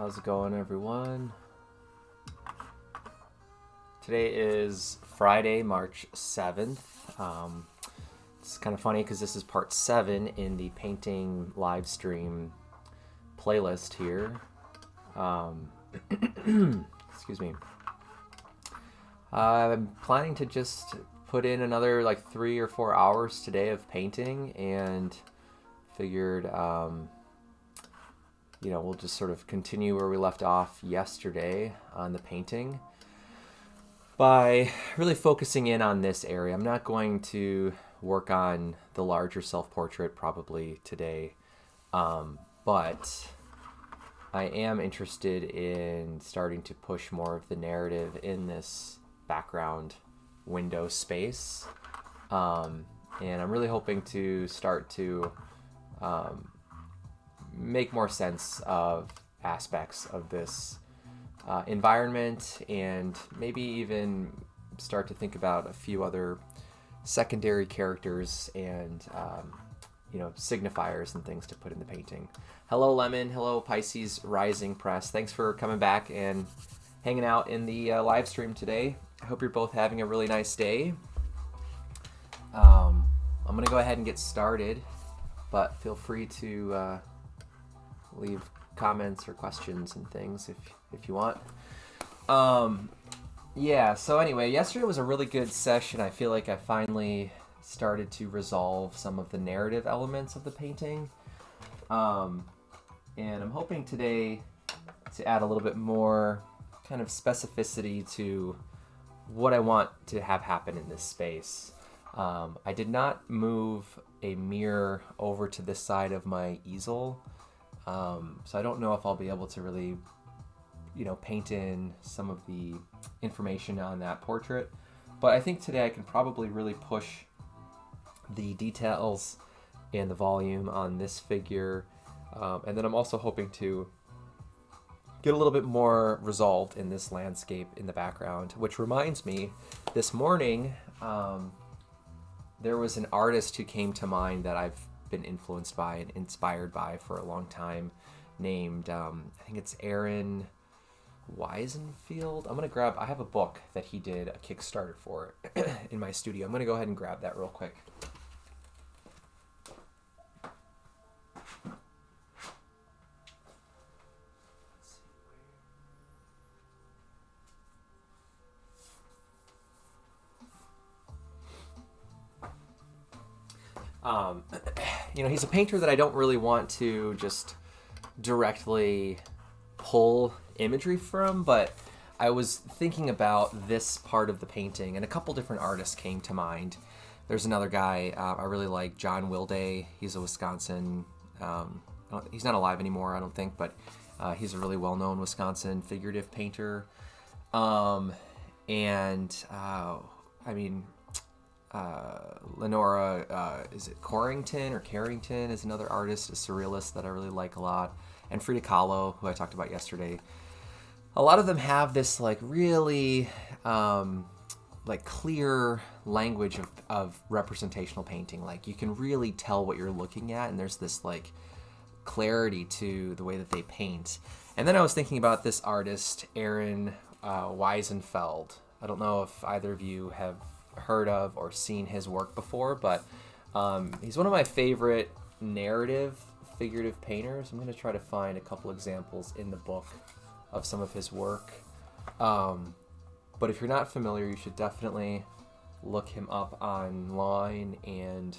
How's it going, everyone? Today is Friday, March 7th. It's kind of funny because this is part 7 in the painting live stream playlist here. Excuse me. I'm planning to just put in another like 3 or 4 hours today of painting, and figured we'll just sort of continue where we left off yesterday on the painting by really focusing in on this area. I'm not going to work on the larger self-portrait probably today, but I am interested in starting to push more of the narrative in this background window space, and I'm really hoping to start to make more sense of aspects of this environment, and maybe even start to think about a few other secondary characters and signifiers and things to put in the painting. Hello Lemon, hello Pisces Rising Press. Thanks for coming back and hanging out in the live stream today. I hope you're both having a really nice day. I'm gonna go ahead and get started, but feel free to leave comments or questions and things if you want. So anyway, yesterday was a really good session. I feel like I finally started to resolve some of the narrative elements of the painting, and I'm hoping today to add a little bit more kind of specificity to what I want to have happen in this space. I did not move a mirror over to this side of my easel, so I don't know if I'll be able to really, paint in some of the information on that portrait. But I think today I can probably really push the details and the volume on this figure. And then I'm also hoping to get a little bit more resolved in this landscape in the background, which reminds me, this morning, there was an artist who came to mind that I've been influenced by and inspired by for a long time, named I think it's Aaron Weisenfield. I have a book that he did a Kickstarter for in my studio. I'm gonna go ahead and grab that real quick. He's a painter that I don't really want to just directly pull imagery from, but I was thinking about this part of the painting, and a couple different artists came to mind. There's another guy I really like, John Wilday. He's a Wisconsin, he's not alive anymore, I don't think, but he's a really well-known Wisconsin figurative painter. Lenora, is it Carrington is another artist, a surrealist that I really like a lot. And Frida Kahlo, who I talked about yesterday. A lot of them have this like really clear language of representational painting. Like you can really tell what you're looking at, and there's this like clarity to the way that they paint. And then I was thinking about this artist, Aaron Weisenfeld. I don't know if either of you have heard of or seen his work before, but he's one of my favorite narrative figurative painters. I'm going to try to find a couple examples in the book of some of his work. But if you're not familiar, you should definitely look him up online and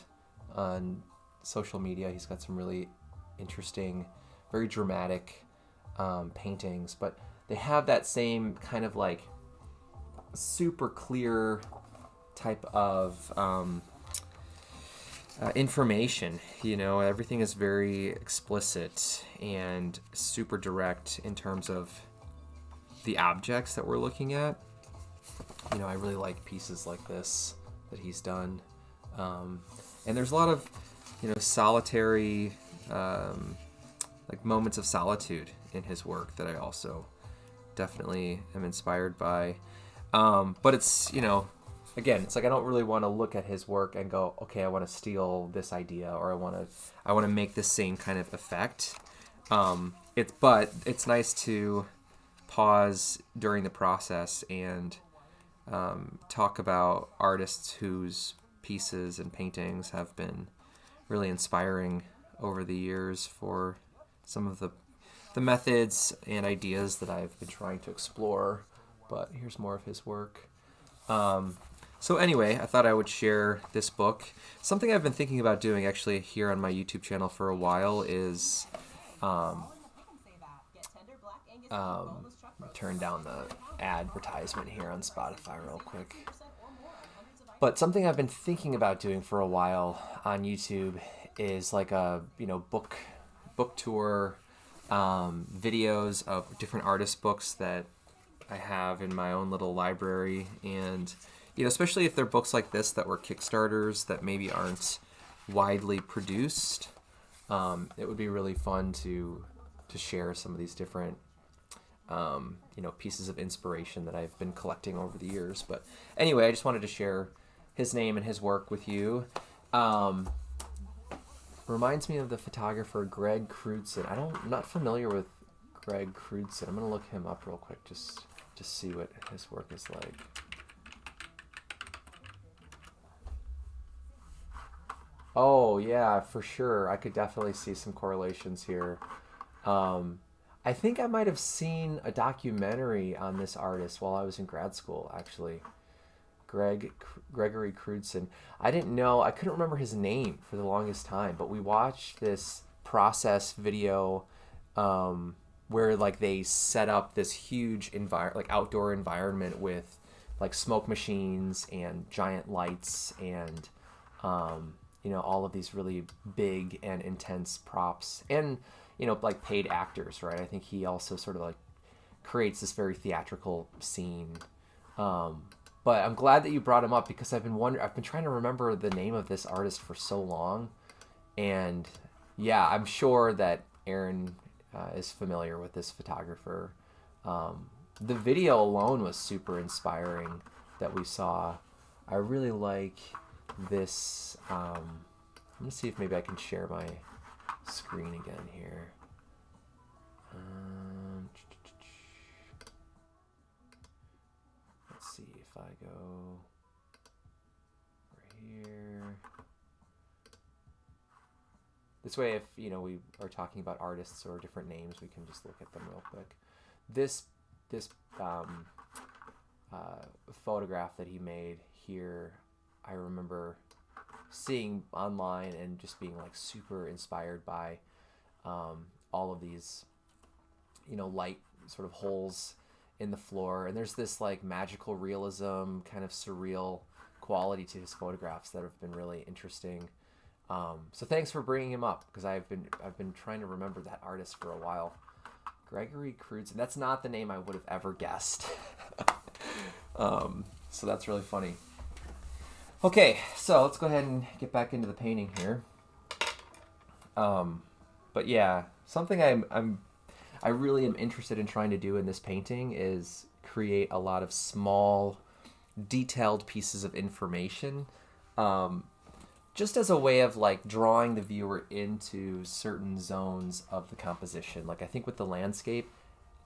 on social media. He's got some really interesting, very dramatic paintings, but they have that same kind of like super clear type of information. Everything is very explicit and super direct in terms of the objects that we're looking at. I really like pieces like this that he's done, and there's a lot of solitary like moments of solitude in his work that I also definitely am inspired by. But it's again, it's like I don't really want to look at his work and go, okay, I want to steal this idea, or I want to make the same kind of effect. but it's nice to pause during the process and talk about artists whose pieces and paintings have been really inspiring over the years for some of the methods and ideas that I've been trying to explore. But here's more of his work. So anyway, I thought I would share this book. Something I've been thinking about doing actually here on my YouTube channel for a while is turn down the advertisement here on Spotify real quick. But something I've been thinking about doing for a while on YouTube is like a book tour, videos of different artist books that I have in my own little library, and especially if they're books like this that were Kickstarters that maybe aren't widely produced, it would be really fun to share some of these different pieces of inspiration that I've been collecting over the years. But anyway, I just wanted to share his name and his work with you. Reminds me of the photographer Greg Crewdson. I'm not familiar with Greg Crewdson. I'm gonna look him up real quick just to see what his work is like. Oh yeah, for sure. I could definitely see some correlations here. I think I might have seen a documentary on this artist while I was in grad school, actually. Gregory Crewdson. I couldn't remember his name for the longest time, but we watched this process video where like they set up this huge outdoor environment with like smoke machines and giant lights and all of these really big and intense props and like paid actors, right? I think he also sort of like creates this very theatrical scene. But I'm glad that you brought him up because I've been trying to remember the name of this artist for so long, and yeah, I'm sure that Aaron is familiar with this photographer. The video alone was super inspiring that we saw. I really like this. I'm gonna see if maybe I can share my screen again here. Let's see if I go over here. This way, if we are talking about artists or different names, we can just look at them real quick. This photograph that he made here, I remember seeing online and just being like super inspired by all of these light sort of holes in the floor, and there's this like magical realism, kind of surreal quality to his photographs that have been really interesting. So thanks for bringing him up because I've been trying to remember that artist for a while. Gregory Crewdson. That's not the name I would have ever guessed. So that's really funny. Okay, so let's go ahead and get back into the painting here. But yeah, something I really am interested in trying to do in this painting is create a lot of small, detailed pieces of information, just as a way of like drawing the viewer into certain zones of the composition. Like I think with the landscape,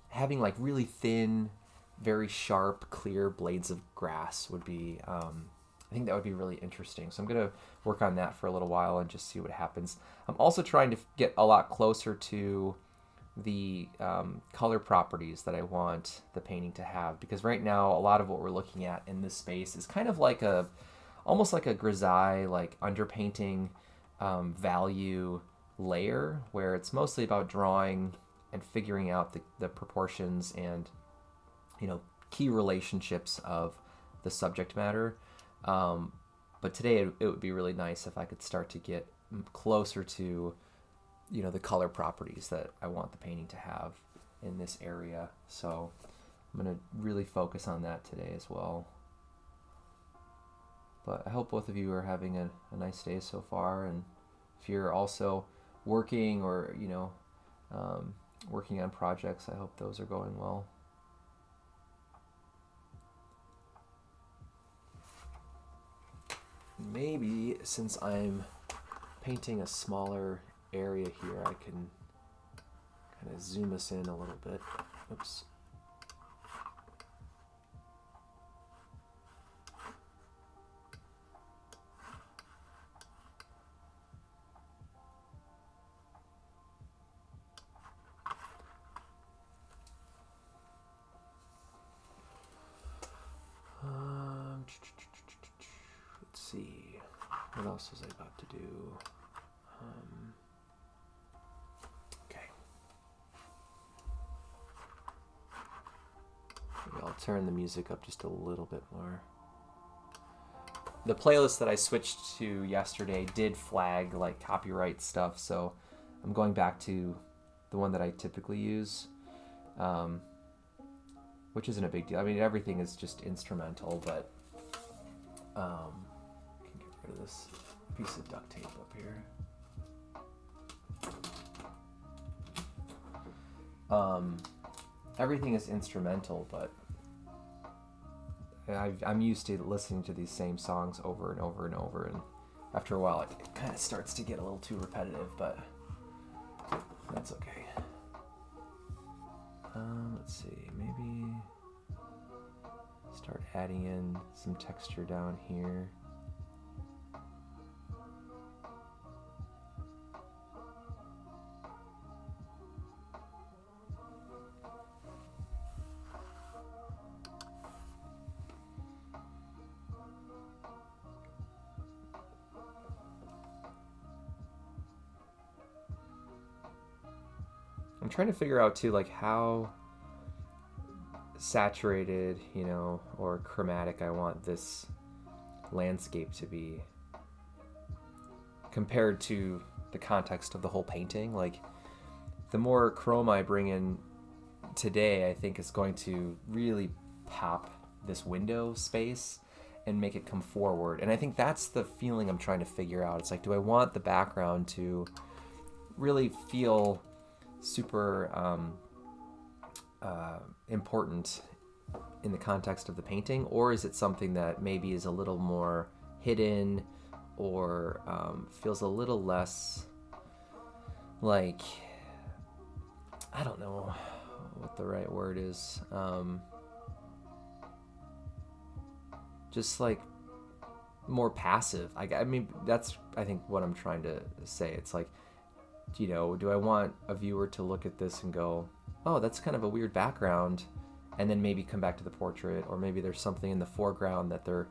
having like really thin, very sharp, clear blades of grass would be, I think that would be really interesting. So I'm going to work on that for a little while and just see what happens. I'm also trying to get a lot closer to the color properties that I want the painting to have, because right now a lot of what we're looking at in this space is kind of like almost like a grisaille, like underpainting value layer, where it's mostly about drawing and figuring out the proportions and key relationships of the subject matter. But today it would be really nice if I could start to get closer to the color properties that I want the painting to have in this area. So I'm going to really focus on that today as well. But I hope both of you are having a nice day so far, and if you're also working or working on projects, I hope those are going well. Maybe since I'm painting a smaller area here, I can kind of zoom us in a little bit. Oops. Let's see. What else was I about to do? Okay. Maybe I'll turn the music up just a little bit more. The playlist that I switched to yesterday did flag like copyright stuff, so I'm going back to the one that I typically use, which isn't a big deal. I mean, everything is just instrumental, but I can get rid of this piece of duct tape up here. Everything is instrumental, but I'm used to listening to these same songs over and over and over, and after a while it kind of starts to get a little too repetitive, but that's okay. Let's see, maybe start adding in some texture down here. I'm trying to figure out too, like how saturated, you know, or chromatic I want this landscape to be compared to the context of the whole painting. Like, the more chroma I bring in today, I think is going to really pop this window space and make it come forward. And I think that's the feeling I'm trying to figure out. It's like, do I want the background to really feel super important in the context of the painting, or is it something that maybe is a little more hidden, or feels a little less like, I don't know what the right word is, just like more passive. I mean, that's, I think, what I'm trying to say. It's like, you know, do I want a viewer to look at this and go, oh, that's kind of a weird background, and then maybe come back to the portrait, or maybe there's something in the foreground that they're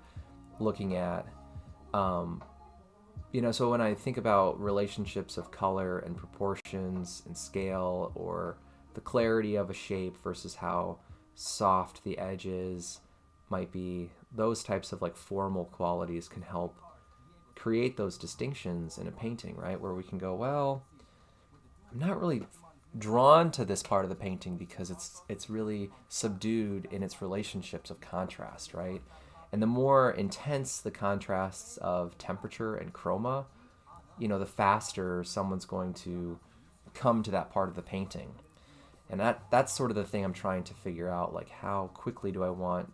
looking at. You know, so when I think about relationships of color and proportions and scale, or the clarity of a shape versus how soft the edges might be, those types of like formal qualities can help create those distinctions in a painting, right? Where we can go, well, I'm not really drawn to this part of the painting because it's really subdued in its relationships of contrast, right? And the more intense the contrasts of temperature and chroma, you know, the faster someone's going to come to that part of the painting. And that's sort of the thing I'm trying to figure out, like, how quickly do I want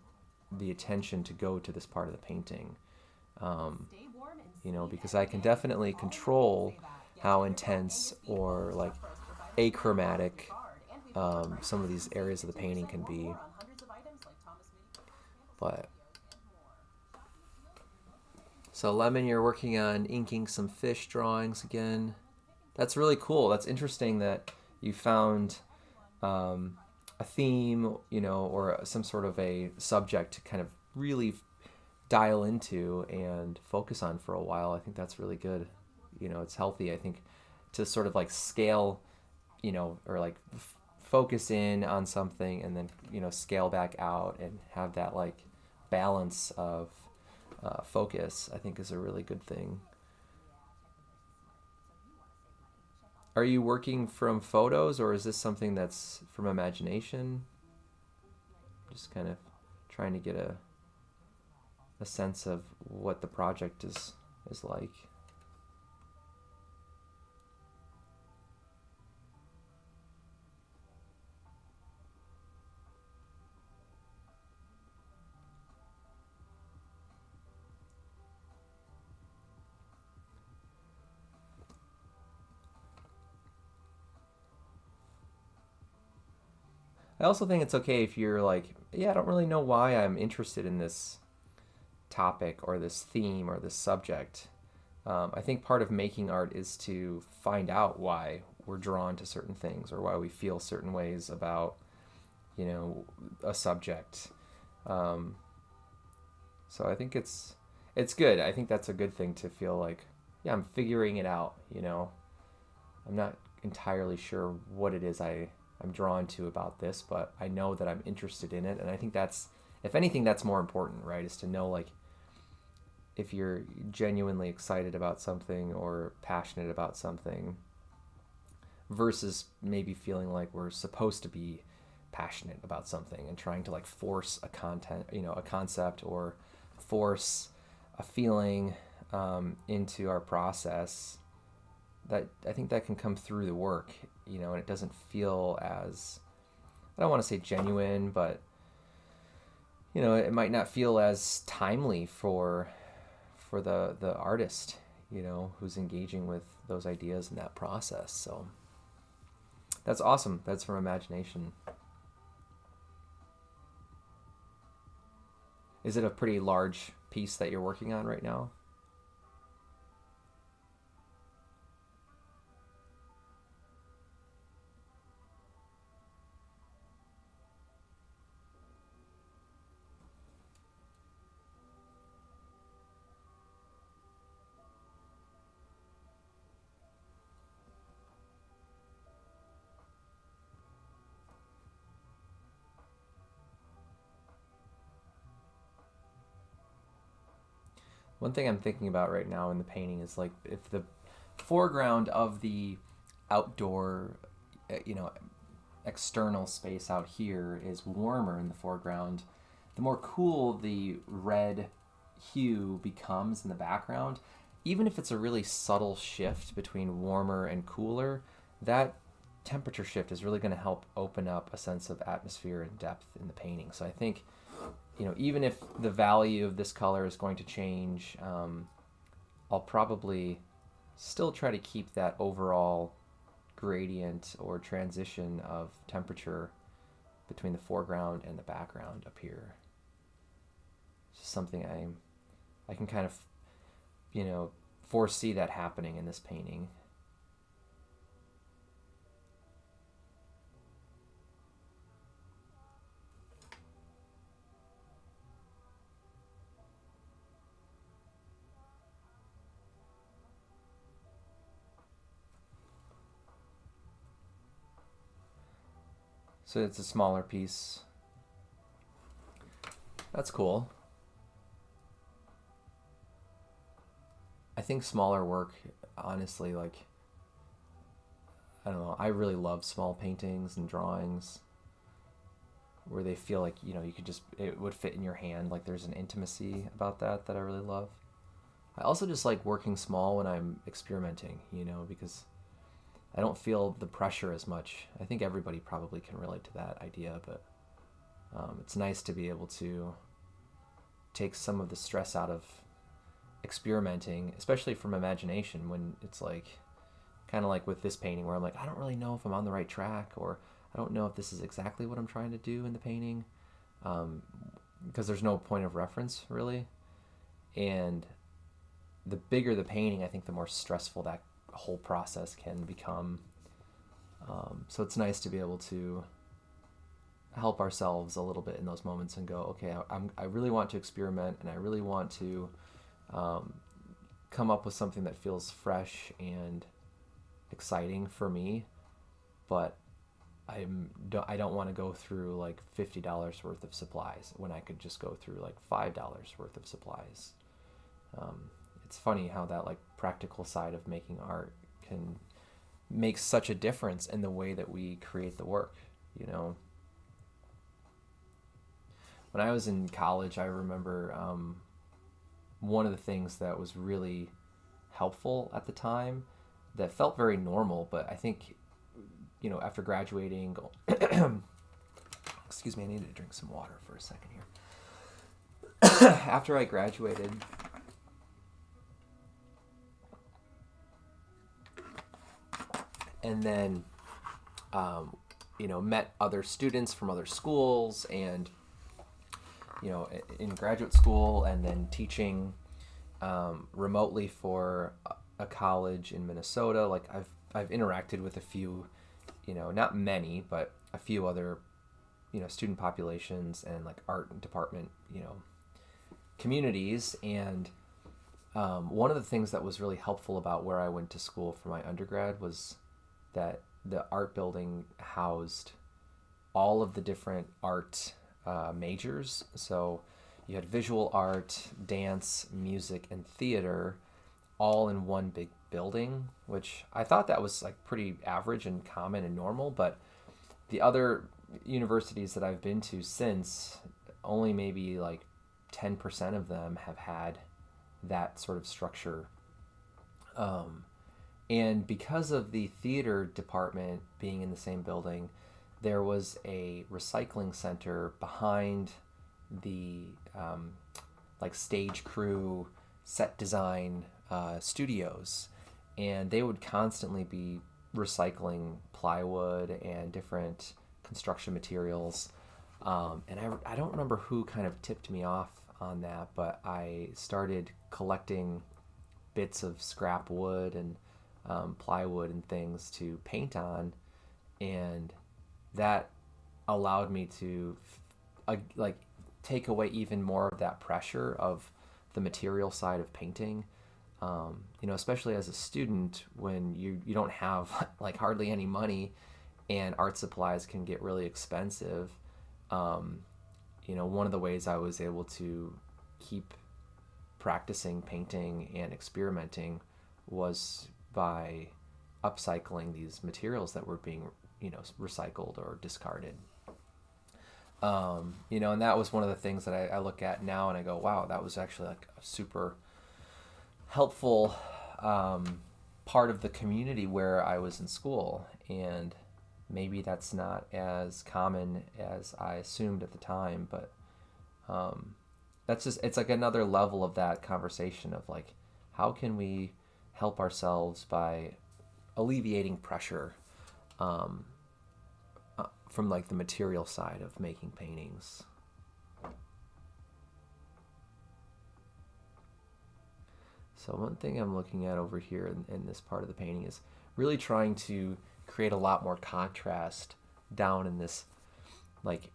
the attention to go to this part of the painting? You know, because I can definitely control how intense or like achromatic some of these areas of the painting can be. But so Lemon, you're working on inking some fish drawings again. That's really cool. That's interesting that you found a theme, you know, or some sort of a subject to kind of really dial into and focus on for a while. I think that's really good. You know, it's healthy, I think, to sort of like scale, you know, or like focus in on something and then, you know, scale back out and have that like balance of focus, I think is a really good thing. Are you working from photos, or is this something that's from imagination? Just kind of trying to get a sense of what the project is like. I also think it's okay if you're like, yeah, I don't really know why I'm interested in this topic or this theme or this subject. I think part of making art is to find out why we're drawn to certain things or why we feel certain ways about, a subject. Um, so I think it's good. I think that's a good thing to feel like, yeah, I'm figuring it out. I'm not entirely sure what it is I'm drawn to about this, but I know that I'm interested in it, and I think that's, if anything, that's more important, right? Is to know like if you're genuinely excited about something or passionate about something versus maybe feeling like we're supposed to be passionate about something and trying to like force a concept or force a feeling into our process. That I think that can come through the work, and it doesn't feel as, I don't want to say genuine, but it might not feel as timely for the artist, who's engaging with those ideas in that process. So that's awesome. That's from imagination. Is it a pretty large piece that you're working on right now? One thing I'm thinking about right now in the painting is like if the foreground of the outdoor, you know, external space out here is warmer in the foreground, the more cool the red hue becomes in the background, even if it's a really subtle shift between warmer and cooler, that temperature shift is really going to help open up a sense of atmosphere and depth in the painting. So I think, even if the value of this color is going to change, I'll probably still try to keep that overall gradient or transition of temperature between the foreground and the background up here. It's just something I can kind of, foresee that happening in this painting. So it's a smaller piece. That's cool. I think smaller work, honestly, like, I don't know, I really love small paintings and drawings where they feel like, you could just, it would fit in your hand. Like there's an intimacy about that I really love. I also just like working small when I'm experimenting, because I don't feel the pressure as much. I think everybody probably can relate to that idea, but it's nice to be able to take some of the stress out of experimenting, especially from imagination, when it's like, kind of like with this painting where I'm like, I don't really know if I'm on the right track, or I don't know if this is exactly what I'm trying to do in the painting, because there's no point of reference really. And the bigger the painting, I think the more stressful that whole process can become. So it's nice to be able to help ourselves a little bit in those moments and go, okay, I really want to experiment, and I really want to come up with something that feels fresh and exciting for me, but I don't want to go through like $50 worth of supplies when I could just go through like $5 worth of supplies. It's funny how that like practical side of making art can make such a difference in the way that we create the work. When I was in college, I remember one of the things that was really helpful at the time that felt very normal, but I think, after graduating, excuse me, I needed to drink some water for a second here. After I graduated, and then met other students from other schools, and in graduate school, and then teaching remotely for a college in Minnesota. Like I've interacted with a few, not many, but a few other student populations and like art department communities. And one of the things that was really helpful about where I went to school for my undergrad was that the art building housed all of the different art majors. So you had visual art, dance, music, and theater all in one big building, which I thought that was like pretty average and common and normal. But the other universities that I've been to since, only maybe like 10% of them have had that sort of structure. And because of the theater department being in the same building, there was a recycling center behind the like stage crew, set design studios, and they would constantly be recycling plywood and different construction materials. And I don't remember who kind of tipped me off on that, but I started collecting bits of scrap wood and plywood and things to paint on, and that allowed me to like take away even more of that pressure of the material side of painting. Especially as a student, when you don't have like hardly any money and art supplies can get really expensive. One of the ways I was able to keep practicing painting and experimenting was by upcycling these materials that were being, recycled or discarded. And that was one of the things that I look at now and I go, wow, that was actually like a super helpful part of the community where I was in school. And maybe that's not as common as I assumed at the time, but it's like another level of that conversation of like, how can we help ourselves by alleviating pressure from like the material side of making paintings. So one thing I'm looking at over here in this part of the painting is really trying to create a lot more contrast down in this like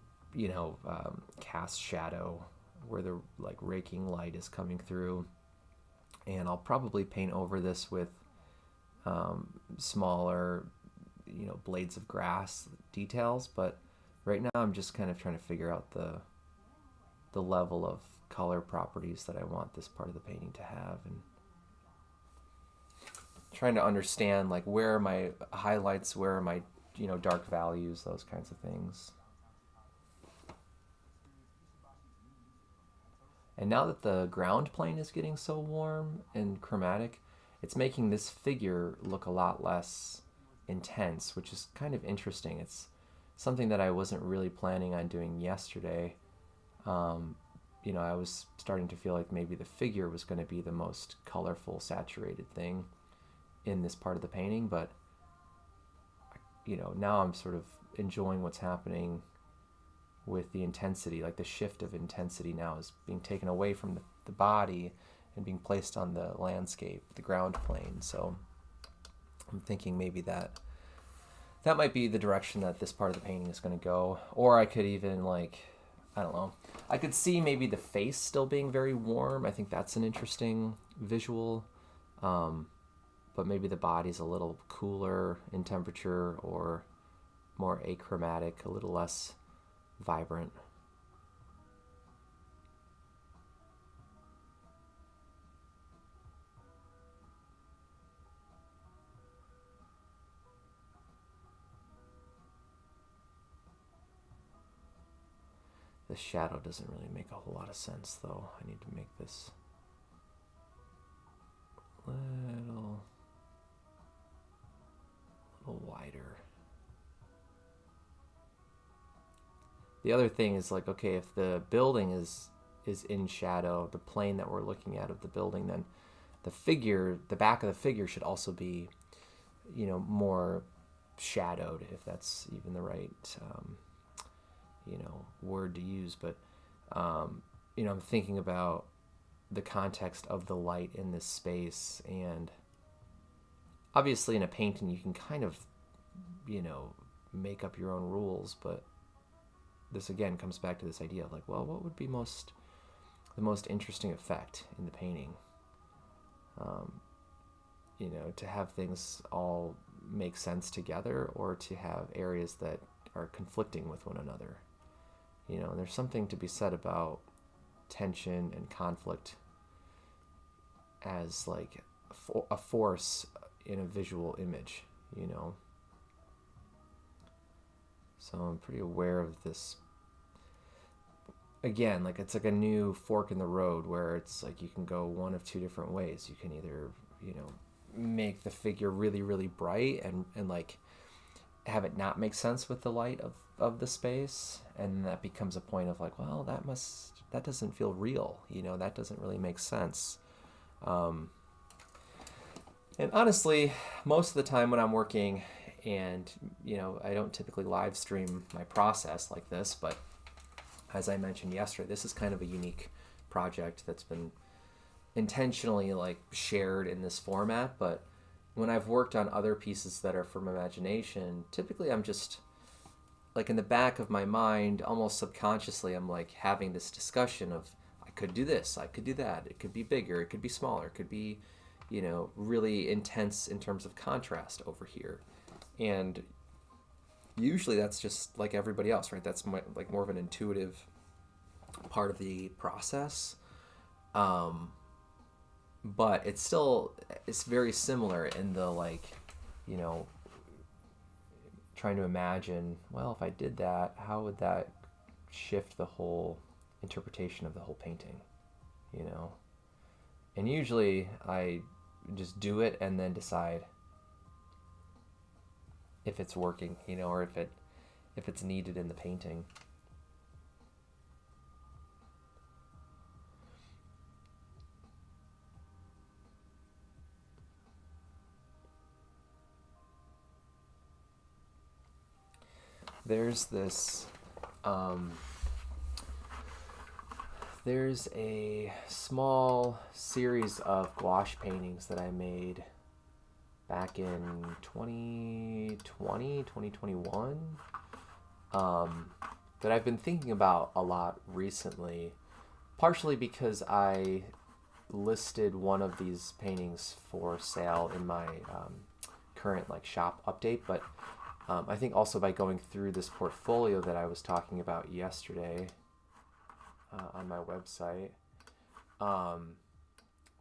cast shadow where the like raking light is coming through. And I'll probably paint over this with smaller blades of grass details, but right now I'm just kind of trying to figure out the level of color properties that I want this part of the painting to have, and trying to understand like where are my highlights, where are my dark values, those kinds of things. And now that the ground plane is getting so warm and chromatic, it's making this figure look a lot less intense, which is kind of interesting. It's something that I wasn't really planning on doing yesterday. I was starting to feel like maybe the figure was going to be the most colorful, saturated thing in this part of the painting, but now I'm sort of enjoying what's happening with the intensity. Like the shift of intensity now is being taken away from the body and being placed on the landscape, the ground plane. So I'm thinking maybe that might be the direction that this part of the painting is going to go. Or I could even I don't know, I could see maybe the face still being very warm. I think that's an interesting visual. But maybe the body's a little cooler in temperature or more achromatic, a little less vibrant. The shadow doesn't really make a whole lot of sense, though. I need to make this little wider. The other thing is okay, if the building is in shadow, the plane that we're looking at of the building, then the back of the figure should also be, more shadowed, if that's even the right word to use. But I'm thinking about the context of the light in this space, and obviously in a painting you can kind of make up your own rules, but this again comes back to this idea of like, well, what would be the most interesting effect in the painting? To have things all make sense together, or to have areas that are conflicting with one another. And there's something to be said about tension and conflict as like a force in a visual image, So I'm pretty aware of this. Again, like it's like a new fork in the road where it's like you can go one of two different ways. You can either, make the figure really, really bright and like have it not make sense with the light of the space, and that becomes a point of like, well, that doesn't feel real, that doesn't really make sense. And honestly, most of the time when I'm working, and I don't typically live stream my process like this, but as I mentioned yesterday, this is kind of a unique project that's been intentionally like shared in this format. But when I've worked on other pieces that are from imagination, typically I'm just like in the back of my mind, almost subconsciously, I'm like having this discussion of, I could do this, I could do that, it could be bigger, it could be smaller, it could be really intense in terms of contrast over here. And usually that's just like everybody else, right? That's like more of an intuitive part of the process. But it's very similar in the like, trying to imagine, well, if I did that, how would that shift the whole interpretation of the whole painting, And usually I just do it and then decide if it's working, or if it's needed in the painting. There's this, there's a small series of gouache paintings that I made back in 2021, that I've been thinking about a lot recently, partially because I listed one of these paintings for sale in my current like shop update, but I think also by going through this portfolio that I was talking about yesterday on my website,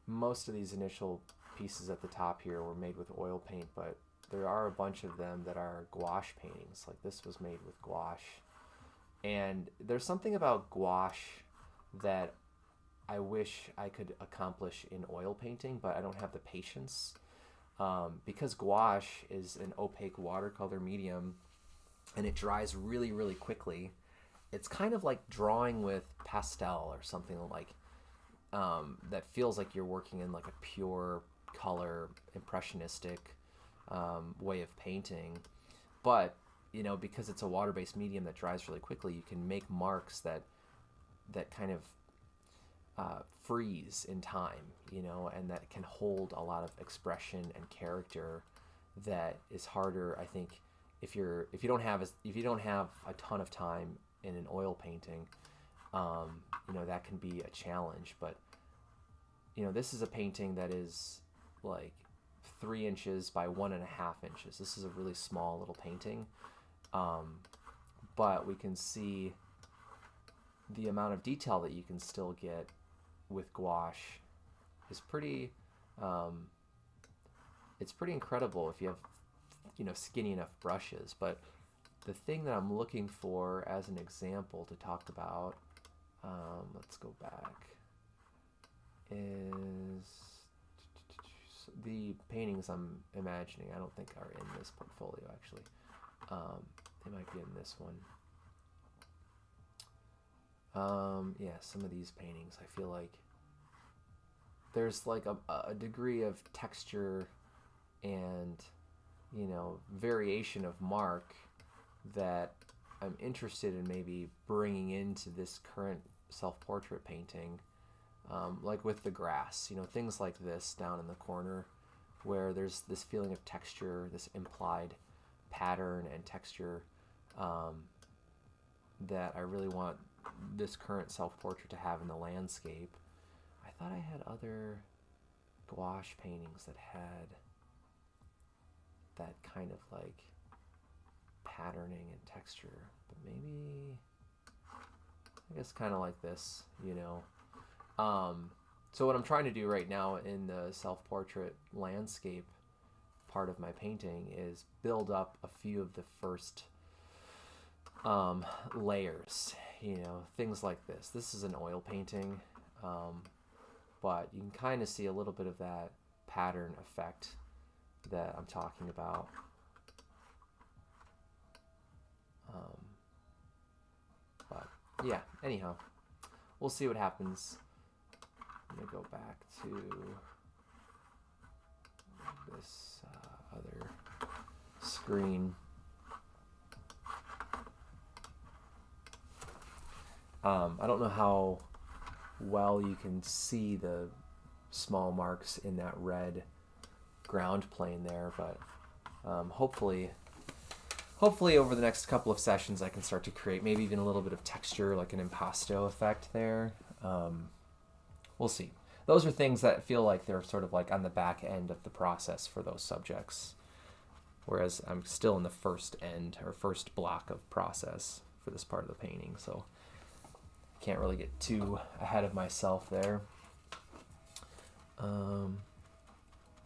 most of these initial pieces at the top here were made with oil paint, but there are a bunch of them that are gouache paintings. Like this was made with gouache. And there's something about gouache that I wish I could accomplish in oil painting, but I don't have the patience. Because gouache is an opaque watercolor medium and it dries really, really quickly, it's kind of like drawing with pastel or something like that feels like you're working in like a pure color, impressionistic way of painting. But, because it's a water-based medium that dries really quickly, you can make marks that kind of freeze in time, and that can hold a lot of expression and character that is harder, I think, if you don't have a ton of time in an oil painting, that can be a challenge. But this is a painting that is like 3 inches by 1.5 inches. This is a really small little painting, but we can see the amount of detail that you can still get with gouache is pretty it's pretty incredible if you have skinny enough brushes. But the thing that I'm looking for as an example to talk about, let's go back, is the paintings I'm imagining. I don't think are in this portfolio actually. They might be in this one. Yeah, some of these paintings, I feel like there's like a degree of texture and variation of mark that I'm interested in maybe bringing into this current self-portrait painting, like with the grass, things like this down in the corner where there's this feeling of texture, this implied pattern and texture that I really want this current self-portrait to have in the landscape. I thought I had other gouache paintings that had that kind of like patterning and texture, but maybe I guess kind of like this, So what I'm trying to do right now in the self-portrait landscape part of my painting is build up a few of the first layers, things like this. This is an oil painting, but you can kind of see a little bit of that pattern effect that I'm talking about. But yeah, anyhow, we'll see what happens. I'm going to go back to this other screen. I don't know how well you can see the small marks in that red ground plane there, but hopefully over the next couple of sessions I can start to create maybe even a little bit of texture, like an impasto effect there. We'll see. Those are things that feel like they're sort of like on the back end of the process for those subjects, whereas I'm still in the first end or first block of process for this part of the painting, so I can't really get too ahead of myself there.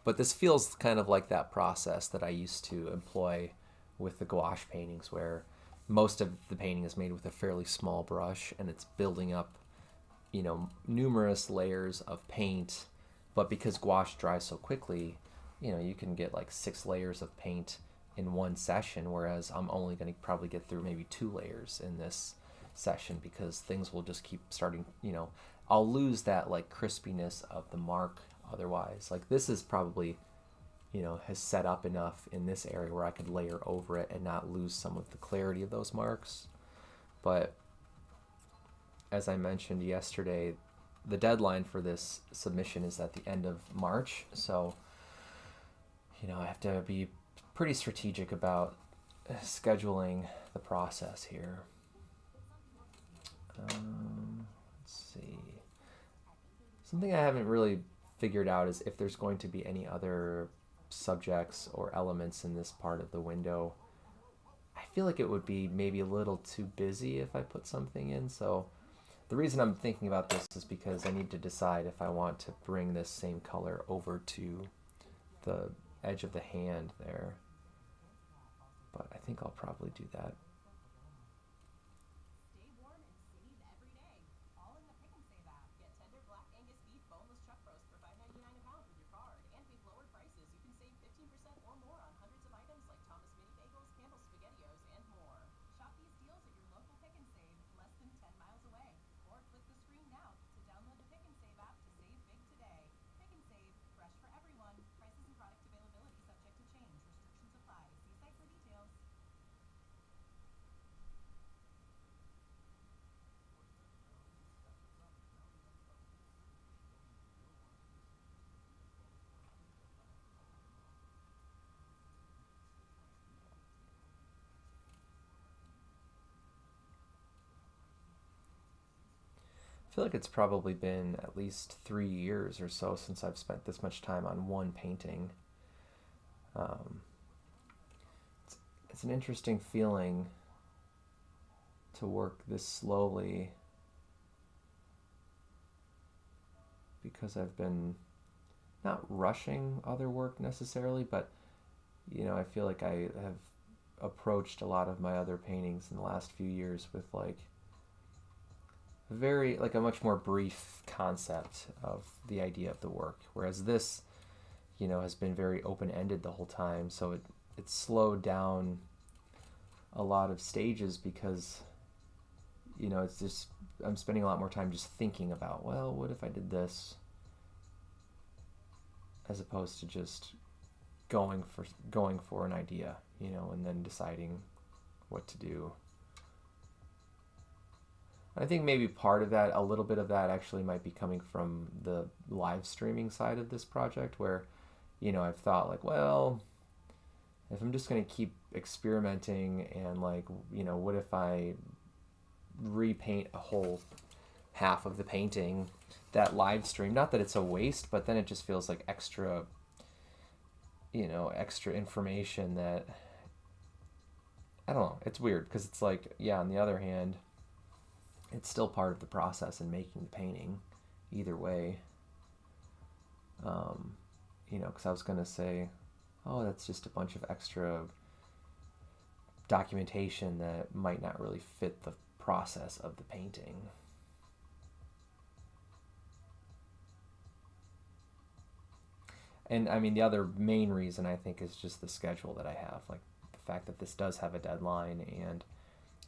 But this feels kind of like that process that I used to employ with the gouache paintings, where most of the painting is made with a fairly small brush and it's building up numerous layers of paint, but because gouache dries so quickly, you can get like 6 layers of paint in one session, whereas I'm only going to probably get through maybe 2 layers in this session because things will just keep starting, I'll lose that like crispiness of the mark otherwise. Like this is probably, has set up enough in this area where I could layer over it and not lose some of the clarity of those marks. But as I mentioned yesterday, the deadline for this submission is at the end of March. So, I have to be pretty strategic about scheduling the process here. Let's see. Something I haven't really figured out is if there's going to be any other subjects or elements in this part of the window. I feel like it would be maybe a little too busy if I put something in, so the reason I'm thinking about this is because I need to decide if I want to bring this same color over to the edge of the hand there. But I think I'll probably do that. I feel like it's probably been at least 3 years or so since I've spent this much time on one painting. It's an interesting feeling to work this slowly because I've been not rushing other work necessarily, but I feel like I have approached a lot of my other paintings in the last few years with like a much more brief concept of the idea of the work, whereas this has been very open-ended the whole time, so it's slowed down a lot of stages because it's just I'm spending a lot more time just thinking about, well, what if I did this, as opposed to just going for an idea, and then deciding what to do. I think maybe a little bit of that actually might be coming from the live streaming side of this project, where, I've thought like, well, if I'm just going to keep experimenting and like, what if I repaint a whole half of the painting, that live stream, not that it's a waste, but then it just feels like extra information that, I don't know, it's weird because it's like, yeah, on the other hand, it's still part of the process in making the painting either way. Because I was going to say, oh, that's just a bunch of extra documentation that might not really fit the process of the painting. And I mean, the other main reason I think is just the schedule that I have, like the fact that this does have a deadline, and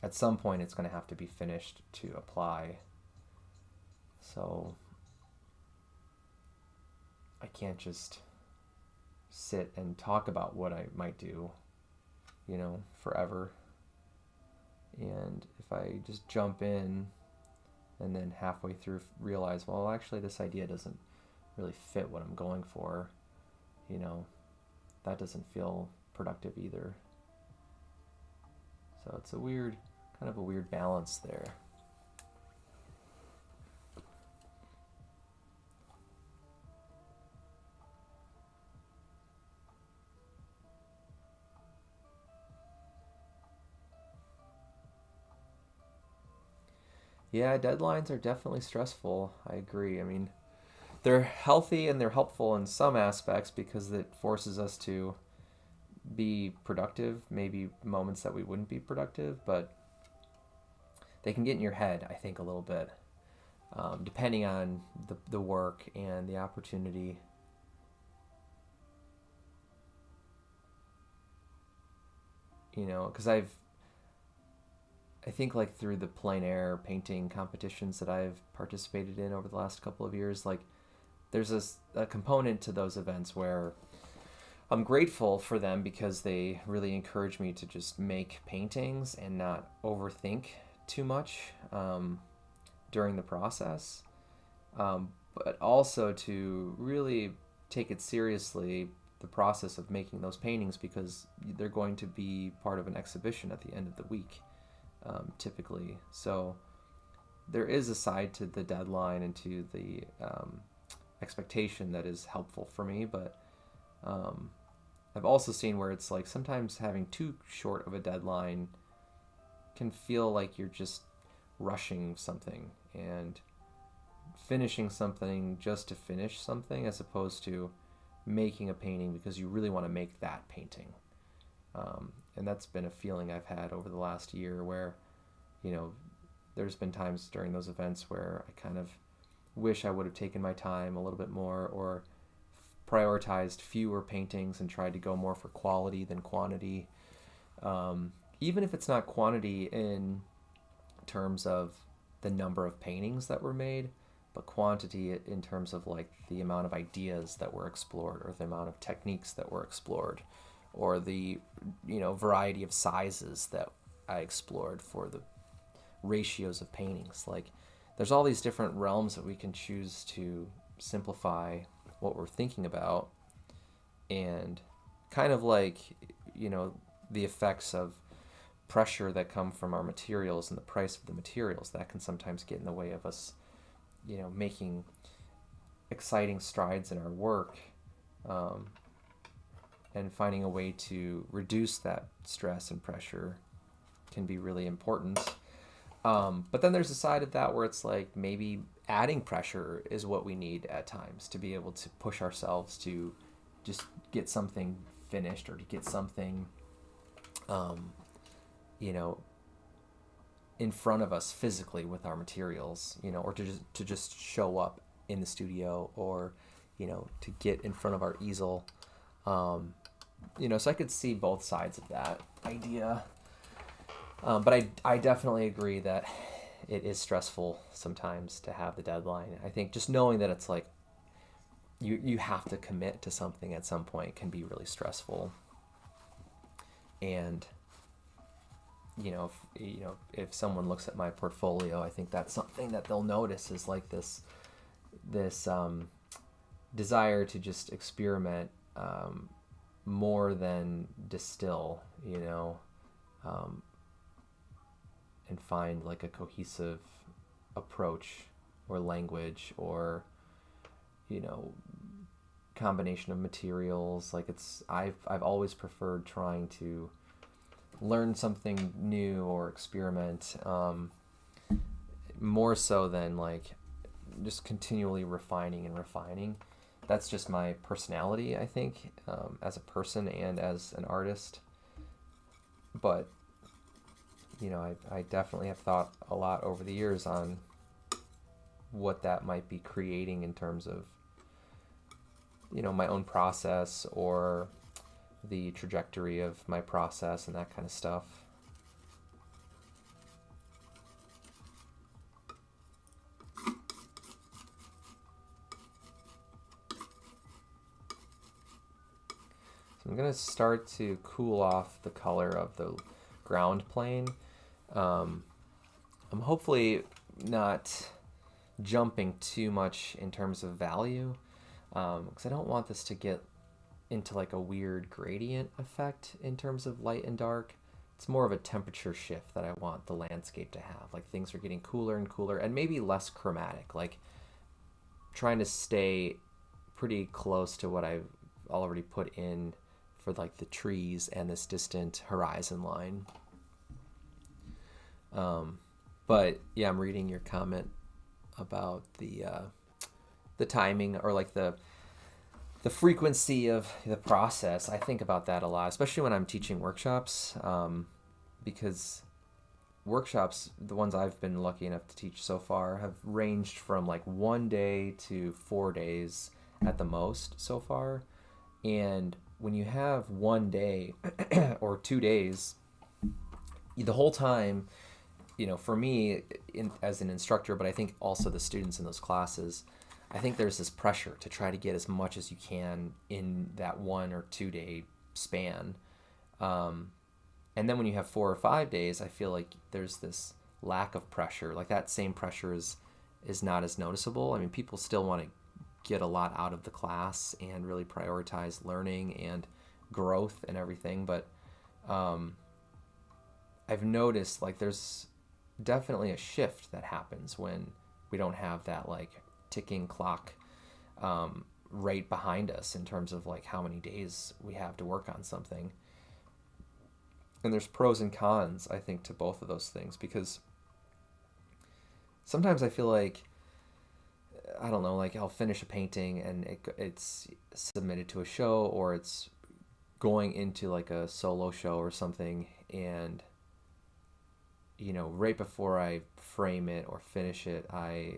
at some point it's going to have to be finished to apply. So I can't just sit and talk about what I might do, forever. And if I just jump in and then halfway through realize, well, actually this idea doesn't really fit what I'm going for, that doesn't feel productive either. So it's kind of a weird balance there. Yeah, deadlines are definitely stressful. I agree. I mean, they're healthy and they're helpful in some aspects because it forces us to be productive, maybe moments that we wouldn't be productive, but they can get in your head, I think, a little bit, depending on the work and the opportunity. Because I think like through the plein air painting competitions that I've participated in over the last couple of years, like there's a component to those events where I'm grateful for them because they really encourage me to just make paintings and not overthink too much during the process, but also to really take it seriously, the process of making those paintings, because they're going to be part of an exhibition at the end of the week, typically. So there is a side to the deadline and to the expectation that is helpful for me, but I've also seen where it's like sometimes having too short of a deadline can feel like you're just rushing something and finishing something just to finish something, as opposed to making a painting because you really want to make that painting. And that's been a feeling I've had over the last year where, there's been times during those events where I kind of wish I would have taken my time a little bit more, or prioritized fewer paintings and tried to go more for quality than quantity. Even if it's not quantity in terms of the number of paintings that were made, but quantity in terms of like the amount of ideas that were explored, or the amount of techniques that were explored, or the variety of sizes that I explored for the ratios of paintings. Like there's all these different realms that we can choose to simplify what we're thinking about, and kind of like the effects of pressure that come from our materials and the price of the materials that can sometimes get in the way of us making exciting strides in our work, and finding a way to reduce that stress and pressure can be really important. But then there's a side of that where it's like maybe adding pressure is what we need at times to be able to push ourselves to just get something finished, or to get something in front of us physically with our materials, or to just show up in the studio, or to get in front of our easel. So I could see both sides of that idea. But I definitely agree that it is stressful sometimes to have the deadline. I think just knowing that it's like you have to commit to something at some point. It can be really stressful. And if someone looks at my portfolio, I think that's something that they'll notice is like this desire to just experiment more than distill, and find like a cohesive approach or language or combination of materials. Like I've always preferred trying to learn something new or experiment, more so than like just continually refining and refining. That's just my personality, I think, as a person and as an artist. But I definitely have thought a lot over the years on what that might be creating in terms of my own process or the trajectory of my process and that kind of stuff. So I'm going to start to cool off the color of the ground plane. I'm hopefully not jumping too much in terms of value, because I don't want this to get into like a weird gradient effect in terms of light and dark. It's more of a temperature shift that I want the landscape to have. Like things are getting cooler and cooler and maybe less chromatic, like trying to stay pretty close to what I've already put in for like the trees and this distant horizon line. But yeah, I'm reading your comment about the timing or like the frequency of the process. I think about that a lot, especially when I'm teaching workshops, because workshops, the ones I've been lucky enough to teach so far, have ranged from like 1 day to 4 days at the most so far. And when you have 1 day or 2 days, the whole time, for me as an instructor, but I think also the students in those classes, I think there's this pressure to try to get as much as you can in that 1 or 2 day span. And then when you have 4 or 5 days, I feel like there's this lack of pressure. Like that same pressure is not as noticeable. I mean, people still want to get a lot out of the class and really prioritize learning and growth and everything. But I've noticed like there's definitely a shift that happens when we don't have that like ticking clock right behind us in terms of like how many days we have to work on something. And there's pros and cons, I think, to both of those things, because sometimes I feel like, I don't know, like I'll finish a painting and it's submitted to a show, or it's going into like a solo show or something, and right before I frame it or finish it, I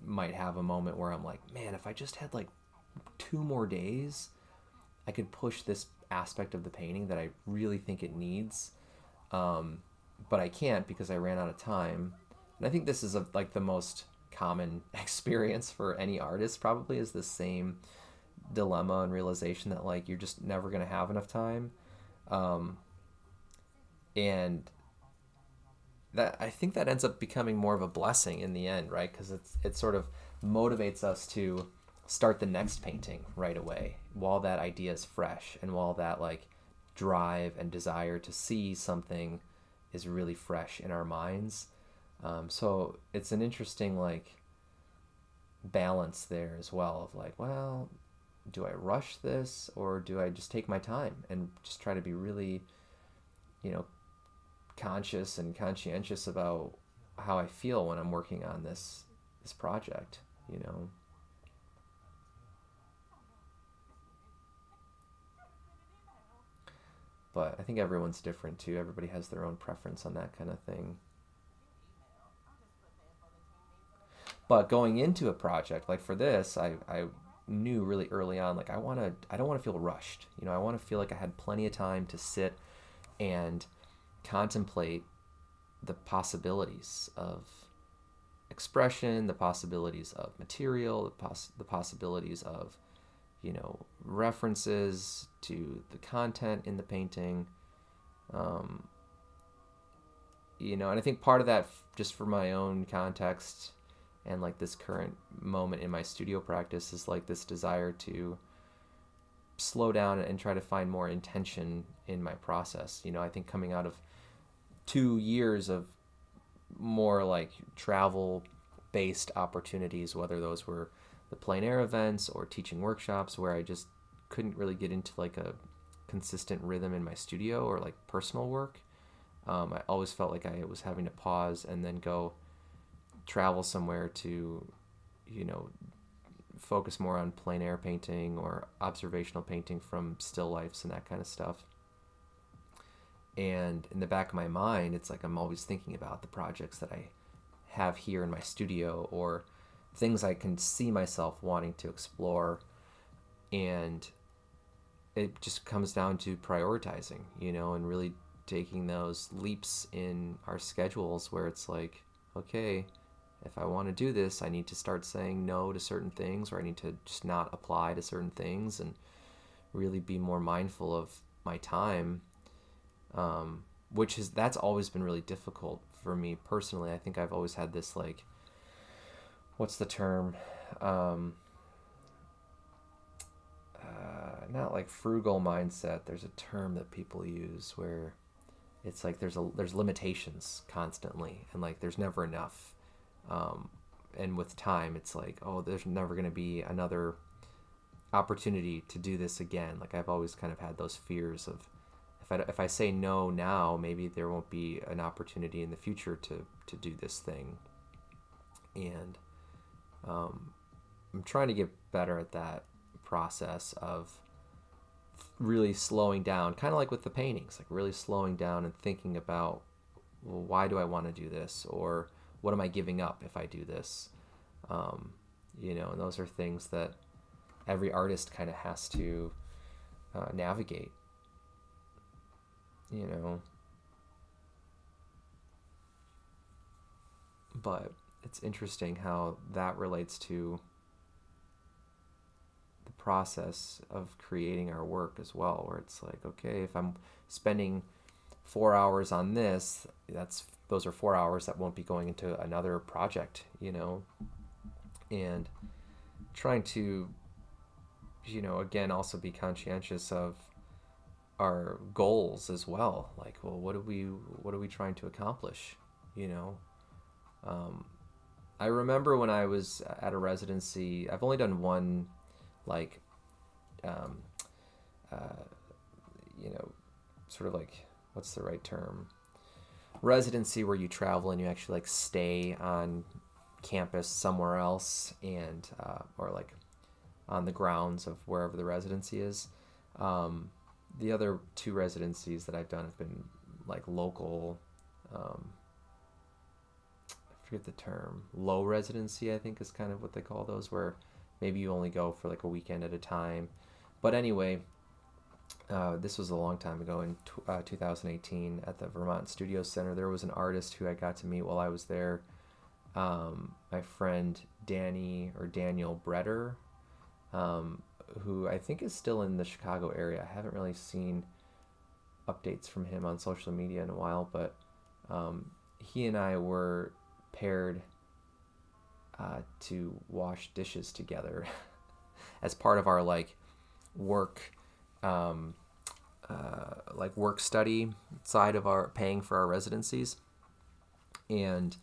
might have a moment where I'm like, man, if I just had like 2 more days, I could push this aspect of the painting that I really think it needs, but I can't because I ran out of time. And I think this is like the most common experience for any artist, probably, is the same dilemma and realization that like you're just never going to have enough time, and that, I think that ends up becoming more of a blessing in the end, right? Because it sort of motivates us to start the next painting right away while that idea is fresh, and while that like drive and desire to see something is really fresh in our minds. So it's an interesting like balance there as well of like, well, do I rush this, or do I just take my time and just try to be really conscious and conscientious about how I feel when I'm working on this project, But I think everyone's different too. Everybody has their own preference on that kind of thing. But going into a project like for this, I knew really early on, like I don't want to feel rushed. I want to feel like I had plenty of time to sit and contemplate the possibilities of expression, the possibilities of material, the possibilities of, references to the content in the painting. And I think part of that, just for my own context and like this current moment in my studio practice, is like this desire to slow down and try to find more intention in my process. I think coming out of 2 years of more like travel based opportunities, whether those were the plein air events or teaching workshops, where I just couldn't really get into like a consistent rhythm in my studio or like personal work. I always felt like I was having to pause and then go travel somewhere to, focus more on plein air painting or observational painting from still lifes and that kind of stuff. And in the back of my mind, it's like I'm always thinking about the projects that I have here in my studio, or things I can see myself wanting to explore. And it just comes down to prioritizing, and really taking those leaps in our schedules where it's like, okay, if I want to do this, I need to start saying no to certain things, or I need to just not apply to certain things and really be more mindful of my time, that's always been really difficult for me personally. I think I've always had this, like, what's the term? Not like frugal mindset. There's a term that people use where it's like there's limitations constantly, and like there's never enough. And with time, it's like, oh, there's never going to be another opportunity to do this again. Like I've always kind of had those fears of, if I say no now, maybe there won't be an opportunity in the future to do this thing. And I'm trying to get better at that process of really slowing down, kind of like with the paintings, like really slowing down and thinking about, well, why do I want to do this? Or what am I giving up if I do this? And those are things that every artist kind of has to navigate, But it's interesting how that relates to the process of creating our work as well, where it's like, okay, if I'm spending 4 hours on this, those are 4 hours that won't be going into another project, and trying to, again, also be conscientious of our goals as well. Like, well, what are we trying to accomplish? I remember when I was at a residency, I've only done one, like, sort of like, what's the right term? Residency, where you travel and you actually like stay on campus somewhere else, and or like on the grounds of wherever the residency is. The other 2 residencies that I've done have been like local, I forget the term, low residency, I think is kind of what they call those, where maybe you only go for like a weekend at a time. But anyway, this was a long time ago in 2018 at the Vermont Studio Center. There was an artist who I got to meet while I was there, my friend Daniel Breder, who I think is still in the Chicago area. I haven't really seen updates from him on social media in a while, but he and I were paired to wash dishes together as part of our like work work study side of our paying for our residencies. And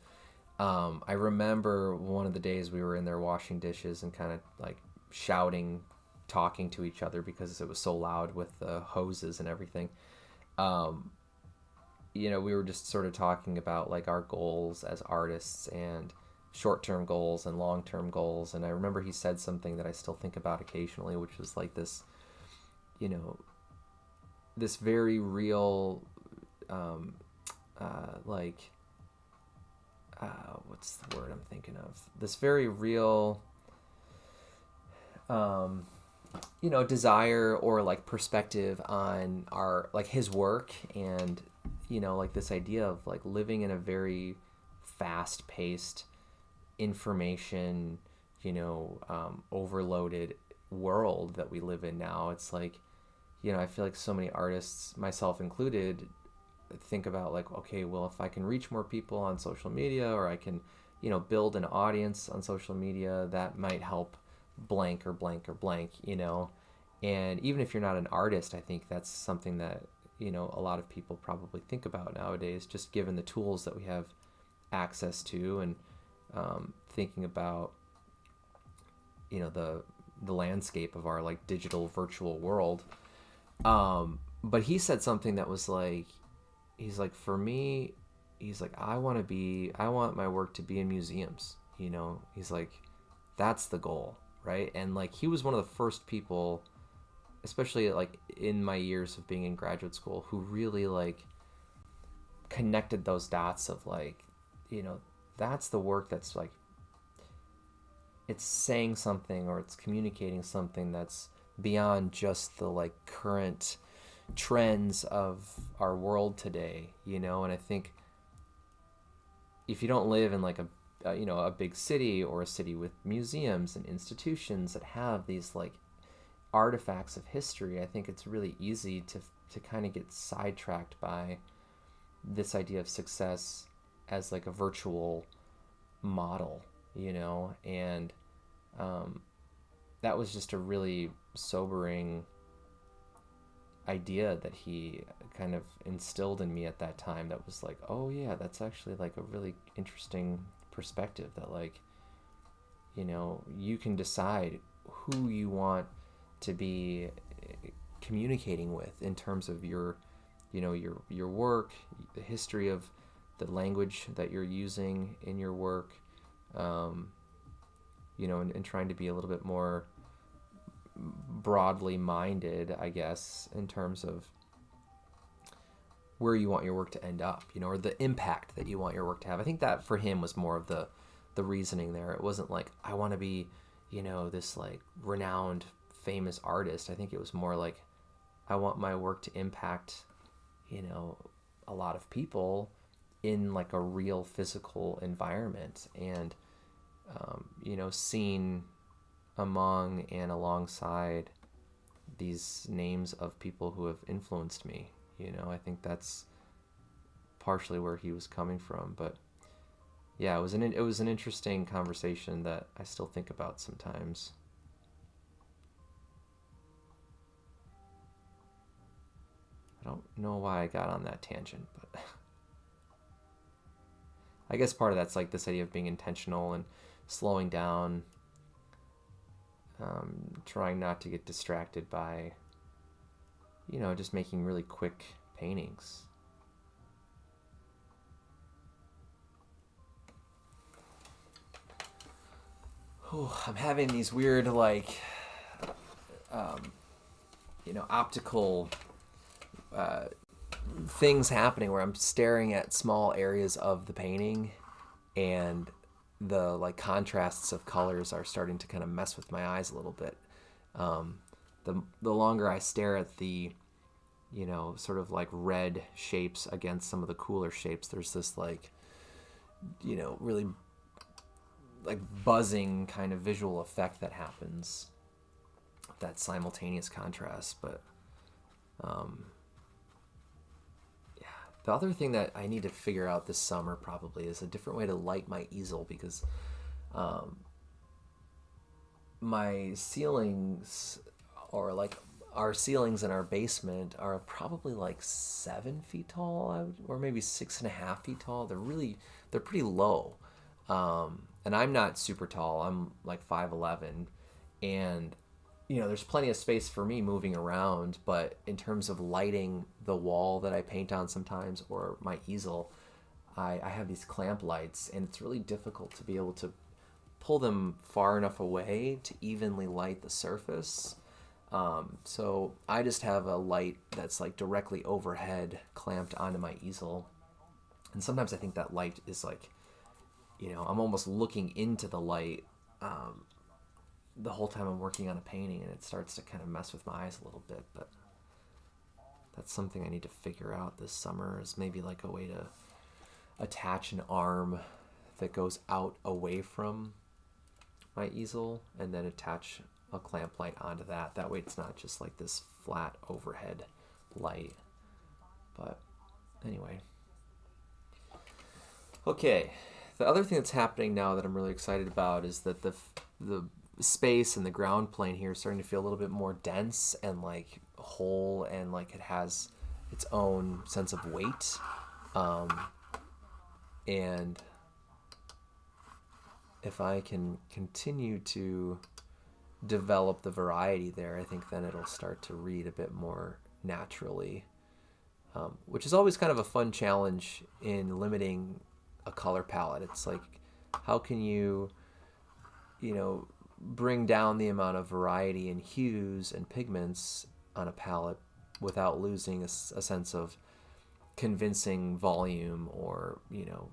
I remember one of the days we were in there washing dishes and kind of like shouting, talking to each other because it was so loud with the hoses and everything. We were just sort of talking about like our goals as artists, and short-term goals and long-term goals. And I remember he said something that I still think about occasionally, which was like this, this very real, what's the word I'm thinking of? This very real, desire or like perspective on our, like his work, and, like this idea of like living in a very fast-paced information, overloaded world that we live in now. It's like, I feel like so many artists, myself included, think about like, okay, well, if I can reach more people on social media, or I can, build an audience on social media, that might help blank or blank or blank, And even if you're not an artist, I think that's something that, a lot of people probably think about nowadays, just given the tools that we have access to, and thinking about, the landscape of our like digital virtual world. But he said something that was like, he's like, for me, he's like, I want my work to be in museums, he's like, that's the goal, right? And like, he was one of the first people, especially like in my years of being in graduate school, who really like connected those dots of like, that's the work that's like, it's saying something, or it's communicating something that's beyond just the like current trends of our world today, And I think if you don't live in like a big city, or a city with museums and institutions that have these like artifacts of history, I think it's really easy to kind of get sidetracked by this idea of success as like a virtual model, and that was just a really sobering idea that he kind of instilled in me at that time. That was like, oh yeah, that's actually like a really interesting perspective, that like, you can decide who you want to be communicating with in terms of your work, the history of the language that you're using in your work, and trying to be a little bit more broadly minded, I guess, in terms of where you want your work to end up, or the impact that you want your work to have. I think that for him was more of the reasoning there. It wasn't like, I want to be, this like renowned, famous artist. I think it was more like, I want my work to impact, a lot of people in like a real physical environment, and, seen among and alongside these names of people who have influenced me. I think that's partially where he was coming from. But yeah, it was an interesting conversation that I still think about sometimes. I don't know why I got on that tangent, but I guess part of that's like this idea of being intentional and slowing down, trying not to get distracted by, just making really quick paintings. I'm having these weird, like, optical things happening where I'm staring at small areas of the painting, and the like contrasts of colors are starting to kind of mess with my eyes a little bit. The longer I stare at the, sort of like red shapes against some of the cooler shapes, there's this like, really like buzzing kind of visual effect that happens, that simultaneous contrast. But the other thing that I need to figure out this summer probably is a different way to light my easel, because my ceilings, or like our ceilings in our basement, are probably like 7 feet tall, or maybe 6.5 feet tall. They're pretty low. And I'm not super tall. I'm like 5'11", and there's plenty of space for me moving around, but in terms of lighting the wall that I paint on sometimes, or my easel, I have these clamp lights, and it's really difficult to be able to pull them far enough away to evenly light the surface. So I just have a light that's like directly overhead clamped onto my easel. And sometimes I think that light is like, I'm almost looking into the light the whole time I'm working on a painting, and it starts to kind of mess with my eyes a little bit. But that's something I need to figure out this summer, is maybe like a way to attach an arm that goes out away from my easel, and then attach a clamp light onto that. That way it's not just like this flat overhead light. But anyway. Okay, the other thing that's happening now that I'm really excited about is that the space and the ground plane here is starting to feel a little bit more dense and like whole, and like it has its own sense of weight. And if I can continue to develop the variety there, I think then it'll start to read a bit more naturally, which is always kind of a fun challenge in limiting a color palette. It's like, how can you bring down the amount of variety in hues and pigments on a palette without losing a sense of convincing volume or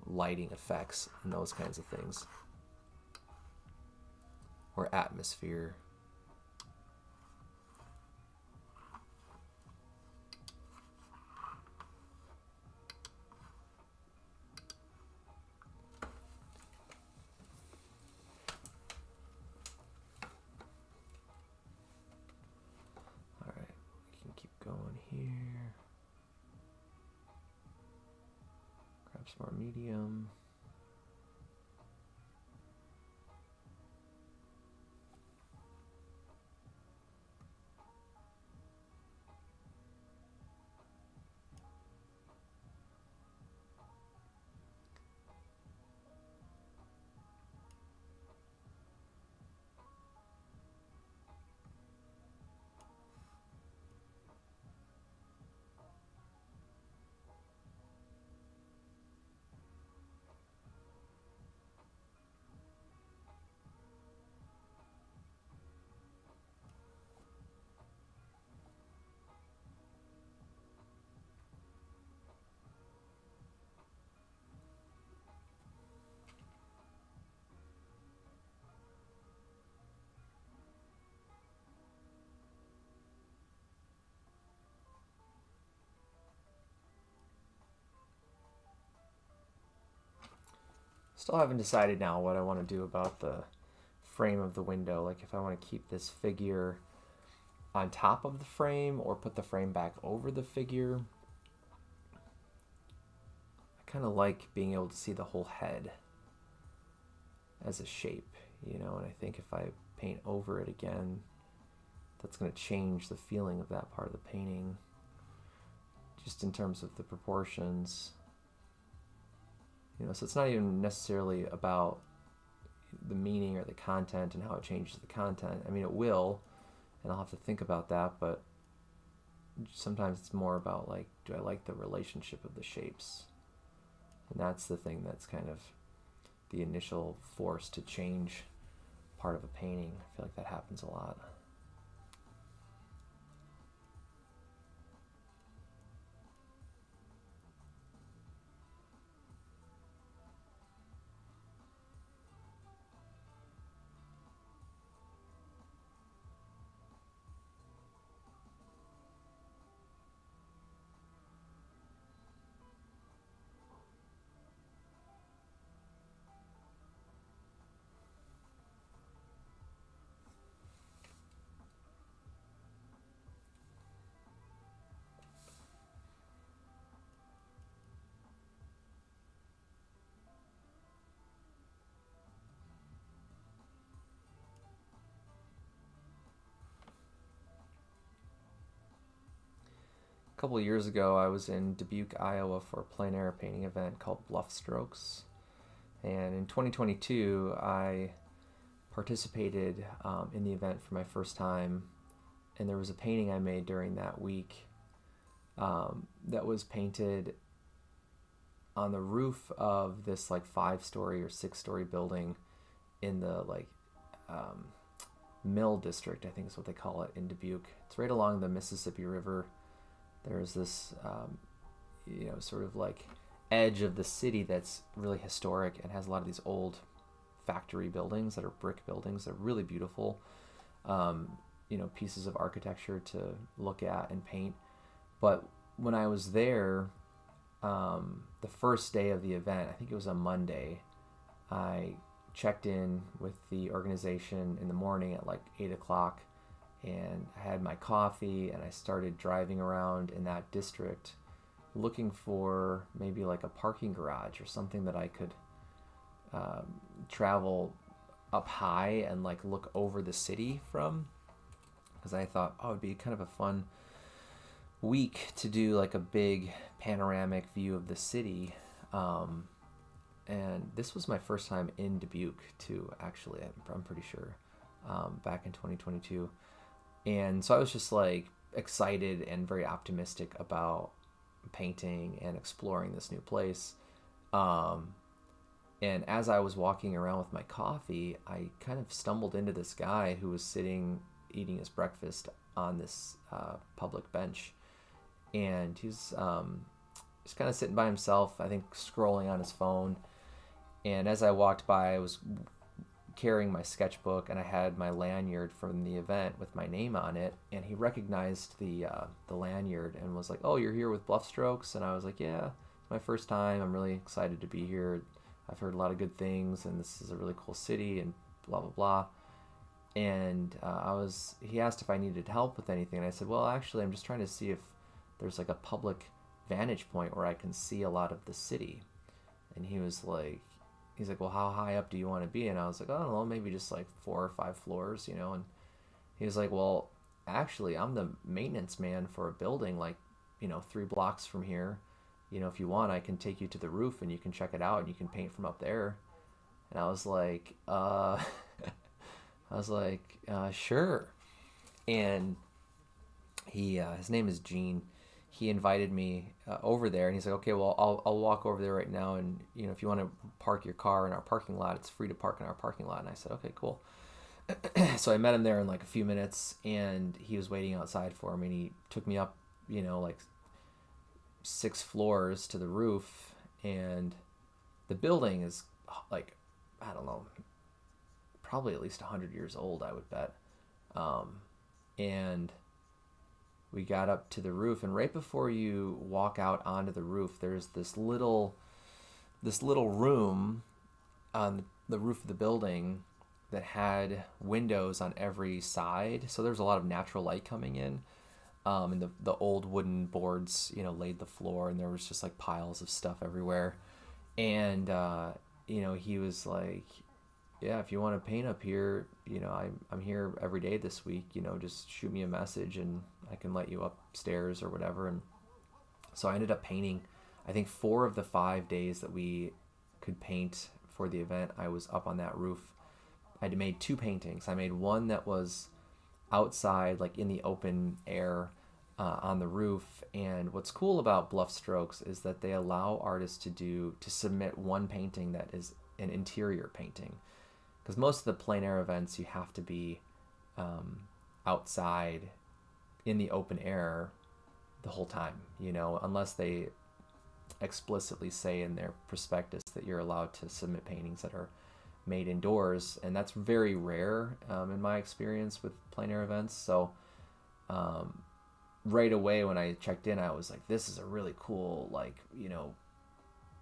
lighting effects and those kinds of things, or atmosphere. All right, we can keep going here. Grab some more medium. Still haven't decided now what I want to do about the frame of the window. Like if I want to keep this figure on top of the frame or put the frame back over the figure. I kind of like being able to see the whole head as a shape, and I think if I paint over it again, that's going to change the feeling of that part of the painting, just in terms of the proportions. So it's not even necessarily about the meaning or the content and how it changes the content. I mean, it will, and I'll have to think about that, but sometimes it's more about, like, do I like the relationship of the shapes? And that's the thing that's kind of the initial force to change part of a painting. I feel like that happens a lot. A couple of years ago, I was in Dubuque, Iowa for a plein air painting event called Bluff Strokes. And in 2022, I participated in the event for my first time. And there was a painting I made during that week that was painted on the roof of this like 5-story or 6-story building in the Mill District, I think is what they call it, in Dubuque. It's right along the Mississippi River. There's this, sort of like edge of the city that's really historic and has a lot of these old factory buildings that are brick buildings that are really beautiful, pieces of architecture to look at and paint. But when I was there, the first day of the event, I think it was a Monday, I checked in with the organization in the morning at like 8 o'clock, and I had my coffee, and I started driving around in that district looking for maybe like a parking garage or something that I could travel up high and like look over the city from, because I thought, oh, it'd be kind of a fun week to do like a big panoramic view of the city. And this was my first time in Dubuque too, actually. I'm pretty sure, back in 2022. And so I was just like excited and very optimistic about painting and exploring this new place. And as I was walking around with my coffee, I kind of stumbled into this guy who was sitting eating his breakfast on this public bench. And he was just kind of sitting by himself, I think scrolling on his phone. And as I walked by, I was carrying my sketchbook, and I had my lanyard from the event with my name on it. And he recognized the lanyard and was like, "Oh, you're here with Bluff Strokes?" And I was like, "Yeah, it's my first time. I'm really excited to be here. I've heard a lot of good things, and this is a really cool city," and blah blah blah. And he asked if I needed help with anything, and I said, "Well, actually, I'm just trying to see if there's like a public vantage point where I can see a lot of the city." And he's like, "Well, how high up do you want to be?" And I was like, "I don't know, maybe just like 4 or 5 floors, you know." And he was like, "Well, actually, I'm the maintenance man for a building like, 3 blocks from here. If you want, I can take you to the roof and you can check it out and you can paint from up there." And I was like, sure. And his name is Gene. He invited me over there, and he's like, "Okay, well, I'll walk over there right now, and if you want to park your car in our parking lot, it's free to park in our parking lot." And I said, "Okay, cool." So I met him there in like a few minutes, and he was waiting outside for me, and he took me up, like 6 floors to the roof, and the building is like, I don't know, probably at least 100 years old, I would bet. And we got up to the roof, and right before you walk out onto the roof, there's this little room on the roof of the building that had windows on every side. So there's a lot of natural light coming in. And the old wooden boards, laid the floor, and there was just like piles of stuff everywhere. And he was like, "Yeah, if you want to paint up here, I'm here every day this week, just shoot me a message and I can let you upstairs or whatever." And so I ended up painting, I think 4 of the 5 days that we could paint for the event. I was up on that roof. I made 2 paintings. I made one that was outside, like in the open air, on the roof. And what's cool about Bluff Strokes is that they allow artists to submit one painting that is an interior painting. Because most of the plein air events, you have to be outside in the open air the whole time, unless they explicitly say in their prospectus that you're allowed to submit paintings that are made indoors. And that's very rare in my experience with plein air events. So right away when I checked in, I was like, this is a really cool,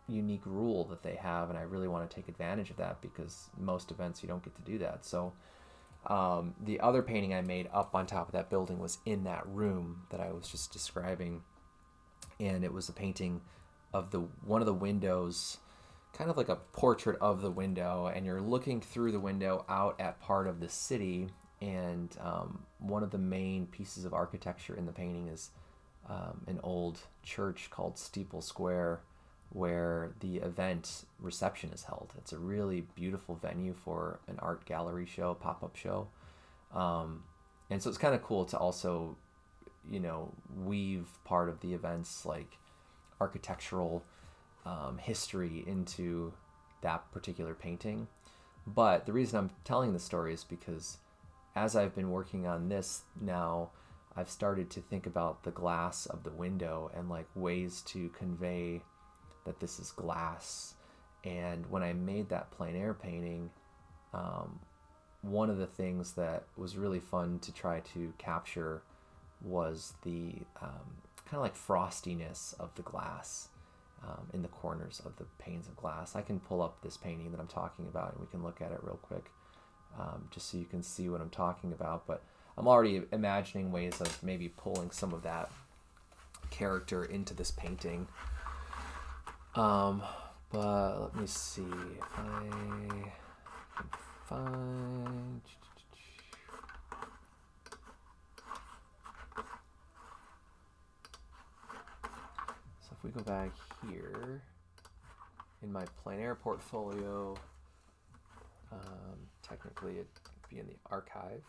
unique rule that they have, and I really want to take advantage of that, because most events you don't get to do that. So the other painting I made up on top of that building was in that room that I was just describing, and it was a painting of one of the windows, kind of like a portrait of the window, and you're looking through the window out at part of the city. And one of the main pieces of architecture in the painting is an old church called Steeple Square, where the event reception is held. It's a really beautiful venue for an art gallery show, pop-up show. And so it's kind of cool to also, weave part of the event's like architectural history into that particular painting. But the reason I'm telling the story is because as I've been working on this now, I've started to think about the glass of the window and like ways to convey that this is glass. And when I made that plein air painting, one of the things that was really fun to try to capture was the kind of like frostiness of the glass. in the corners of the panes of glass. I can pull up this painting that I'm talking about and we can look at it real quick, just so you can see what I'm talking about. But I'm already imagining ways of maybe pulling some of that character into this painting. But let me see if I can find... So if we go back here in my plein air portfolio, technically it'd be in the archive.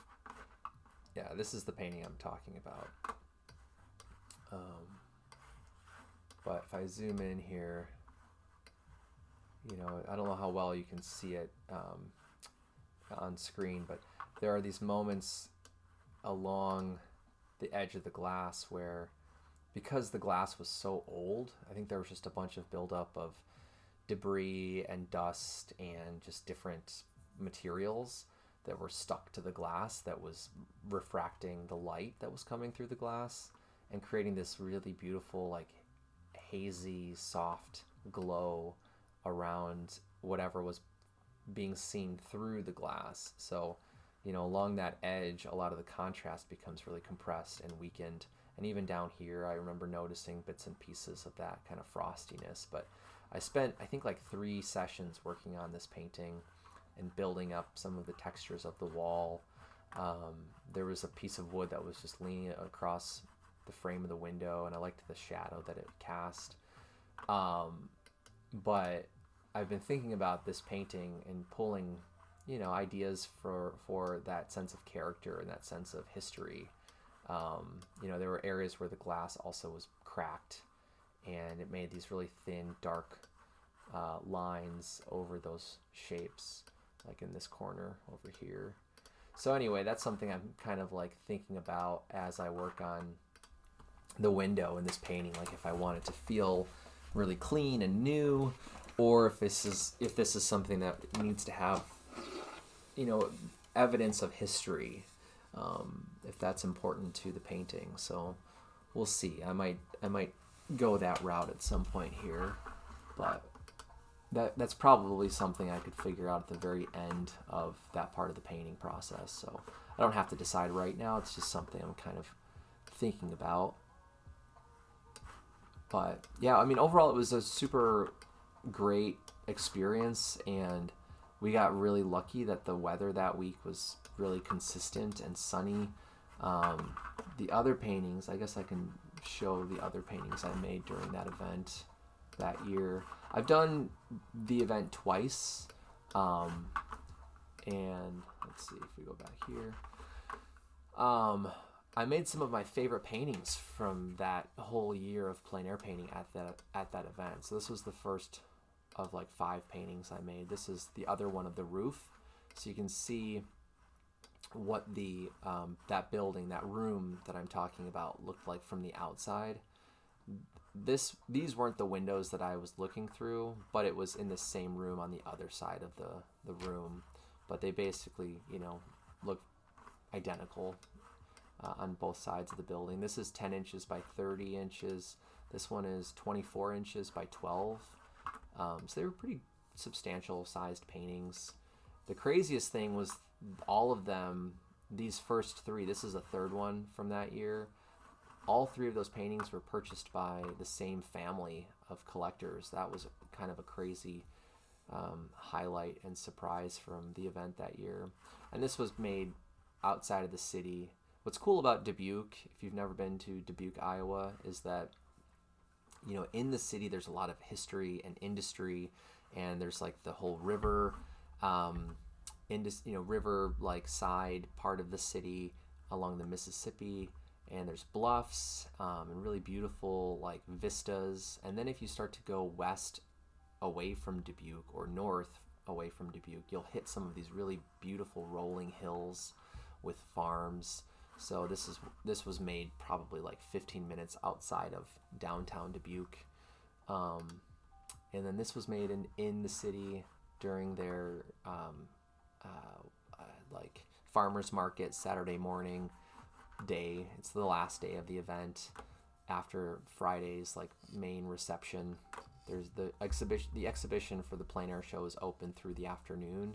Yeah, this is the painting I'm talking about. But if I zoom in here, you know, I don't know how well you can see it on screen, but there are these moments along the edge of the glass where, because the glass was so old, I think there was just a bunch of buildup of debris and dust and just different materials that were stuck to the glass that was refracting the light that was coming through the glass and creating this really beautiful, like, hazy, soft glow around whatever was being seen through the glass. So, you know, along that edge, a lot of the contrast becomes really compressed and weakened. And even down here, I remember noticing bits and pieces of that kind of frostiness. But I spent, I think, like 3 sessions working on this painting and building up some of the textures of the wall. There was a piece of wood that was just leaning across the frame of the window, and I liked the shadow that it cast. But I've been thinking about this painting and pulling, you know, ideas for that sense of character and that sense of history. You know, there were areas where the glass also was cracked, and it made these really thin, dark lines over those shapes, like in this corner over here. So anyway, that's something I'm kind of like thinking about as I work on the window in this painting, like if I want it to feel really clean and new, or if this is something that needs to have, you know, evidence of history, if that's important to the painting. So we'll see. I might go that route at some point here, but that's probably something I could figure out at the very end of that part of the painting process. So I don't have to decide right now. It's just something I'm kind of thinking about. But yeah, I mean, overall it was a super great experience, and we got really lucky that the weather that week was really consistent and sunny. The other paintings, I guess I can show the other paintings I made during that event that year. I've done the event twice, and let's see if we go back here. I made some of my favorite paintings from that whole year of plein air painting at that event. So this was the first of like 5 paintings I made. This is the other one of the roof, so you can see what the that building, that room that I'm talking about, looked like from the outside. These weren't the windows that I was looking through, but it was in the same room on the other side of the room. But they basically, you know, look identical on both sides of the building. This is 10 inches by 30 inches. This one is 24 inches by 12. So they were pretty substantial sized paintings. The craziest thing was all of them, these first 3, this is a third one from that year, all 3 of those paintings were purchased by the same family of collectors. That was kind of a crazy highlight and surprise from the event that year. And this was made outside of the city. What's cool about Dubuque, if you've never been to Dubuque, Iowa, is that, you know, in the city there's a lot of history and industry, and there's like the whole river, river like side part of the city along the Mississippi, and there's bluffs and really beautiful like vistas. And then if you start to go west away from Dubuque or north away from Dubuque, you'll hit some of these really beautiful rolling hills with farms. So this was made probably like 15 minutes outside of downtown Dubuque, and then this was made in the city during their like farmers market Saturday morning day. It's the last day of the event after Friday's like main reception. There's the exhibition. The exhibition for the plein air show is open through the afternoon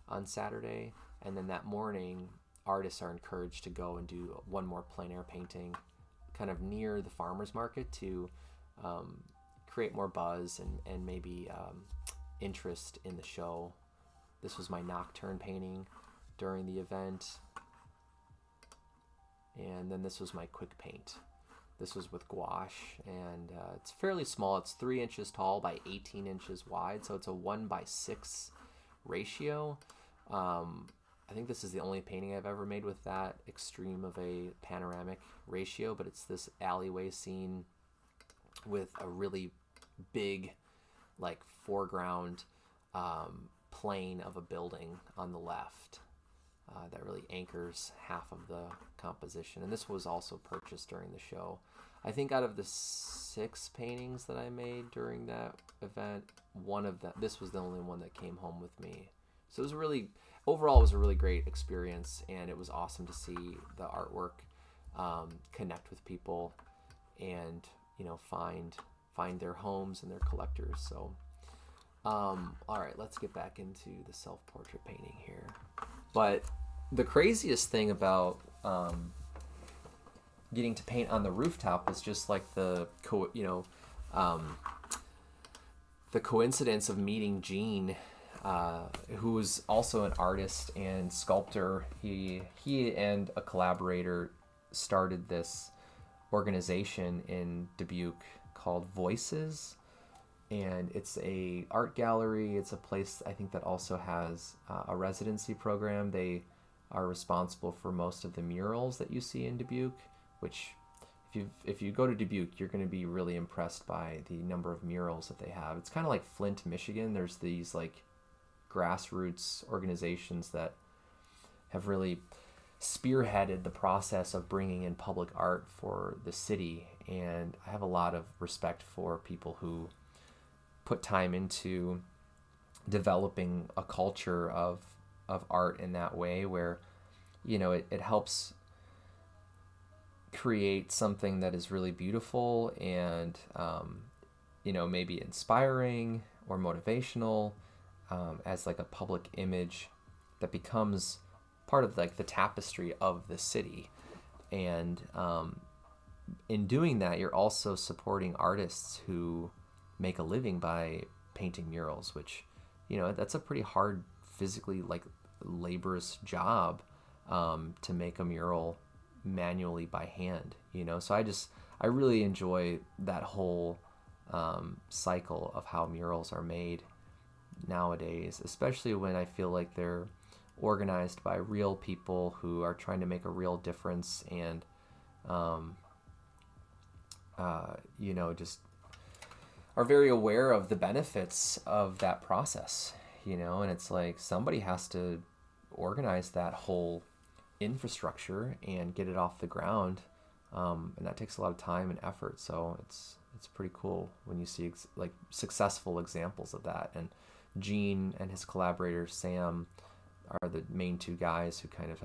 on Saturday, and then that morning, artists are encouraged to go and do one more plein air painting, kind of near the farmers market to create more buzz and maybe interest in the show. This was my nocturne painting during the event, and then this was my quick paint. This was with gouache, and it's fairly small. It's 3 inches tall by 18 inches wide, so it's a 1:6 ratio. I think this is the only painting I've ever made with that extreme of a panoramic ratio, but it's this alleyway scene with a really big, like, foreground plane of a building on the left that really anchors half of the composition. And this was also purchased during the show. I think out of the 6 paintings that I made during that event, this was the only one that came home with me. So it was overall, it was a really great experience, and it was awesome to see the artwork connect with people and, find their homes and their collectors. So, all right, let's get back into the self-portrait painting here. But the craziest thing about getting to paint on the rooftop was just like the coincidence of meeting Gene, who was also an artist and sculptor. He and a collaborator started this organization in Dubuque called Voices, and it's a art gallery. It's a place I think that also has a residency program. They are responsible for most of the murals that you see in Dubuque, which if you go to Dubuque, you're going to be really impressed by the number of murals that they have. It's kind of like Flint, Michigan. There's these like grassroots organizations that have really spearheaded the process of bringing in public art for the city, and I have a lot of respect for people who put time into developing a culture of art in that way, where it helps create something that is really beautiful and maybe inspiring or motivational, as like a public image that becomes part of like the tapestry of the city. And in doing that, you're also supporting artists who make a living by painting murals, which that's a pretty hard, physically like laborious job to make a mural manually by hand. So I really enjoy that whole cycle of how murals are made nowadays, especially when I feel like they're organized by real people who are trying to make a real difference and just are very aware of the benefits of that process, and it's like somebody has to organize that whole infrastructure and get it off the ground, and that takes a lot of time and effort. So it's pretty cool when you see like successful examples of that. And Gene and his collaborator Sam are the main 2 guys who kind of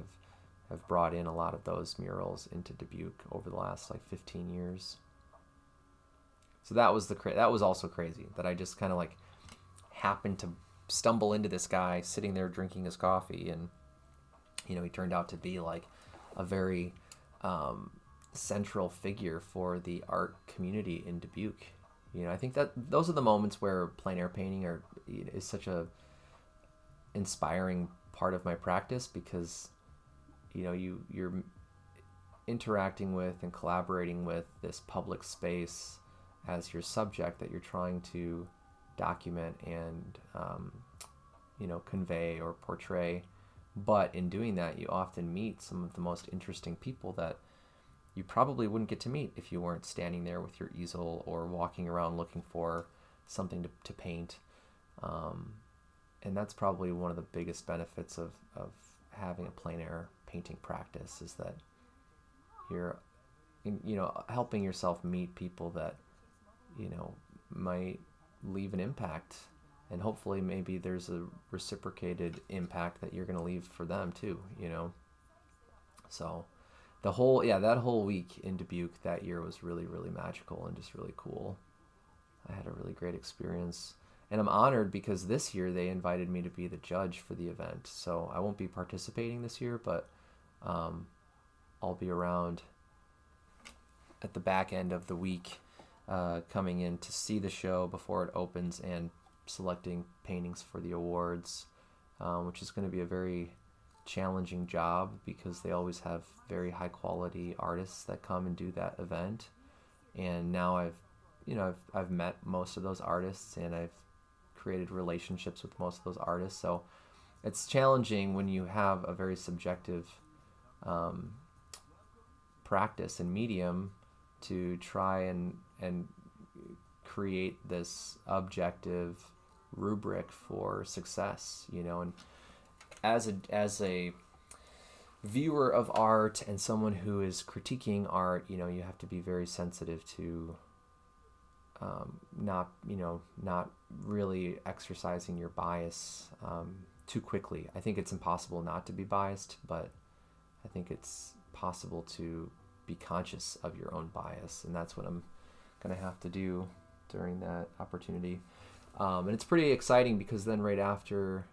have brought in a lot of those murals into Dubuque over the last like 15 years. So that was also crazy that I just kind of like happened to stumble into this guy sitting there drinking his coffee, and he turned out to be like a very central figure for the art community in Dubuque. I think that those are the moments where plein air painting is such a inspiring part of my practice, because you're interacting with and collaborating with this public space as your subject that you're trying to document and convey or portray. But in doing that, you often meet some of the most interesting people that you probably wouldn't get to meet if you weren't standing there with your easel or walking around looking for something to paint. And that's probably one of the biggest benefits of having a plein air painting practice, is that you're helping yourself meet people that might leave an impact, and hopefully maybe there's a reciprocated impact that you're going to leave for them too. So that whole week in Dubuque that year was really, really magical and just really cool. I had a really great experience. And I'm honored because this year they invited me to be the judge for the event. So I won't be participating this year, but I'll be around at the back end of the week, coming in to see the show before it opens and selecting paintings for the awards, which is going to be a very challenging job because they always have very high quality artists that come and do that event. And now I've met most of those artists, and I've created relationships with most of those artists. So it's challenging when you have a very subjective practice and medium to try and create this objective rubric for success, and as a viewer of art and someone who is critiquing art, you have to be very sensitive to not really exercising your bias too quickly. I think it's impossible not to be biased, but I think it's possible to be conscious of your own bias, and that's what I'm going to have to do during that opportunity. And it's pretty exciting because then right after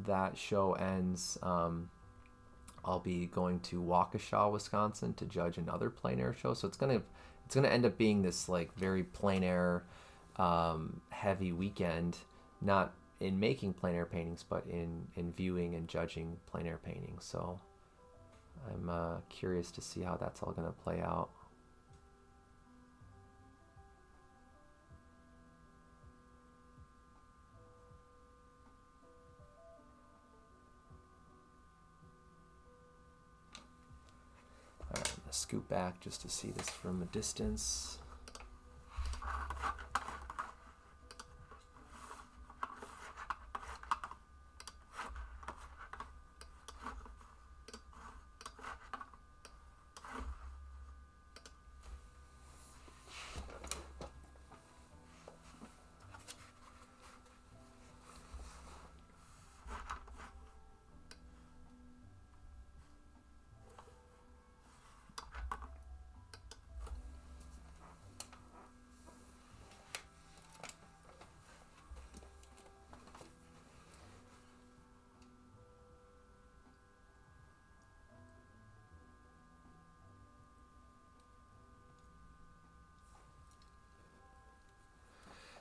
that show ends, I'll be going to Waukesha, Wisconsin to judge another plein air show. So it's gonna end up being this like very plein air heavy weekend, not in making plein air paintings, but in viewing and judging plein air paintings. So I'm curious to see how that's all going to play out. All right, I'm going to scoot back just to see this from a distance.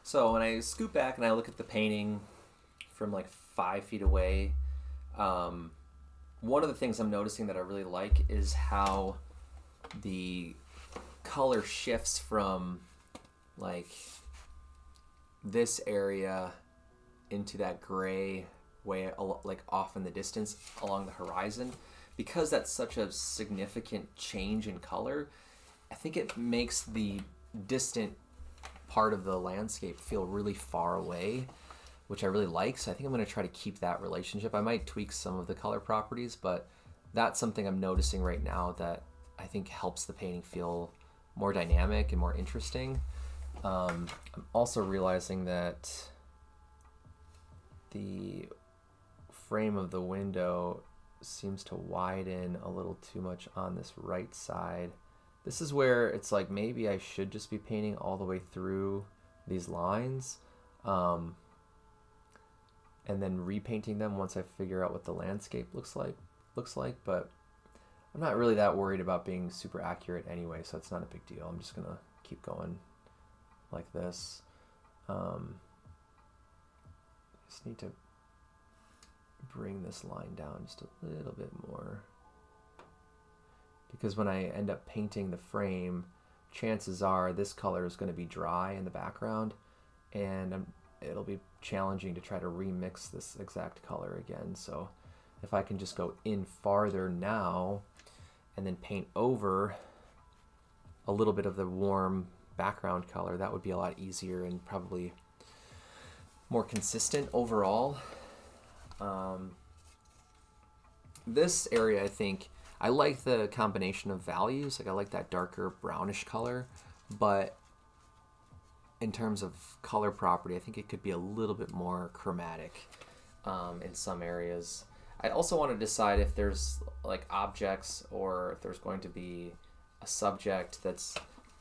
So when I scoot back and I look at the painting from like 5 feet away, one of the things I'm noticing that I really like is how the color shifts from like this area into that gray way like off in the distance along the horizon. Because that's such a significant change in color, I think it makes the distant part of the landscape feel really far away, which I really like. So I think I'm going to try to keep that relationship. I might tweak some of the color properties, but that's something I'm noticing right now that I think helps the painting feel more dynamic and more interesting. I'm also realizing that the frame of the window seems to widen a little too much on this right side. This is where it's like maybe I should just be painting all the way through these lines, and then repainting them once I figure out what the landscape looks like. But I'm not really that worried about being super accurate anyway, so it's not a big deal. I'm just gonna keep going like this. Just need to bring this line down just a little bit more, because when I end up painting the frame, chances are this color is going to be dry in the background, and it'll be challenging to try to remix this exact color again. So if I can just go in farther now and then paint over a little bit of the warm background color, that would be a lot easier and probably more consistent overall. This area, I think, I like the combination of values. Like I like that darker brownish color, but in terms of color property, I think it could be a little bit more chromatic in some areas. I also want to decide if there's like objects or if there's going to be a subject that's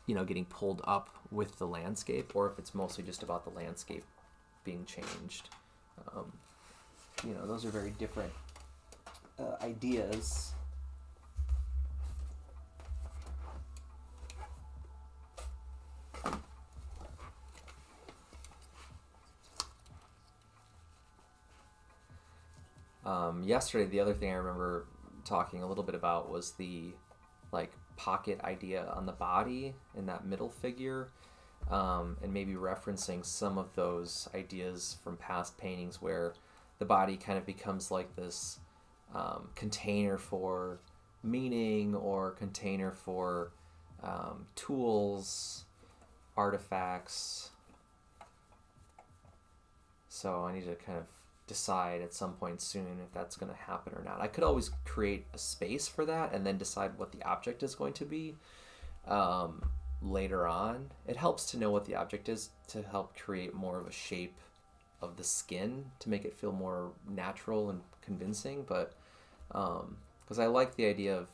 getting pulled up with the landscape, or if it's mostly just about the landscape being changed. Those are very different ideas. Yesterday, the other thing I remember talking a little bit about was the pocket idea on the body in that middle figure, and maybe referencing some of those ideas from past paintings where the body kind of becomes like this container for meaning, or container for tools, artifacts. So I need to kind of decide at some point soon if that's going to happen or not. I could always create a space for that and then decide what the object is going to be later on. It helps to know what the object is to help create more of a shape of the skin to make it feel more natural and convincing. But because I like the idea of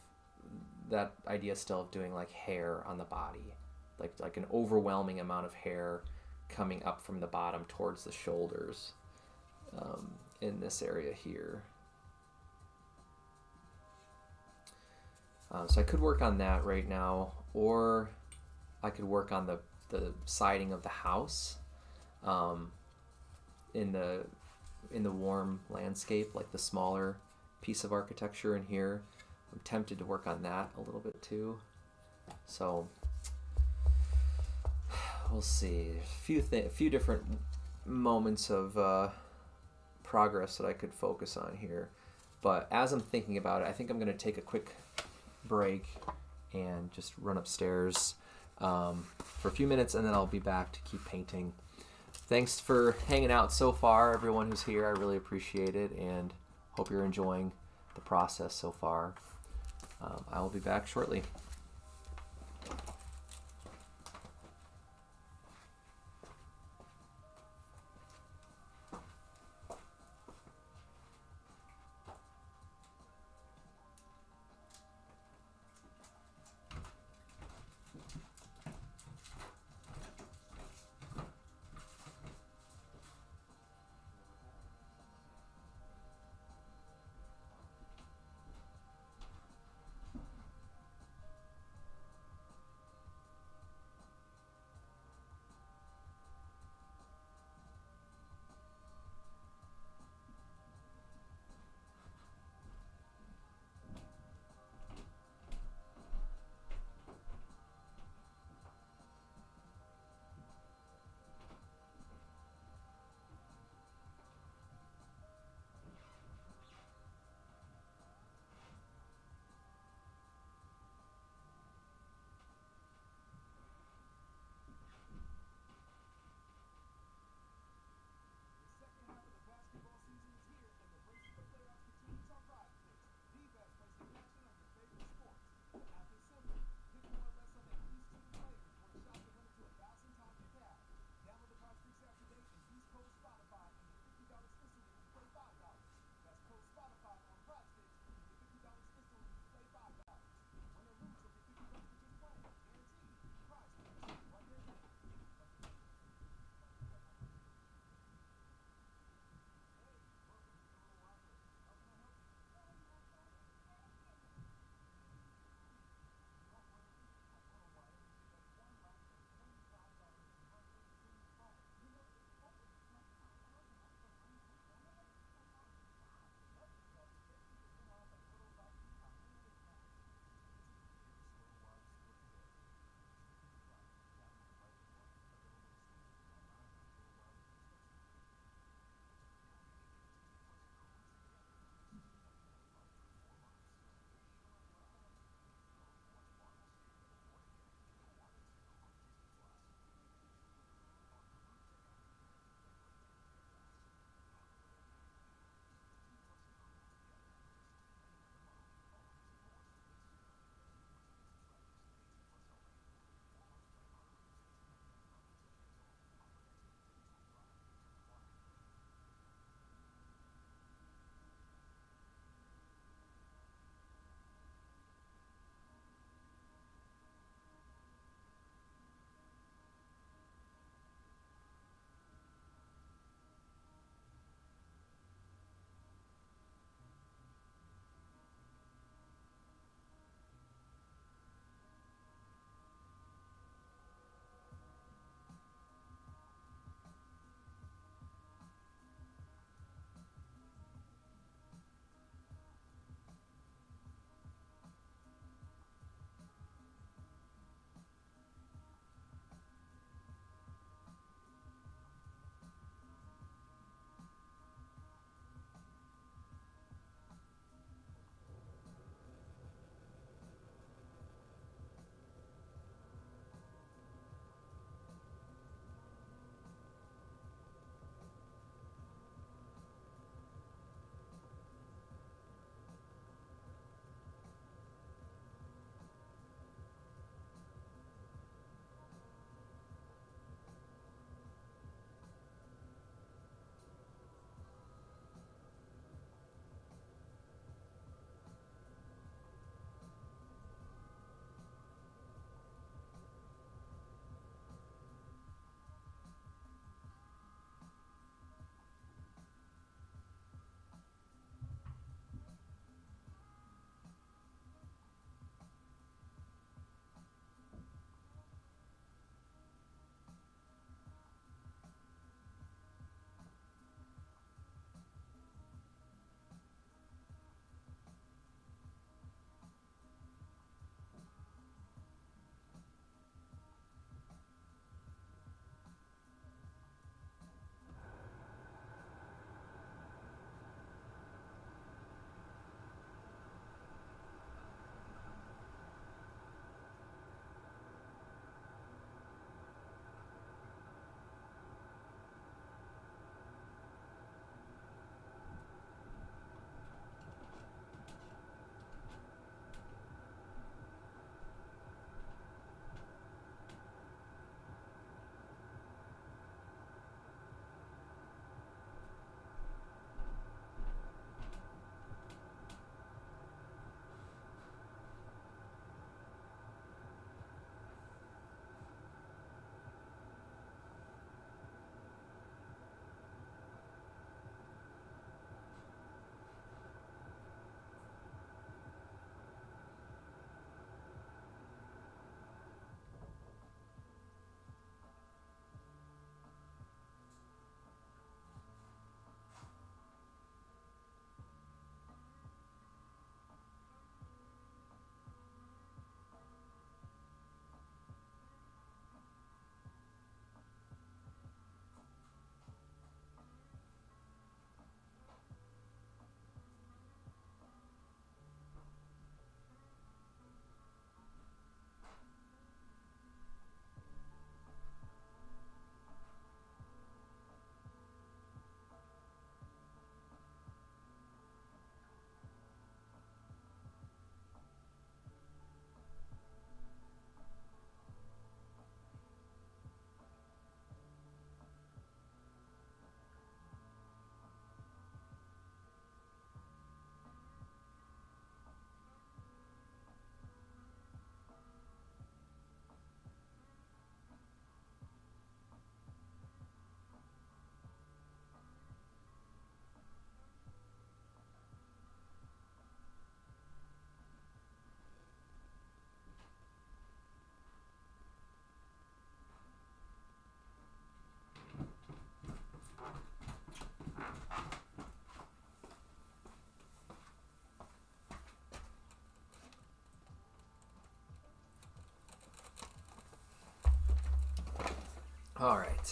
that idea still of doing like hair on the body, like an overwhelming amount of hair coming up from the bottom towards the shoulders. In this area here. So I could work on that right now, or I could work on the siding of the house in the warm landscape, like the smaller piece of architecture in here. I'm tempted to work on that a little bit too. So we'll see. A few different moments of progress that I could focus on here. But as I'm thinking about it, I think I'm going to take a quick break and just run upstairs for a few minutes, and then I'll be back to keep painting. Thanks for hanging out so far, everyone who's here. I really appreciate it, and hope you're enjoying the process so far. I will be back shortly.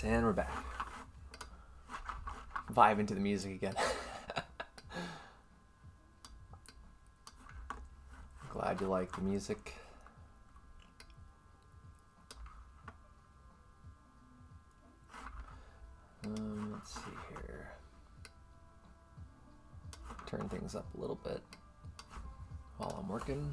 And we're back. Vibe into the music again. Glad you like the music. Let's see here. Turn things up a little bit while I'm working.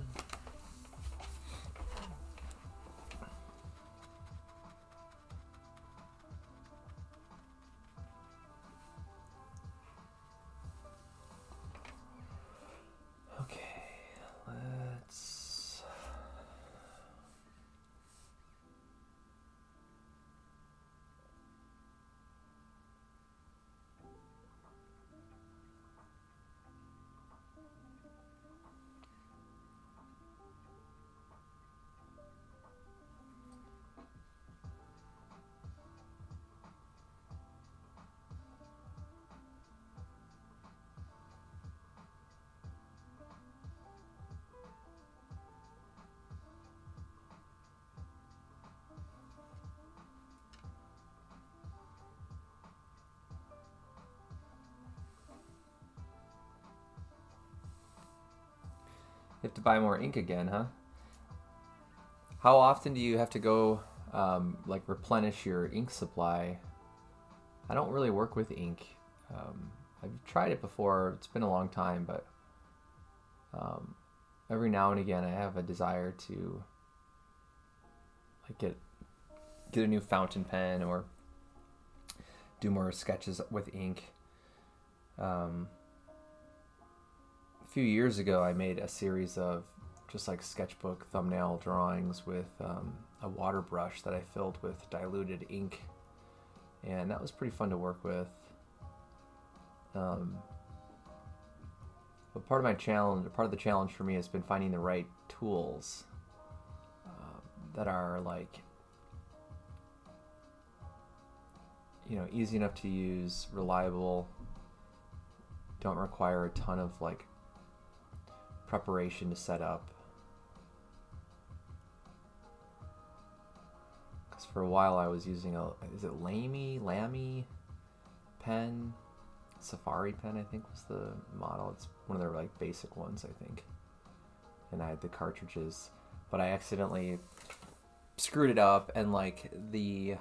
You have to buy more ink again, huh? How often do you have to go like replenish your ink supply? I don't really work with ink. I've tried it before. It's been a long time, but every now and again I have a desire to like get a new fountain pen or do more sketches with ink. A few years ago I made a series of just like sketchbook thumbnail drawings with a water brush that I filled with diluted ink, and that was pretty fun to work with. But part of the challenge for me has been finding the right tools that are like, you know, easy enough to use, reliable, don't require a ton of like preparation to set up. Because for a while I was using is it Lamy pen? Safari pen, I think, was the model. It's one of their like basic ones, I think. And I had the cartridges, but I accidentally screwed it up, and like the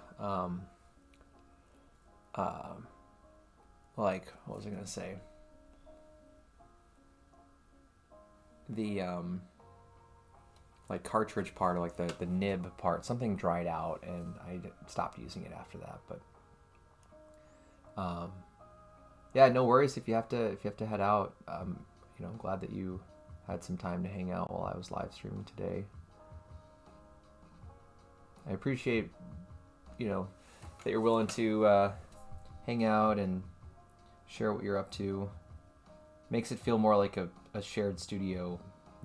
like, what was I gonna say? The like cartridge part, or like the nib part, something dried out, and I stopped using it after that. But yeah, no worries if you have to head out. You know, I'm glad that you had some time to hang out while I was live streaming today. I appreciate, you know, that you're willing to hang out and share what you're up to. Makes it feel more like a shared studio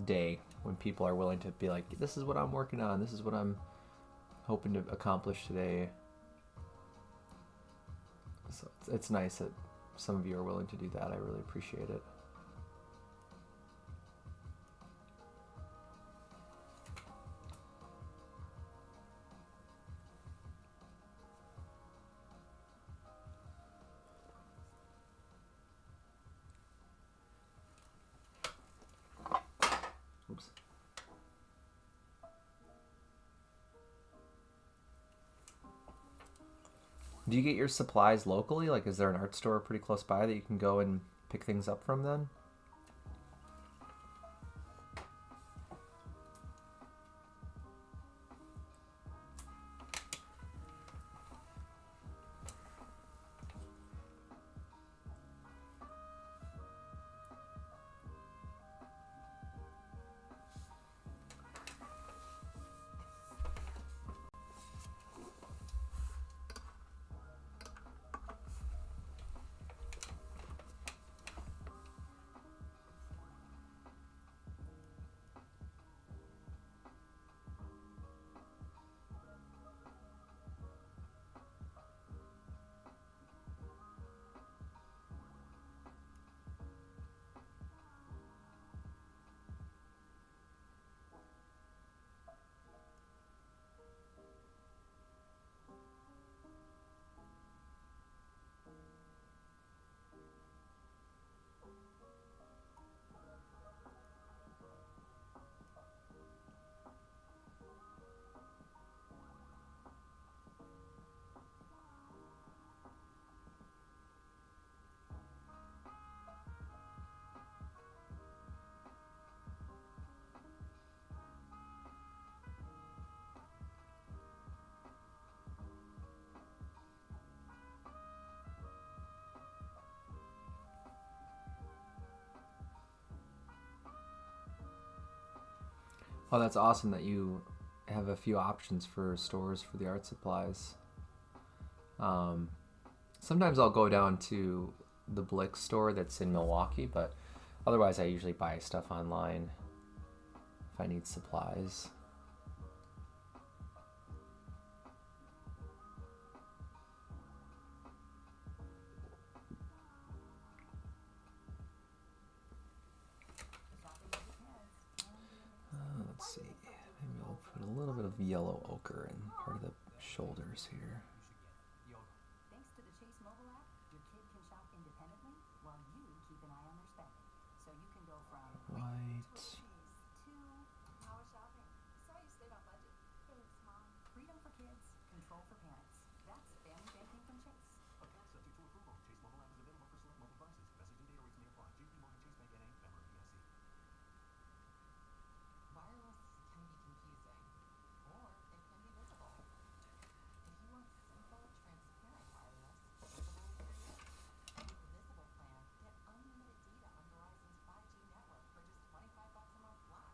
day when people are willing to be like, this is what I'm working on, this is what I'm hoping to accomplish today. So it's nice that some of you are willing to do that. I really appreciate it. Oops. Do you get your supplies locally? Like, is there an art store pretty close by that you can go and pick things up from then? Oh, that's awesome that you have a few options for stores for the art supplies. Um, Sometimes I'll go down to the Blick store that's in Milwaukee, but otherwise I usually buy stuff online if I need supplies. Let's see, maybe I'll put a little bit of yellow ochre in part of the shoulders here. Thanks to the Chase mobile app, your kid can shop independently while you keep an eye on their spending. So you can go from White. to power shopping. Sorry you stayed on budget. Thanks, Mom. Freedom for kids, control for parents. That's family banking from Chase. Account subject to approval. Chase mobile app is available for select mobile devices. Message and data rates may apply. JP Morgan Chase Bank NA, member FDIC. Wireless can be confusing, or it can be visible. If you want simple, transparent wireless, visible for you, with the Visible plan, get unlimited data on Verizon's 5G network for just $25 a month flat.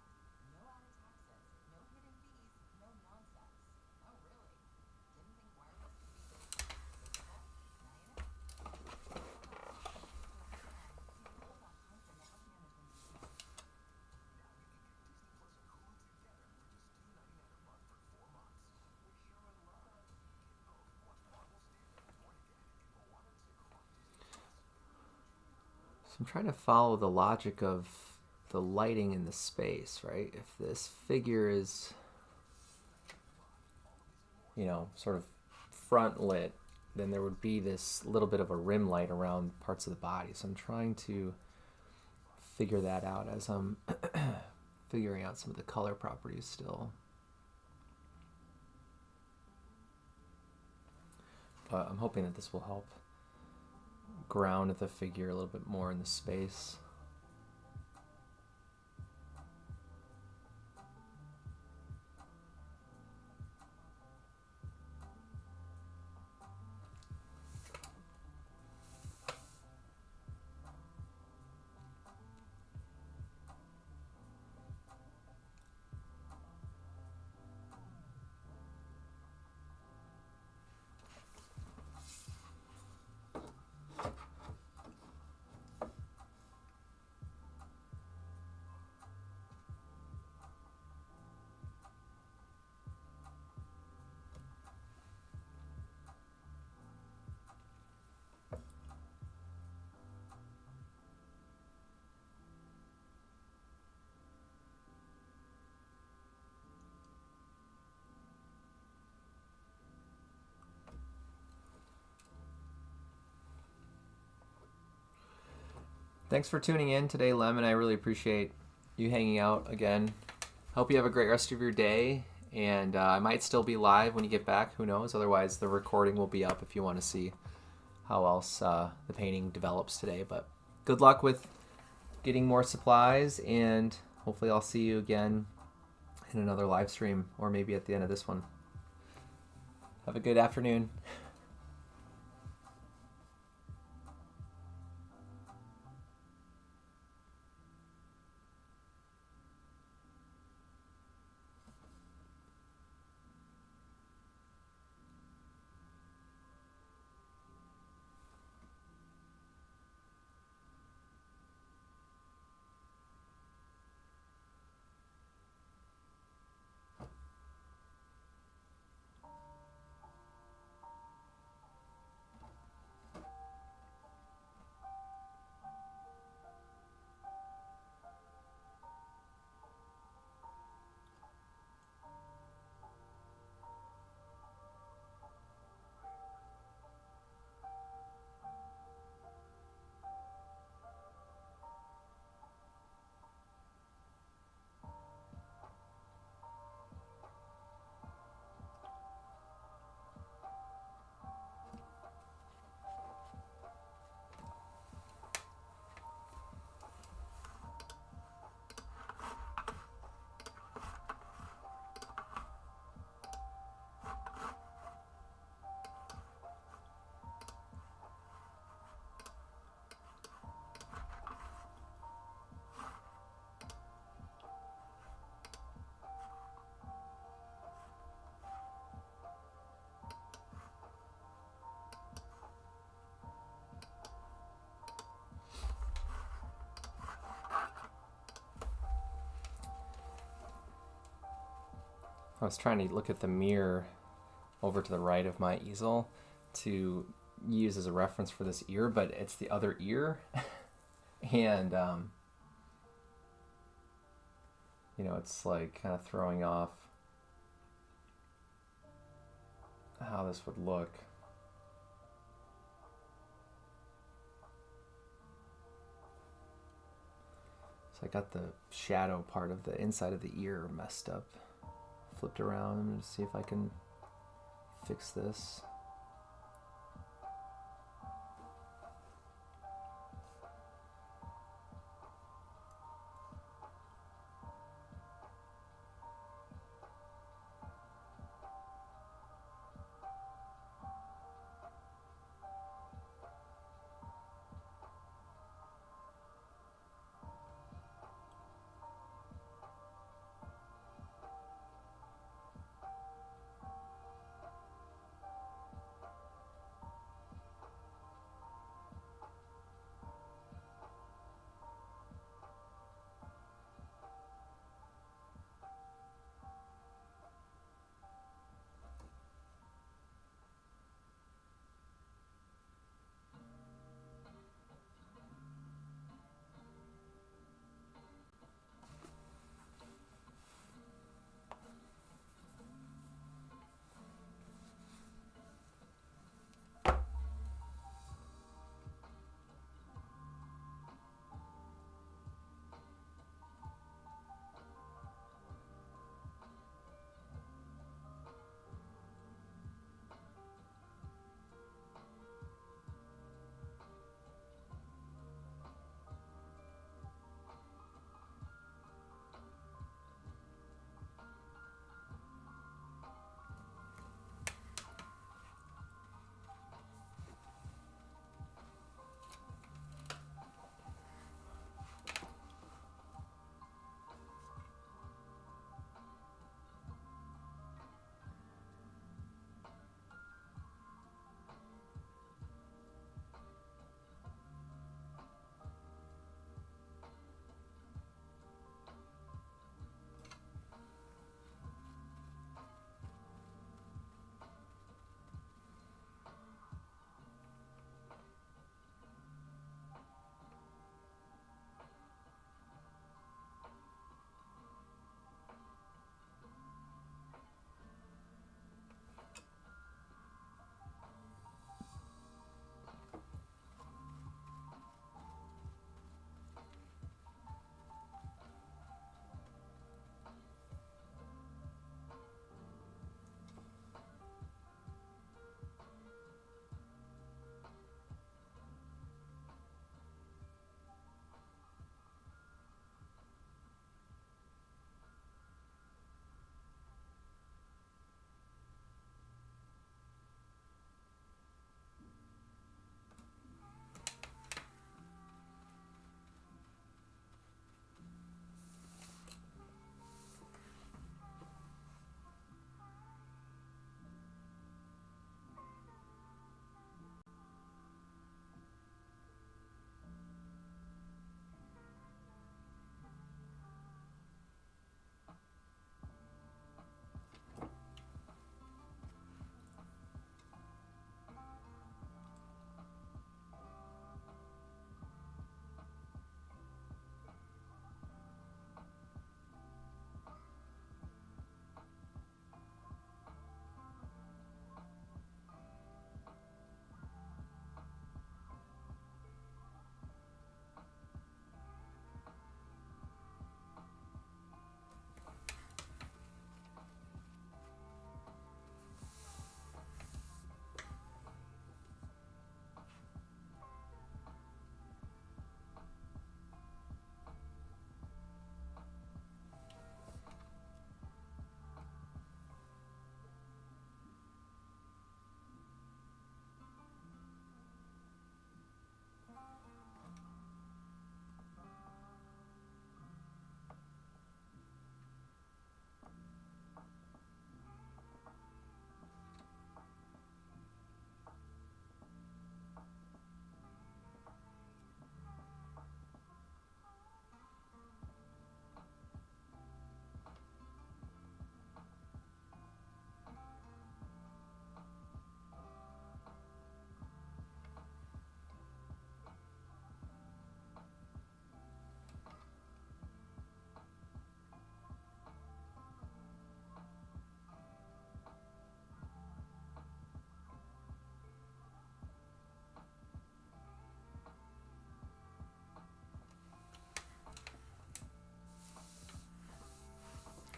No added taxes, no hidden fees, no nonsense. Oh, really? Didn't think wireless could be this visible? Now you know. Visible.com for network management details. Now you can get Disney Plus and Hulu together for just $2.99 a month for 4 months. We're sure in love. Get both. Watch Marvel Stand-Up, Born Again, and Moana 2 on Disney Plus. So I'm trying to follow the logic of the lighting in the space, right? If this figure is, sort of front lit, then there would be this little bit of a rim light around parts of the body. So I'm trying to figure that out as I'm figuring out some of the color properties still. But I'm hoping that this will help ground the figure a little bit more in the space. Thanks for tuning in today, Lemon. I really appreciate you hanging out again. Hope you have a great rest of your day, and I might still be live when you get back. Who knows? Otherwise, the recording will be up if you want to see how else the painting develops today. But good luck with getting more supplies, and hopefully I'll see you again in another live stream, or maybe at the end of this one. Have a good afternoon. I was trying to look at the mirror over to the right of my easel to use as a reference for this ear, but it's the other ear. And, you know, it's like kind of throwing off how this would look. So I got the shadow part of the inside of the ear messed up. Flipped around. I'm going to see if I can fix this.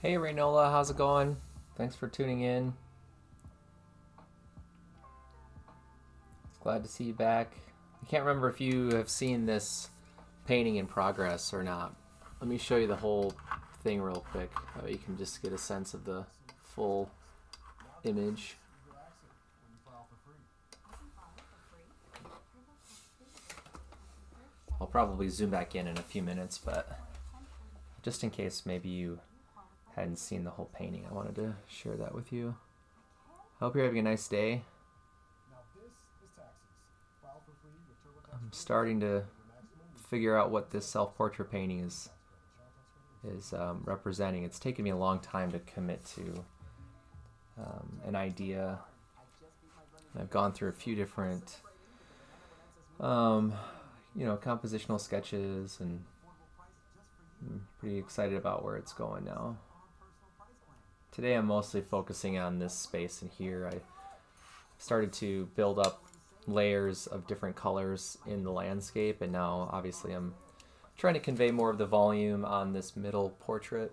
Hey Raynola, how's it going? Thanks for tuning in. Glad to see you back. I can't remember if you have seen this painting in progress or not. Let me show you the whole thing real quick. You can just get a sense of the full image. I'll probably zoom back in a few minutes, but just in case maybe you hadn't seen the whole painting, I wanted to share that with you. I hope you're having a nice day. I'm starting to figure out what this self-portrait painting is representing. It's taken me a long time to commit to an idea. I've gone through a few different compositional sketches, and I'm pretty excited about where it's going now. Today I'm mostly focusing on this space in here. I started to build up layers of different colors in the landscape, and now obviously I'm trying to convey more of the volume on this middle portrait.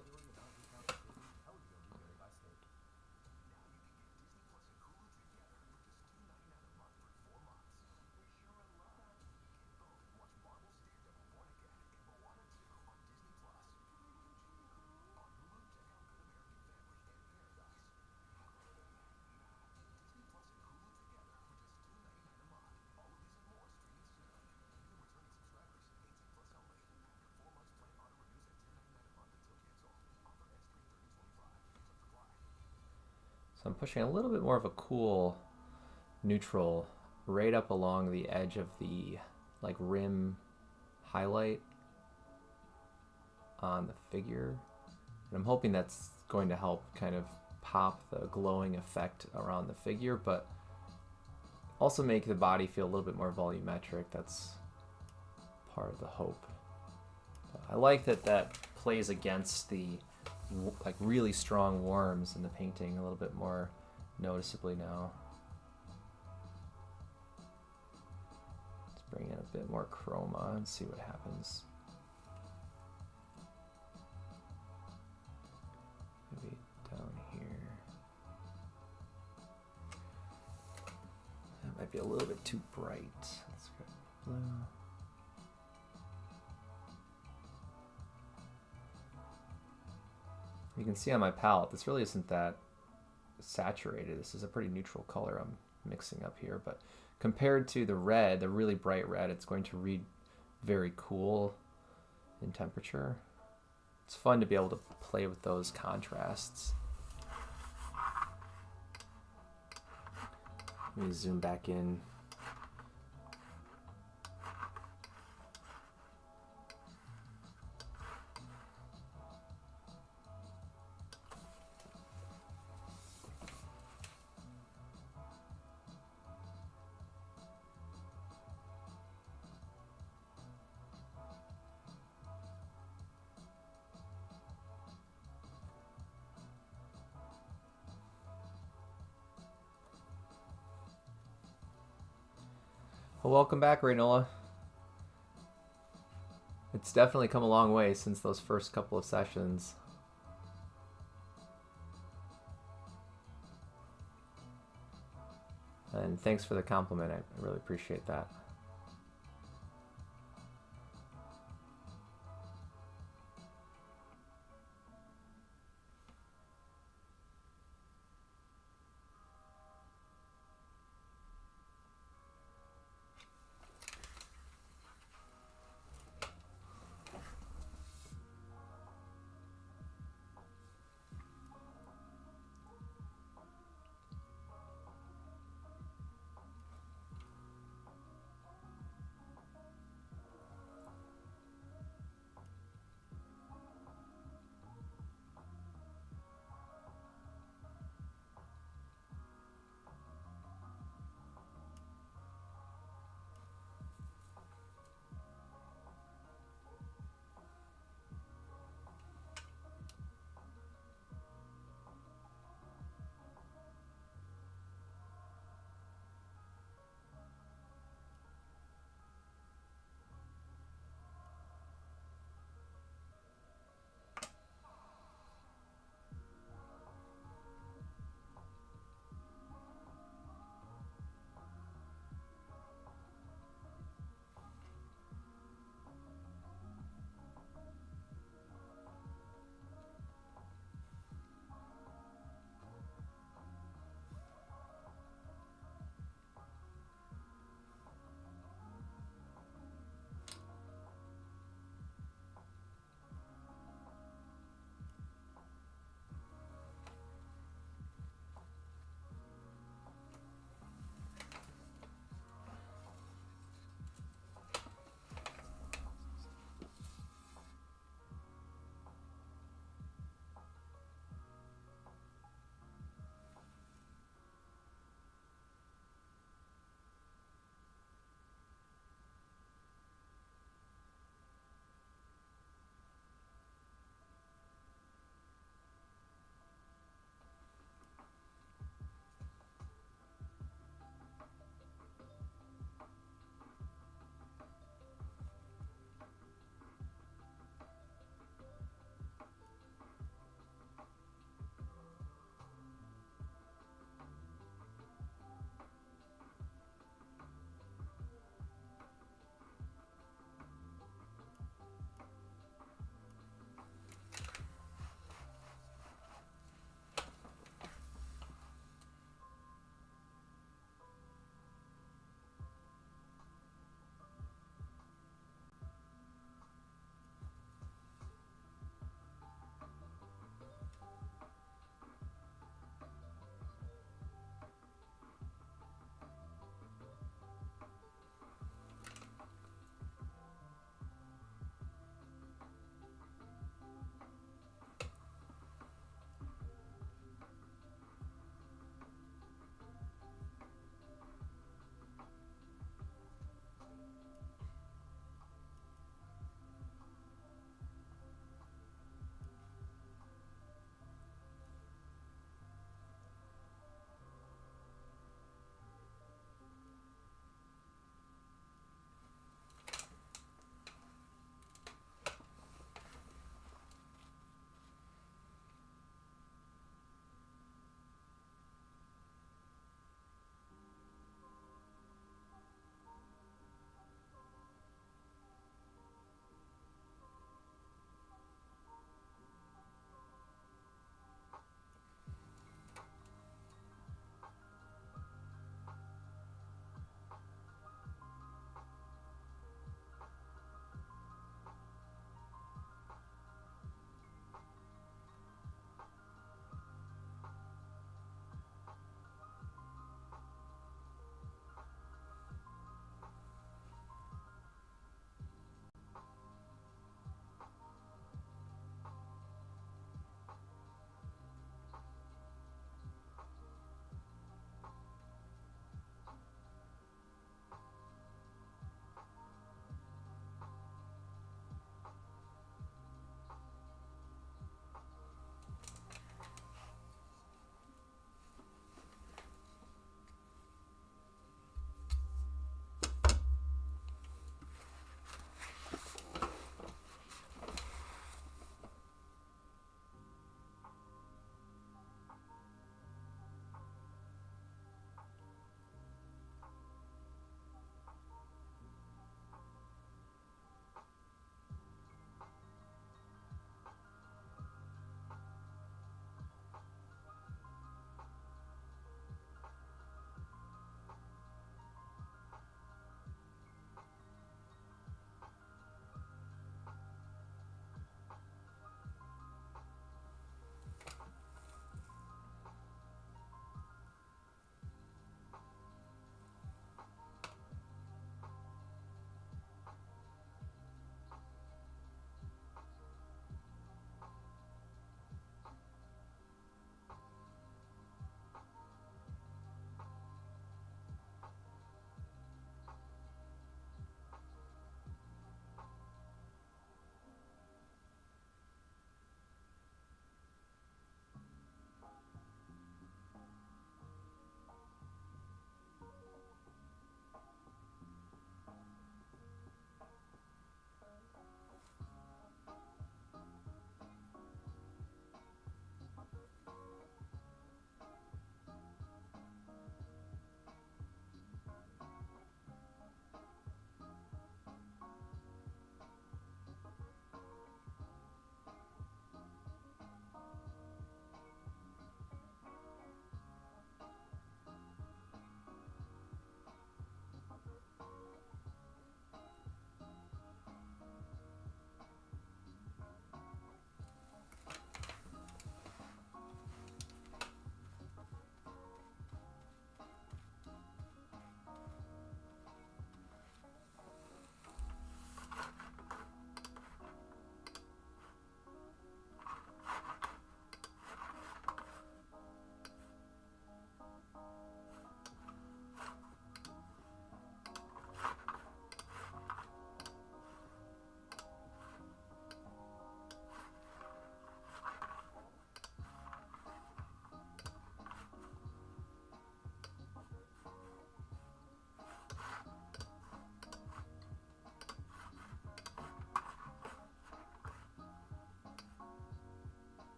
So I'm pushing a little bit more of a cool neutral right up along the edge of the rim highlight on the figure. And I'm hoping that's going to help kind of pop the glowing effect around the figure, but also make the body feel a little bit more volumetric. That's part of the hope. I like that plays against the really strong warms in the painting a little bit more noticeably now. Let's bring in a bit more chroma and see what happens. Maybe down here. That might be a little bit too bright. Let's go blue. You can see on my palette, this really isn't that saturated. This is a pretty neutral color I'm mixing up here, but compared to the red, the really bright red, it's going to read very cool in temperature. It's fun to be able to play with those contrasts. Let me zoom back in. Well, welcome back, Raynola. It's definitely come a long way since those first couple of sessions. And thanks for the compliment. I really appreciate that.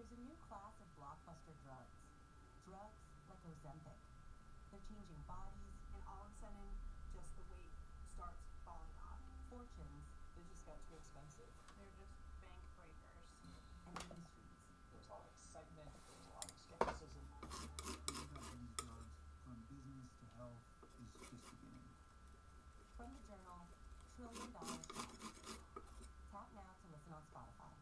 There's a new class of blockbuster drugs. Drugs like Ozempic. They're changing bodies, And all of a sudden, just the weight starts falling off. fortunes, They just got too expensive. They're just bank breakers. and industries. There's a lot of excitement. There's a lot of skepticism. The impact of these drugs, from business to health, is just beginning. From the journal, $1 Trillion Shot. Tap now to listen on Spotify.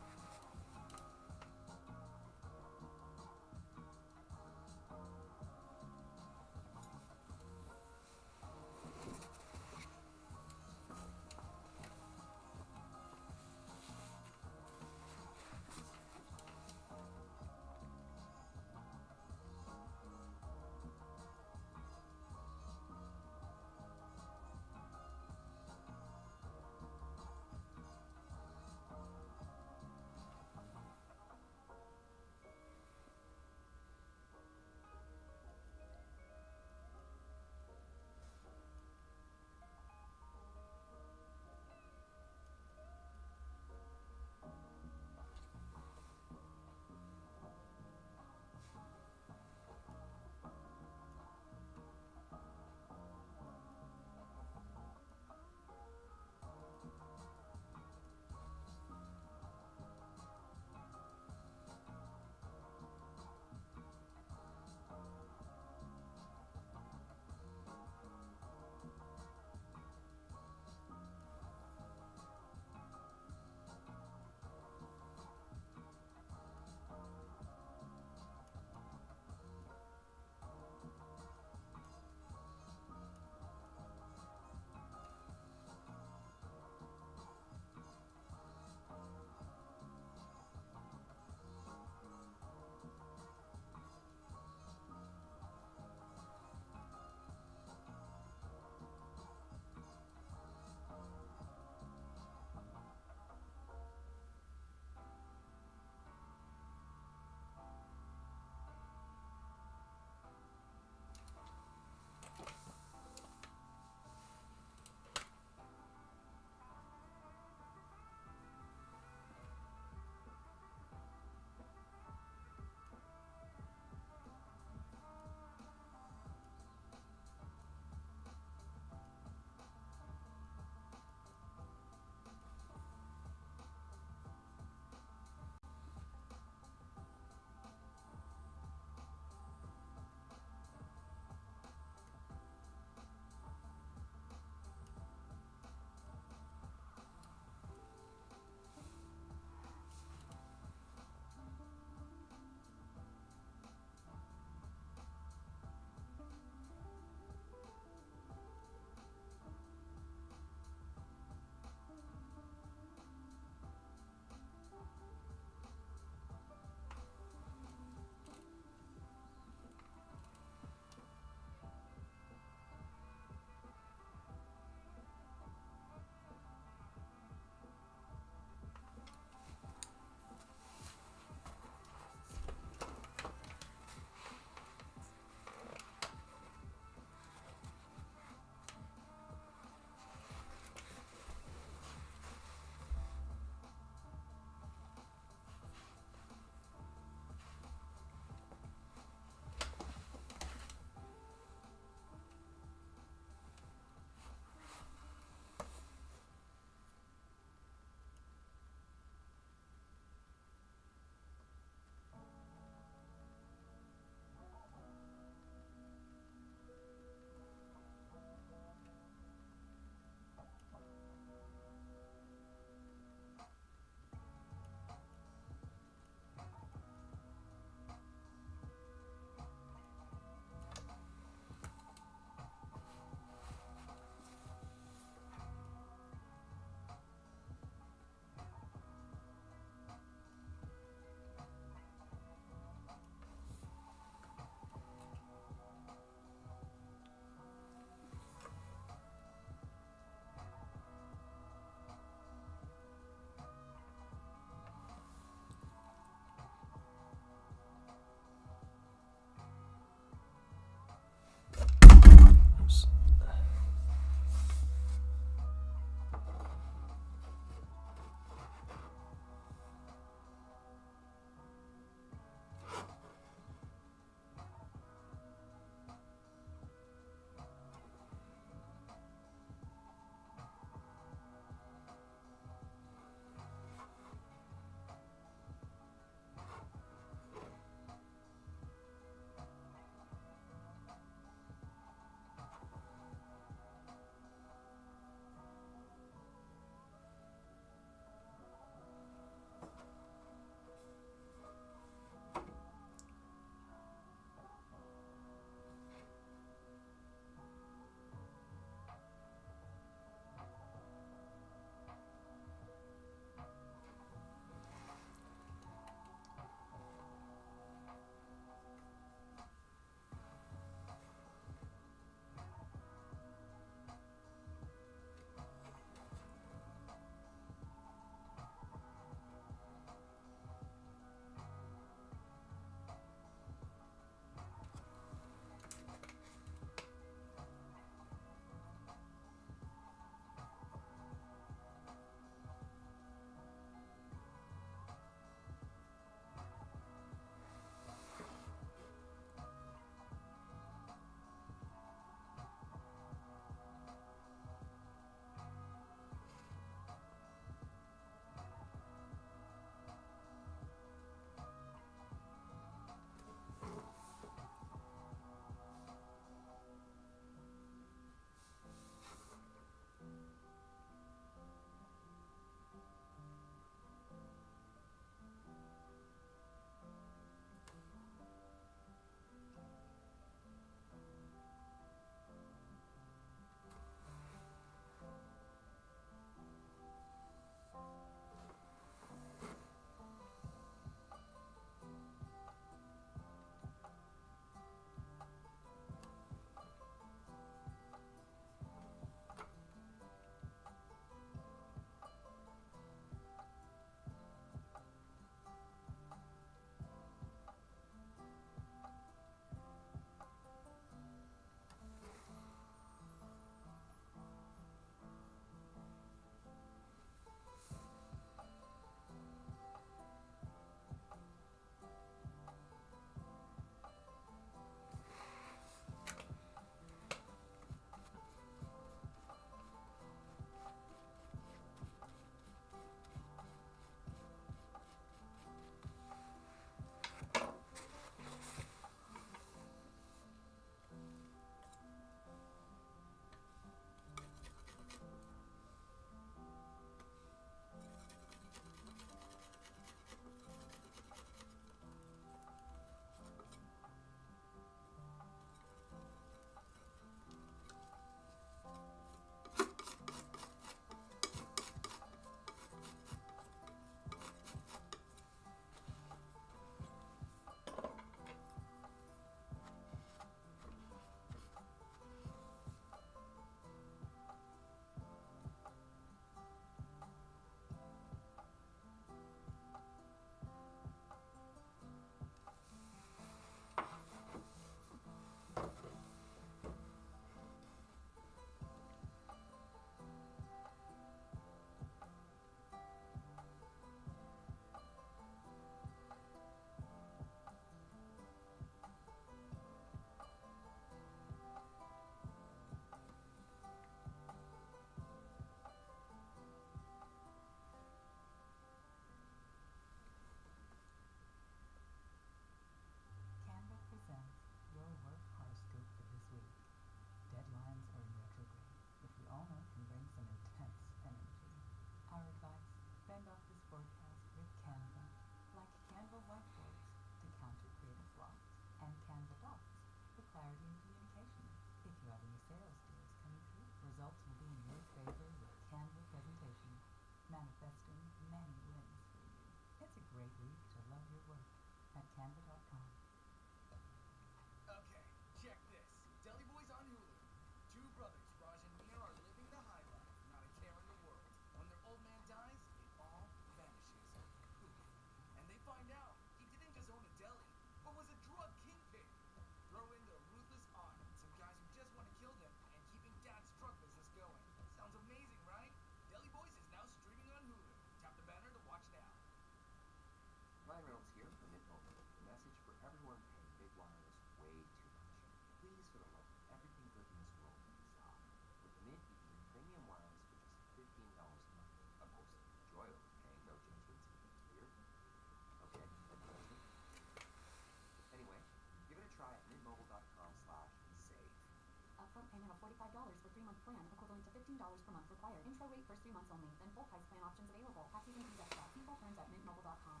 payment of $45 for 3-month plan, equivalent to $15 per month required. Intro rate first 3 months only, then full price plan options available. Taxes and fees extra. See full terms at mintmobile.com.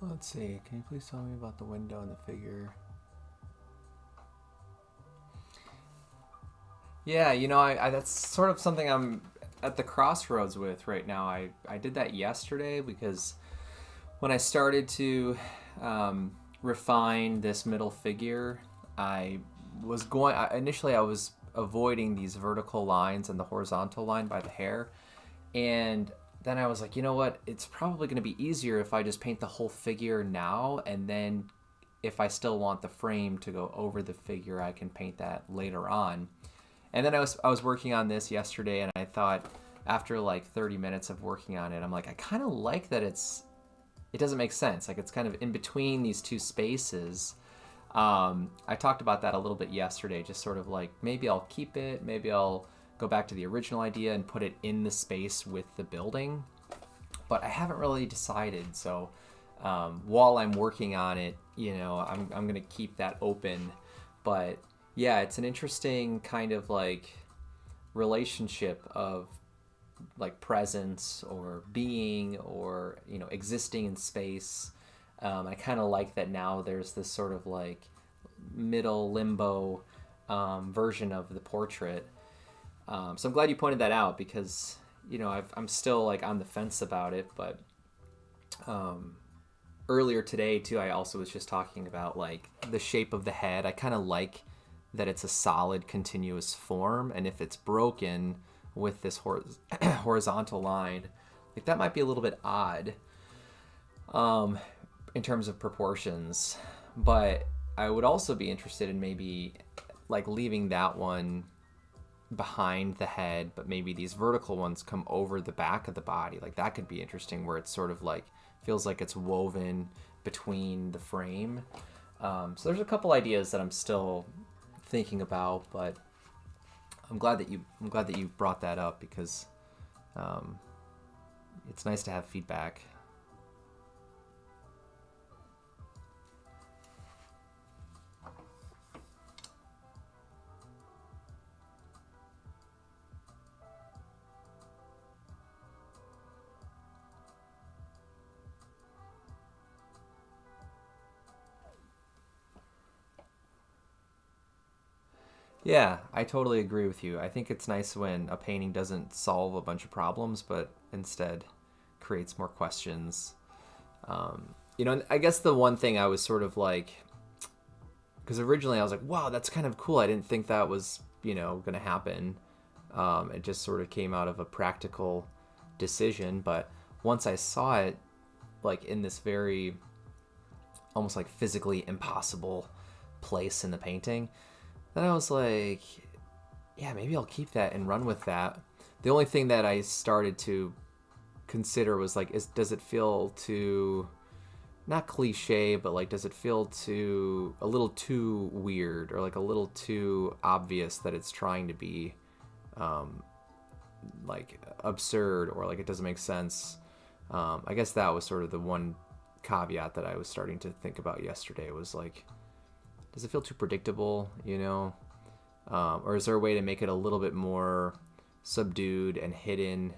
Let's see. Can you please tell me about the window and the figure? Yeah, you know, I that's sort of something I'm at the crossroads with right now. I did that yesterday because when I started to refine this middle figure, initially I was avoiding these vertical lines and the horizontal line by the hair, and then I was like, you know what? It's probably going to be easier if I just paint the whole figure now, and then if I still want the frame to go over the figure, I can paint that later on. And then I was working on this yesterday, and I thought after like 30 minutes of working on it, I'm like, I kind of like that it doesn't make sense. Like it's kind of in between these two spaces. I talked about that a little bit yesterday, just sort of like maybe I'll keep it, maybe I'll go back to the original idea and put it in the space with the building. But I haven't really decided. So while I'm working on it, you know, I'm going to keep that open. But yeah, it's an interesting kind of like relationship of like presence or being or, you know, existing in space. I kind of like that now there's this sort of like middle limbo version of the portrait. So I'm glad you pointed that out because, you know, I'm still like on the fence about it. But earlier today too, I also was just talking about like the shape of the head. I kind of like that it's a solid continuous form, and if it's broken with this horizontal line, like that might be a little bit odd in terms of proportions. But I would also be interested in maybe like leaving that one behind the head, but maybe these vertical ones come over the back of the body. Like that could be interesting, where it's sort of like feels like it's woven between the frame. So there's a couple ideas that I'm still thinking about, but I'm glad that you brought that up because it's nice to have feedback. Yeah, I totally agree with you. I think it's nice when a painting doesn't solve a bunch of problems, but instead creates more questions. You know, and I guess the one thing I was sort of like, because originally I was like, wow, that's kind of cool. I didn't think that was, you know, going to happen. It just sort of came out of a practical decision. But once I saw it, like in this very almost like physically impossible place in the painting, then I was like, yeah, maybe I'll keep that and run with that. The only thing that I started to consider was like, does it feel too, not cliche, but like, does it feel too, a little too weird, or like a little too obvious that it's trying to be like absurd, or like it doesn't make sense? I guess that was sort of the one caveat that I was starting to think about yesterday, was like, does it feel too predictable, you know? Or is there a way to make it a little bit more subdued and hidden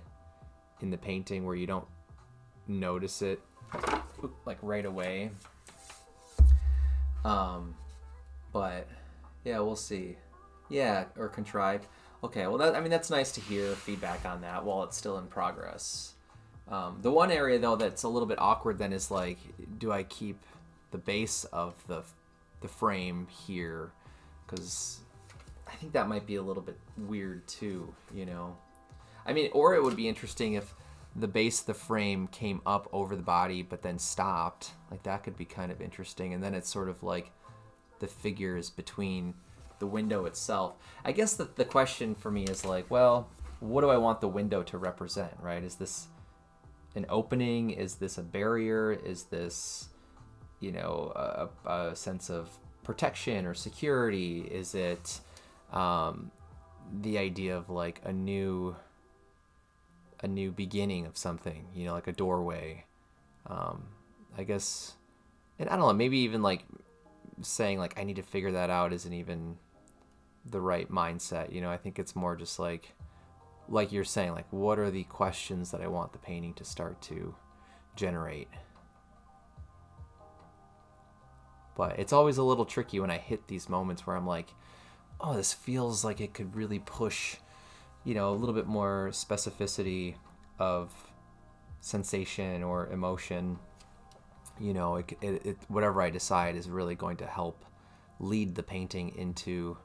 in the painting where you don't notice it like right away? But yeah, we'll see. Yeah, or contrived. Okay, well, that's nice to hear feedback on that while it's still in progress. The one area though that's a little bit awkward then is like, do I keep the base of the frame here? Because I think that might be a little bit weird too, you know? I mean, or it would be interesting if the base of the frame came up over the body but then stopped. Like, that could be kind of interesting. And then it's sort of like the figures between the window itself. I guess the question for me is like, well, what do I want the window to represent, right? Is this an opening? Is this a barrier? Is this, you know, a sense of protection or security? Is it the idea of like a new beginning of something, you know, like a doorway? I guess, and I don't know, maybe even like saying like I need to figure that out isn't even the right mindset, you know? I think it's more just like you're saying, like, what are the questions that I want the painting to start to generate? But it's always a little tricky when I hit these moments where I'm like, oh, this feels like it could really push, you know, a little bit more specificity of sensation or emotion. You know, it whatever I decide is really going to help lead the painting into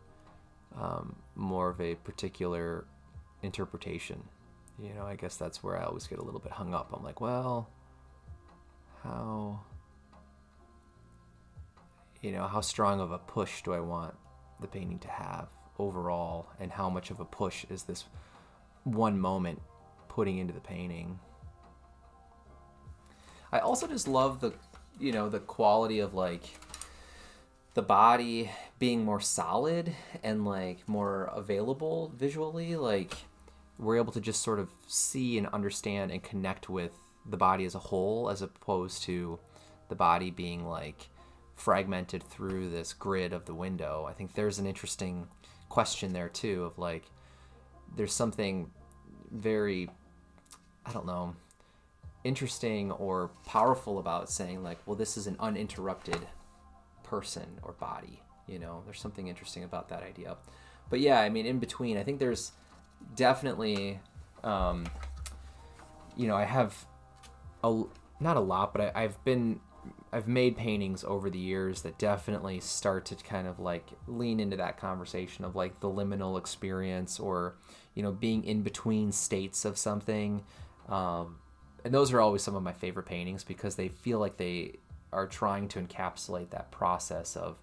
more of a particular interpretation. You know, I guess that's where I always get a little bit hung up. I'm like, well, how strong of a push do I want the painting to have overall, and how much of a push is this one moment putting into the painting? I also just love the quality of like the body being more solid and like more available visually. Like, we're able to just sort of see and understand and connect with the body as a whole, as opposed to the body being like fragmented through this grid of the window. I think there's an interesting question there too, of like, there's something very, I don't know, interesting or powerful about saying like, well, this is an uninterrupted person or body, you know? There's something interesting about that idea. But yeah, I mean, in between, I think there's definitely, I have not a lot, but I've made paintings over the years that definitely start to kind of like lean into that conversation of like the liminal experience, or, you know, being in between states of something. And those are always some of my favorite paintings, because they feel like they are trying to encapsulate that process of,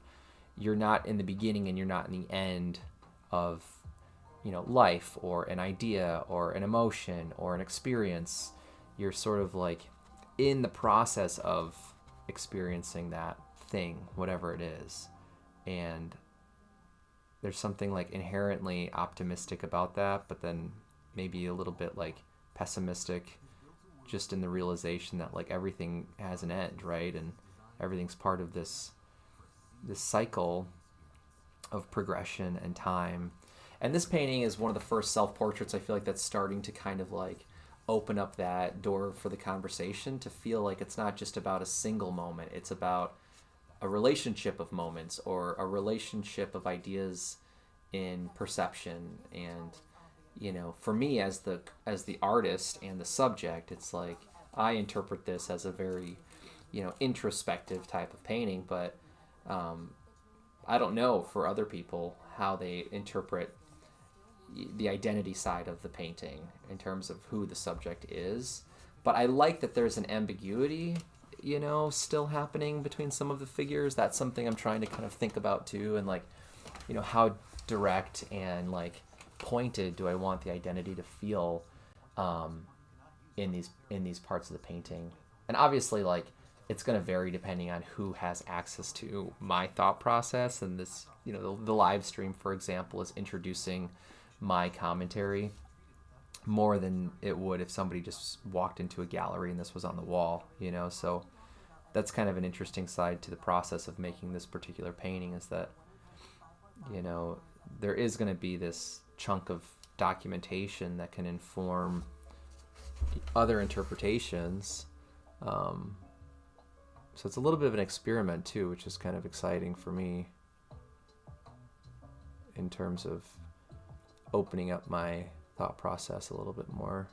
you're not in the beginning and you're not in the end of, you know, life or an idea or an emotion or an experience. You're sort of like in the process of experiencing that thing, whatever it is. And there's something like inherently optimistic about that, but then maybe a little bit like pessimistic, just in the realization that like everything has an end, right? And everything's part of this cycle of progression and time. And this painting is one of the first self-portraits I feel like that's starting to kind of like open up that door for the conversation, to feel like it's not just about a single moment, it's about a relationship of moments, or a relationship of ideas in perception. And, you know, for me as the artist and the subject, it's like I interpret this as a very, you know, introspective type of painting, but I don't know for other people how they interpret the identity side of the painting in terms of who the subject is. But I like that there's an ambiguity, you know, still happening between some of the figures. That's something I'm trying to kind of think about too, and like, you know, how direct and like pointed do I want the identity to feel, in these parts of the painting. And obviously, like, it's going to vary depending on who has access to my thought process. And this, you know, the live stream, for example, is introducing my commentary more than it would if somebody just walked into a gallery and this was on the wall, you know. So that's kind of an interesting side to the process of making this particular painting, is that, you know, there is going to be this chunk of documentation that can inform other interpretations. So it's a little bit of an experiment too, which is kind of exciting for me in terms of opening up my thought process a little bit more.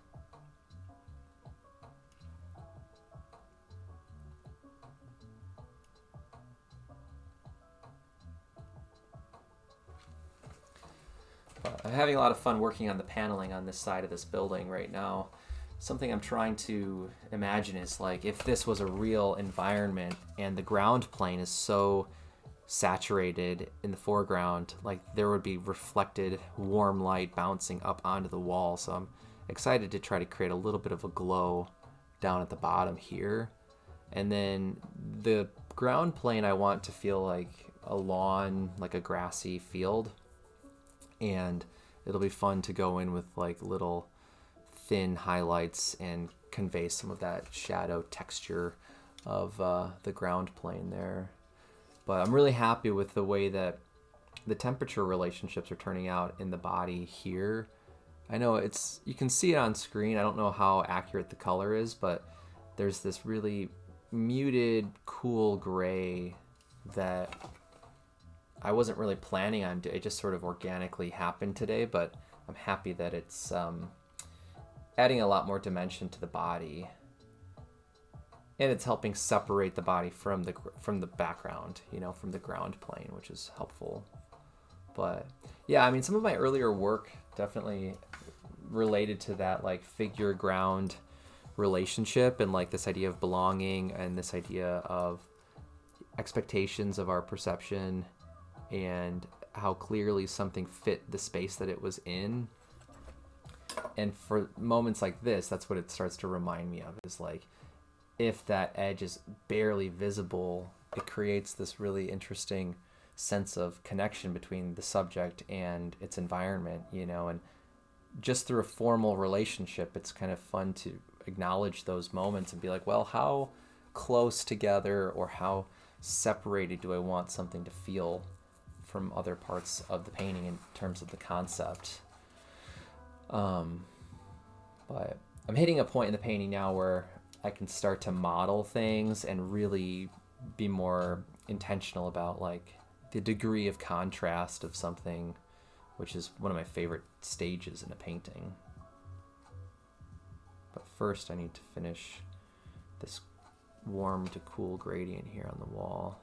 But I'm having a lot of fun working on the paneling on this side of this building right now. Something I'm trying to imagine is, like, if this was a real environment and the ground plane is so saturated in the foreground, like, there would be reflected warm light bouncing up onto the wall. So I'm excited to try to create a little bit of a glow down at the bottom here. And then the ground plane, I want to feel like a lawn, like a grassy field. And it'll be fun to go in with like little thin highlights and convey some of that shadow texture of the ground plane there. But I'm really happy with the way that the temperature relationships are turning out in the body here. I know you can see it on screen. I don't know how accurate the color is, but there's this really muted, cool gray that I wasn't really planning on. It just sort of organically happened today, but I'm happy that it's adding a lot more dimension to the body, and it's helping separate the body from the background, you know, from the ground plane, which is helpful. But yeah, I mean, some of my earlier work definitely related to that, like, figure ground relationship, and like this idea of belonging and this idea of expectations of our perception and how clearly something fit the space that it was in. And for moments like this, that's what it starts to remind me of, is like, if that edge is barely visible, it creates this really interesting sense of connection between the subject and its environment, you know. And just through a formal relationship, it's kind of fun to acknowledge those moments and be like, well, how close together or how separated do I want something to feel from other parts of the painting in terms of the concept. But I'm hitting a point in the painting now where I can start to model things and really be more intentional about like the degree of contrast of something, which is one of my favorite stages in a painting. But first I need to finish this warm to cool gradient here on the wall.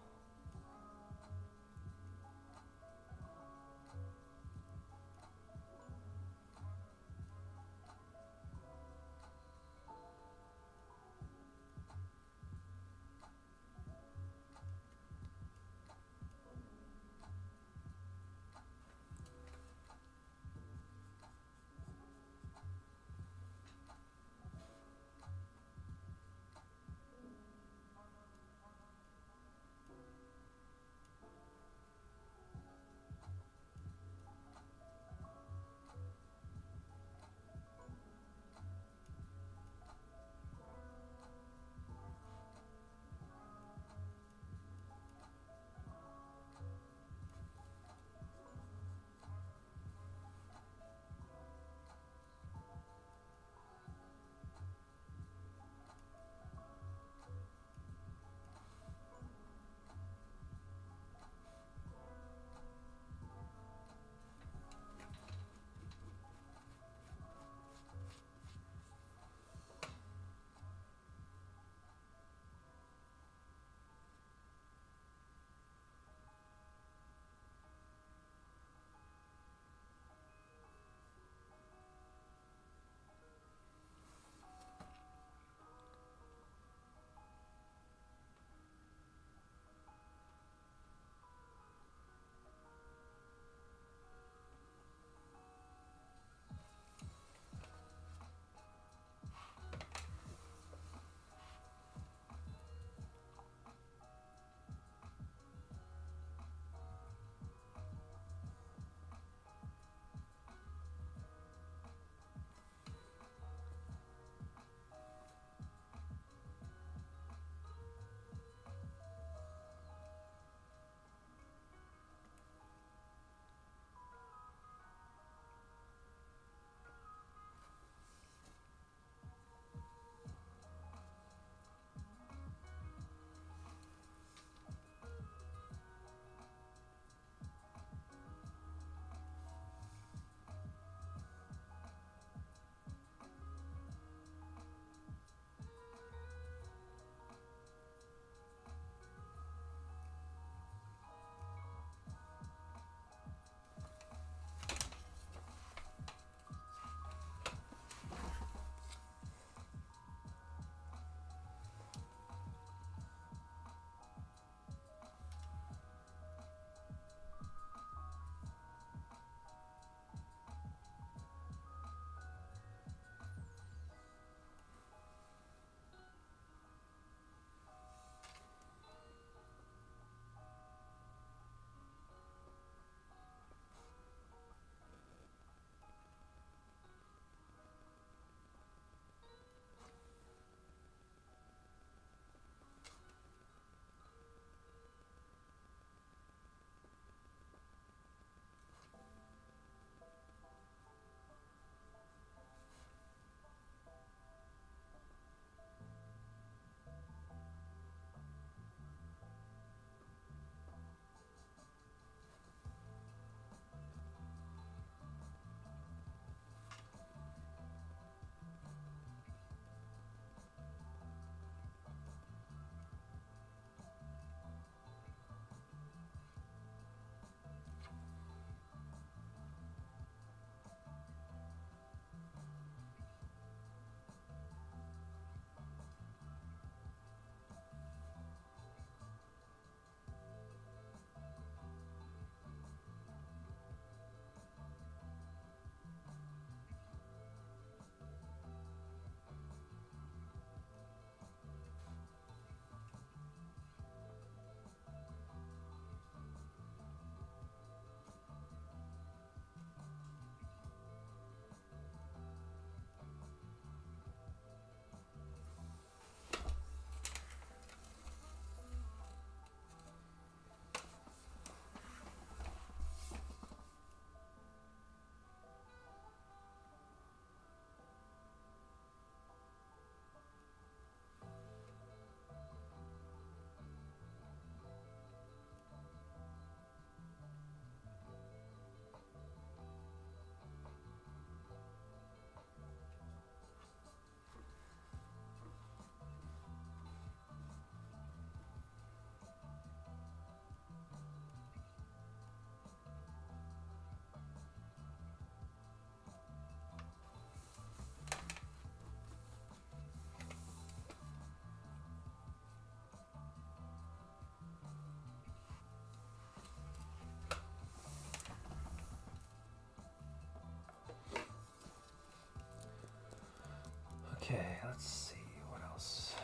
Okay, let's see what else.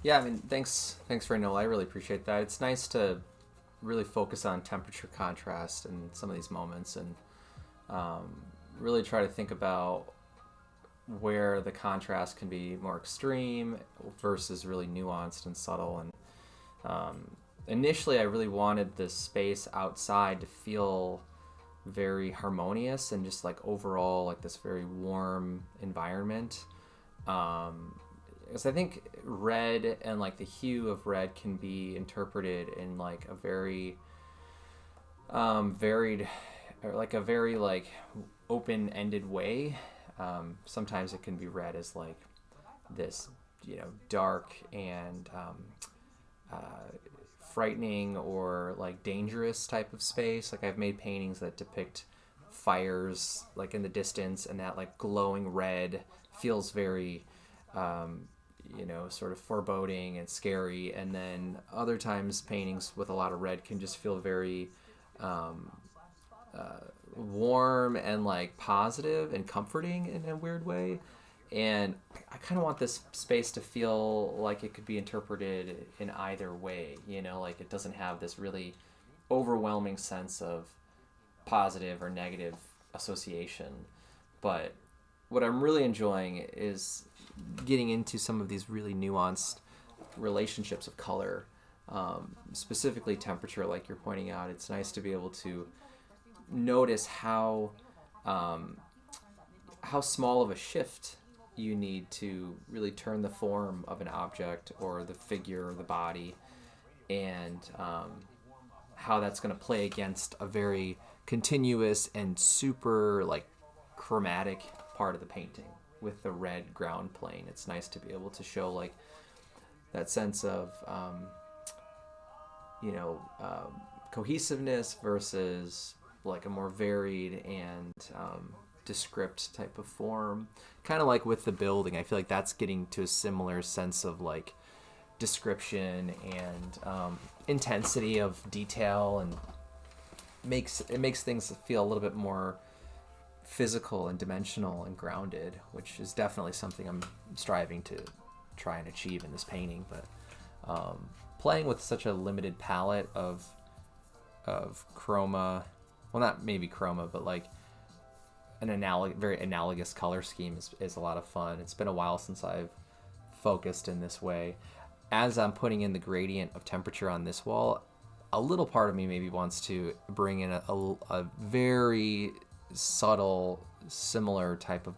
Yeah, I mean, thanks, Randall. I really appreciate that. It's nice to really focus on temperature contrast in some of these moments, and really try to think about where the contrast can be more extreme versus really nuanced and subtle. And initially, I really wanted this space outside to feel very harmonious and just like overall like this very warm environment. Because I think red and like the hue of red can be interpreted in like a very varied, or like a very like open-ended way. Sometimes it can be read as like this, dark and frightening or like dangerous type of space. Like I've made paintings that depict fires like in the distance, and that like glowing red feels very sort of foreboding and scary. And then other times paintings with a lot of red can just feel very warm and like positive and comforting in a weird way. And I kind of want this space to feel like it could be interpreted in either way, like it doesn't have this really overwhelming sense of positive or negative association. But what I'm really enjoying is getting into some of these really nuanced relationships of color, specifically temperature, like you're pointing out. It's nice to be able to notice how small of a shift you need to really turn the form of an object or the figure or the body, and how that's going to play against a very continuous and super like chromatic part of the painting with the red ground plane. It's nice to be able to show like that sense of cohesiveness versus like a more varied and descript type of form. Kind of like with the building, I feel like that's getting to a similar sense of like description and intensity of detail, and it makes things feel a little bit more physical and dimensional and grounded, which is definitely something I'm striving to try and achieve in this painting. But playing with such a limited palette of chroma, well, not maybe chroma, but like an very analogous color scheme is a lot of fun. It's been a while since I've focused in this way. As I'm putting in the gradient of temperature on this wall, a little part of me maybe wants to bring in a very subtle, similar type of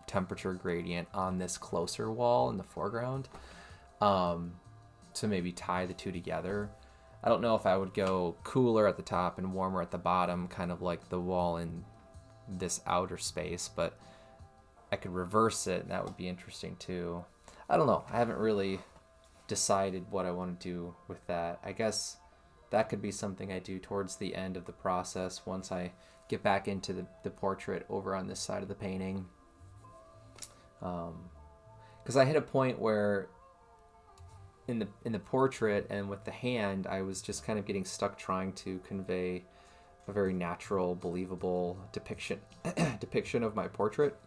temperature gradient on this closer wall in the foreground, to maybe tie the two together. I don't know if I would go cooler at the top and warmer at the bottom, kind of like the wall in this outer space, but I could reverse it, and that would be interesting too. I don't know. I haven't really decided what I want to do with that. I guess that could be something I do towards the end of the process once I get back into the portrait over on this side of the painting. Because I hit a point where in the portrait and with the hand, I was just kind of getting stuck trying to convey a very natural, believable depiction of my portrait,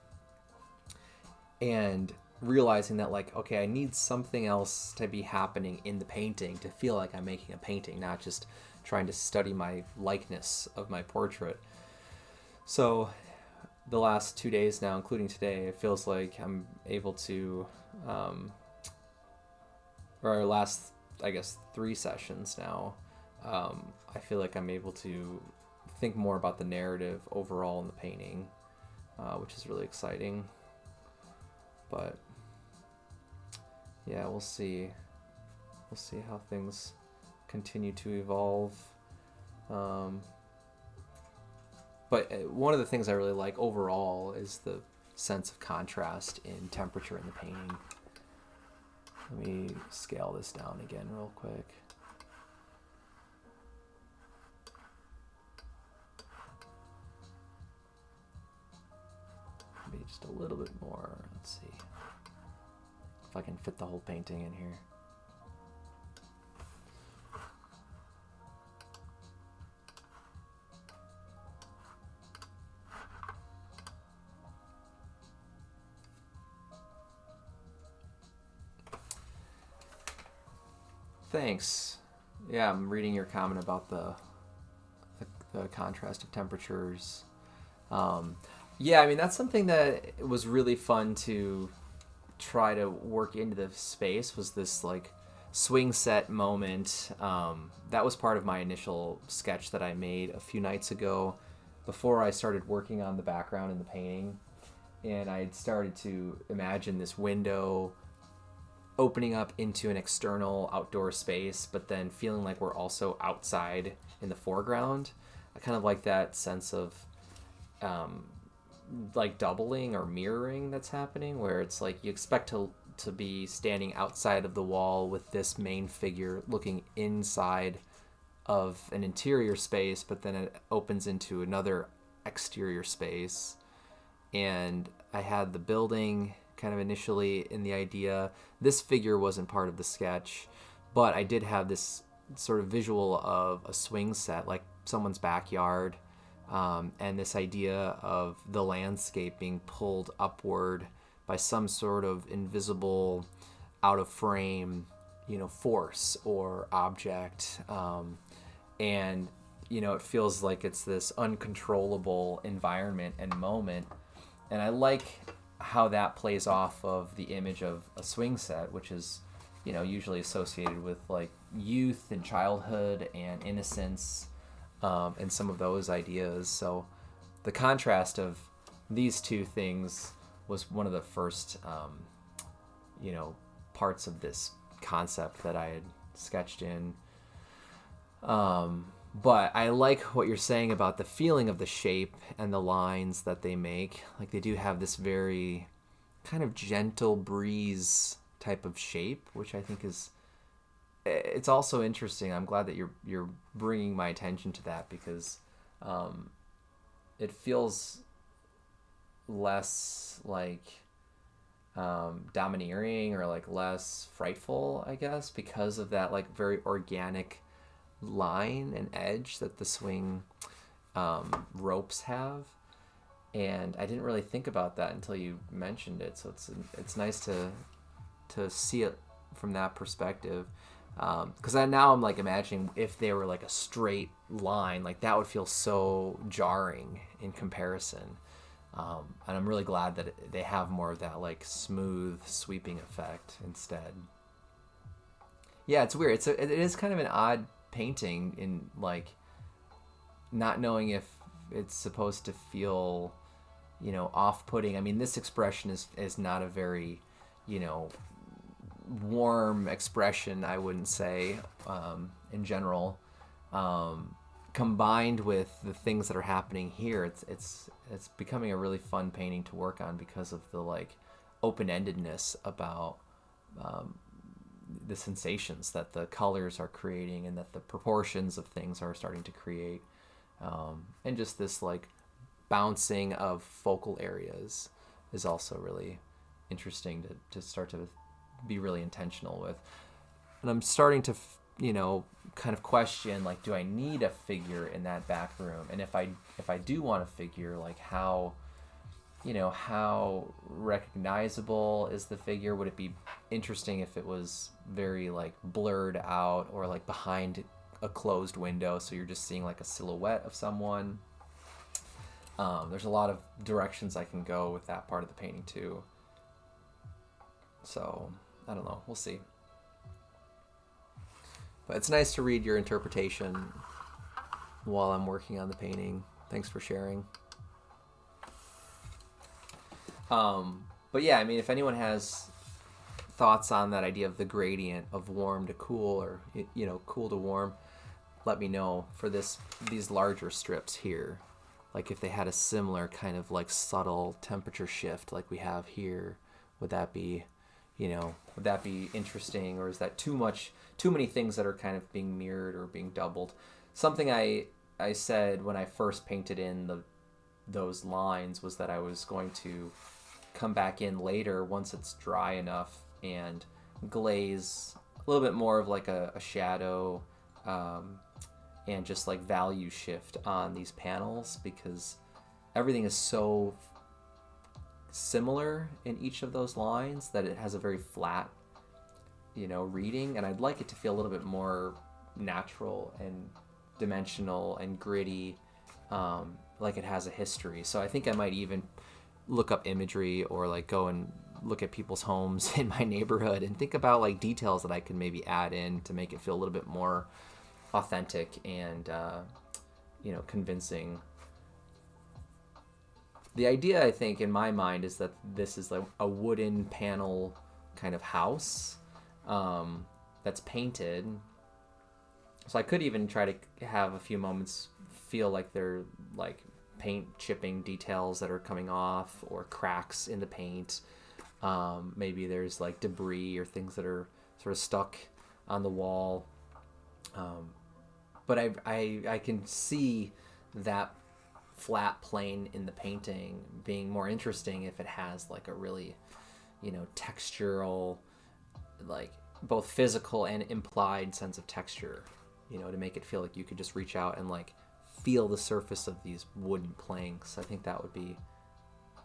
and realizing that, like, okay, I need something else to be happening in the painting to feel like I'm making a painting, not just trying to study my likeness of my portrait. So the last 2 days now, including today, it feels like I'm able to, or our last, I guess, 3 sessions now, I feel like I'm able to think more about the narrative overall in the painting, which is really exciting. But yeah, we'll see. We'll see how things continue to evolve. But one of the things I really like overall is the sense of contrast in temperature in the painting. Let me scale this down again real quick. Maybe just a little bit more. Let's see if I can fit the whole painting in here. Thanks. Yeah, I'm reading your comment about the contrast of temperatures. Yeah, I mean, that's something that was really fun to try to work into the space, was this like swing set moment. That was part of my initial sketch that I made a few nights ago before I started working on the background in the painting. And I had started to imagine this window opening up into an external outdoor space, but then feeling like we're also outside in the foreground. I kind of like that sense of like doubling or mirroring that's happening, where it's like you expect to be standing outside of the wall with this main figure looking inside of an interior space, but then it opens into another exterior space. And I had the building kind of initially in the idea. This figure wasn't part of the sketch, but I did have this sort of visual of a swing set, like someone's backyard, and this idea of the landscape being pulled upward by some sort of invisible, out of frame, force or object. And, it feels like it's this uncontrollable environment and moment. And I like how that plays off of the image of a swing set, which is, usually associated with like youth and childhood and innocence, and some of those ideas. So the contrast of these two things was one of the first, parts of this concept that I had sketched in. But I like what you're saying about the feeling of the shape and the lines that they make. Like they do have this very kind of gentle breeze type of shape, which I think it's also interesting. I'm glad that you're bringing my attention to that, because it feels less like domineering or like less frightful, I guess, because of that like very organic line and edge that the swing ropes have. And I didn't really think about that until you mentioned it, so it's nice to see it from that perspective, because now I'm like imagining if they were like a straight line, like that would feel so jarring in comparison. And I'm really glad that they have more of that like smooth sweeping effect instead. Yeah, it's weird. It is kind of an odd painting in like not knowing if it's supposed to feel off-putting. I mean, this expression is not a very warm expression, I wouldn't say, in general. Combined with the things that are happening here, it's becoming a really fun painting to work on because of the like open-endedness about the sensations that the colors are creating and that the proportions of things are starting to create, and just this like bouncing of focal areas is also really interesting to start to be really intentional with. And I'm starting to kind of question, like, do I need a figure in that back room? And if I do want a figure, like, how recognizable is the figure? Would it be interesting if it was very like blurred out, or like behind a closed window, so you're just seeing like a silhouette of someone? There's a lot of directions I can go with that part of the painting too. So I don't know, we'll see. But it's nice to read your interpretation while I'm working on the painting. Thanks for sharing. But yeah, I mean, if anyone has thoughts on that idea of the gradient of warm to cool, or cool to warm, let me know for these larger strips here. Like if they had a similar kind of like subtle temperature shift like we have here, would that be interesting, or is that too many things that are kind of being mirrored or being doubled? Something I said when I first painted in those lines was that I was going to come back in later once it's dry enough and glaze a little bit more of like a shadow, and just like value shift on these panels, because everything is so similar in each of those lines that it has a very flat reading, and I'd like it to feel a little bit more natural and dimensional and gritty, like it has a history. So I think I might even look up imagery, or like go and look at people's homes in my neighborhood and think about like details that I can maybe add in to make it feel a little bit more authentic and convincing. The idea, I think, in my mind is that this is like a wooden panel kind of house, that's painted. So I could even try to have a few moments feel like they're like paint chipping details that are coming off, or cracks in the paint. Maybe there's like debris or things that are sort of stuck on the wall. But I can see that flat plane in the painting being more interesting if it has like a really textural, like both physical and implied sense of texture, to make it feel like you could just reach out and like feel the surface of these wooden planks. I think that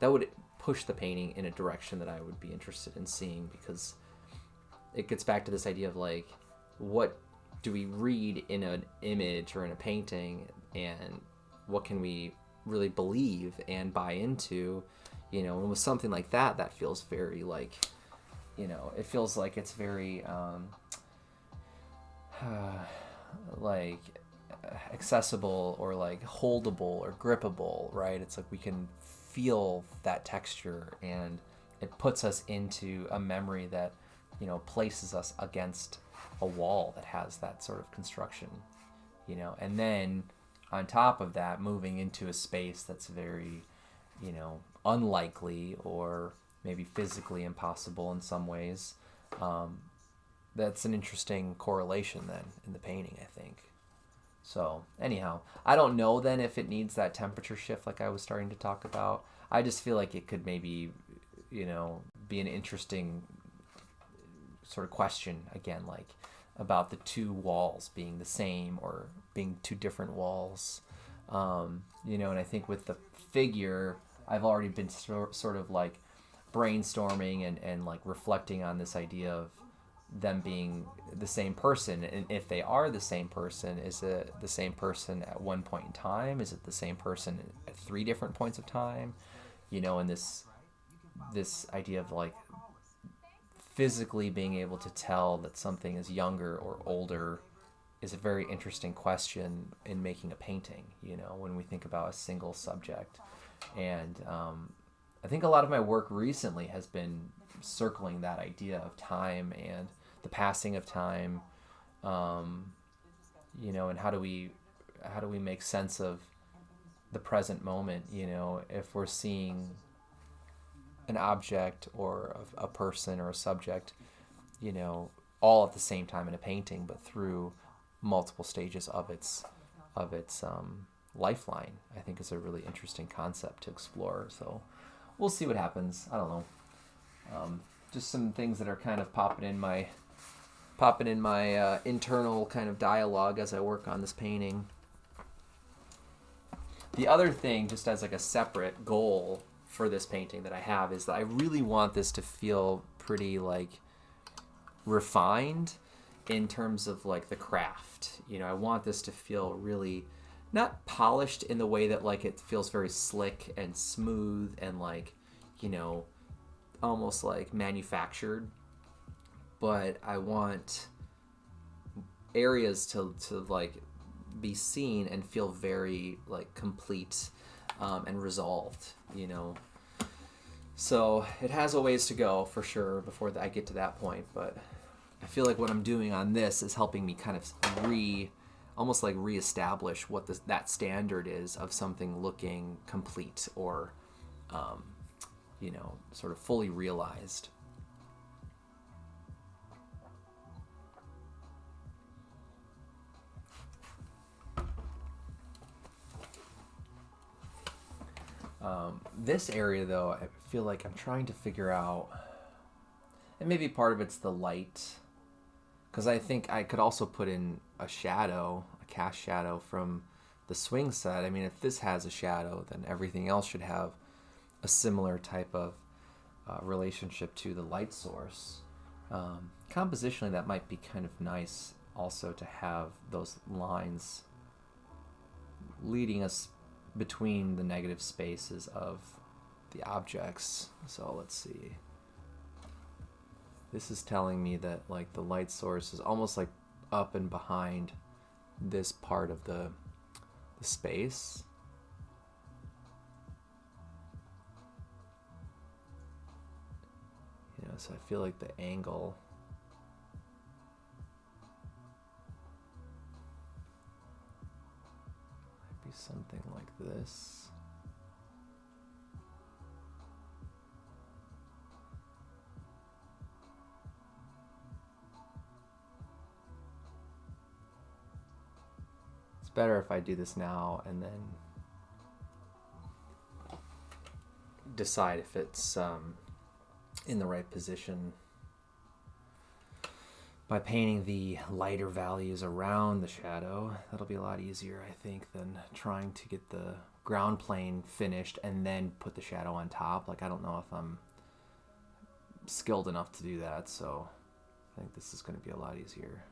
would push the painting in a direction that I would be interested in seeing, because it gets back to this idea of like, what do we read in an image or in a painting, and what can we really believe and buy into, and with something like that feels very like, it feels like it's very like accessible, or like holdable or grippable, right? It's like we can feel that texture, and it puts us into a memory that places us against a wall that has that sort of construction, and then on top of that, moving into a space that's very, unlikely, or maybe physically impossible in some ways. That's an interesting correlation then in the painting, I think. So anyhow, I don't know then if it needs that temperature shift like I was starting to talk about. I just feel like it could maybe, be an interesting sort of question again, like about the two walls being the same or being two different walls. And I think with the figure, I've already been sort of like brainstorming and like reflecting on this idea of them being the same person. And if they are the same person, is it the same person at one point in time? Is it the same person at three different points of time? And this idea of like physically being able to tell that something is younger or older is a very interesting question in making a painting, when we think about a single subject. And I think a lot of my work recently has been circling that idea of time and the passing of time, and how do we make sense of the present moment, if we're seeing an object or a person or a subject, all at the same time in a painting, but through multiple stages of its lifeline, I think is a really interesting concept to explore. So we'll see what happens. I don't know. Just some things that are kind of popping in my internal kind of dialogue as I work on this painting. The other thing, just as like a separate goal for this painting that I have, is that I really want this to feel pretty like refined in terms of like the craft. You know, I want this to feel really not polished in the way that like it feels very slick and smooth and like, you know, almost like manufactured, but I want areas to like be seen and feel very like complete and resolved, you know. So it has a ways to go for sure before I get to that point, but I feel like what I'm doing on this is helping me kind of almost like reestablish what that standard is of something looking complete or you know, sort of fully realized. This area, though, I feel like I'm trying to figure out, and maybe part of it's the light, because I think I could also put in a shadow, a cast shadow from the swing set. I mean, if this has a shadow, then everything else should have a similar type of relationship to the light source. Compositionally, that might be kind of nice also to have those lines leading us between the negative spaces of the objects. So let's see. This is telling me that like the light source is almost like up and behind this part of the space. You know, so I feel like the angle might be something like this. It's better if I do this now and then decide if it's in the right position by painting the lighter values around the shadow. That'll be a lot easier, I think, than trying to get the ground plane finished and then put the shadow on top. Like, I don't know if I'm skilled enough to do that, so I think this is going to be a lot easier.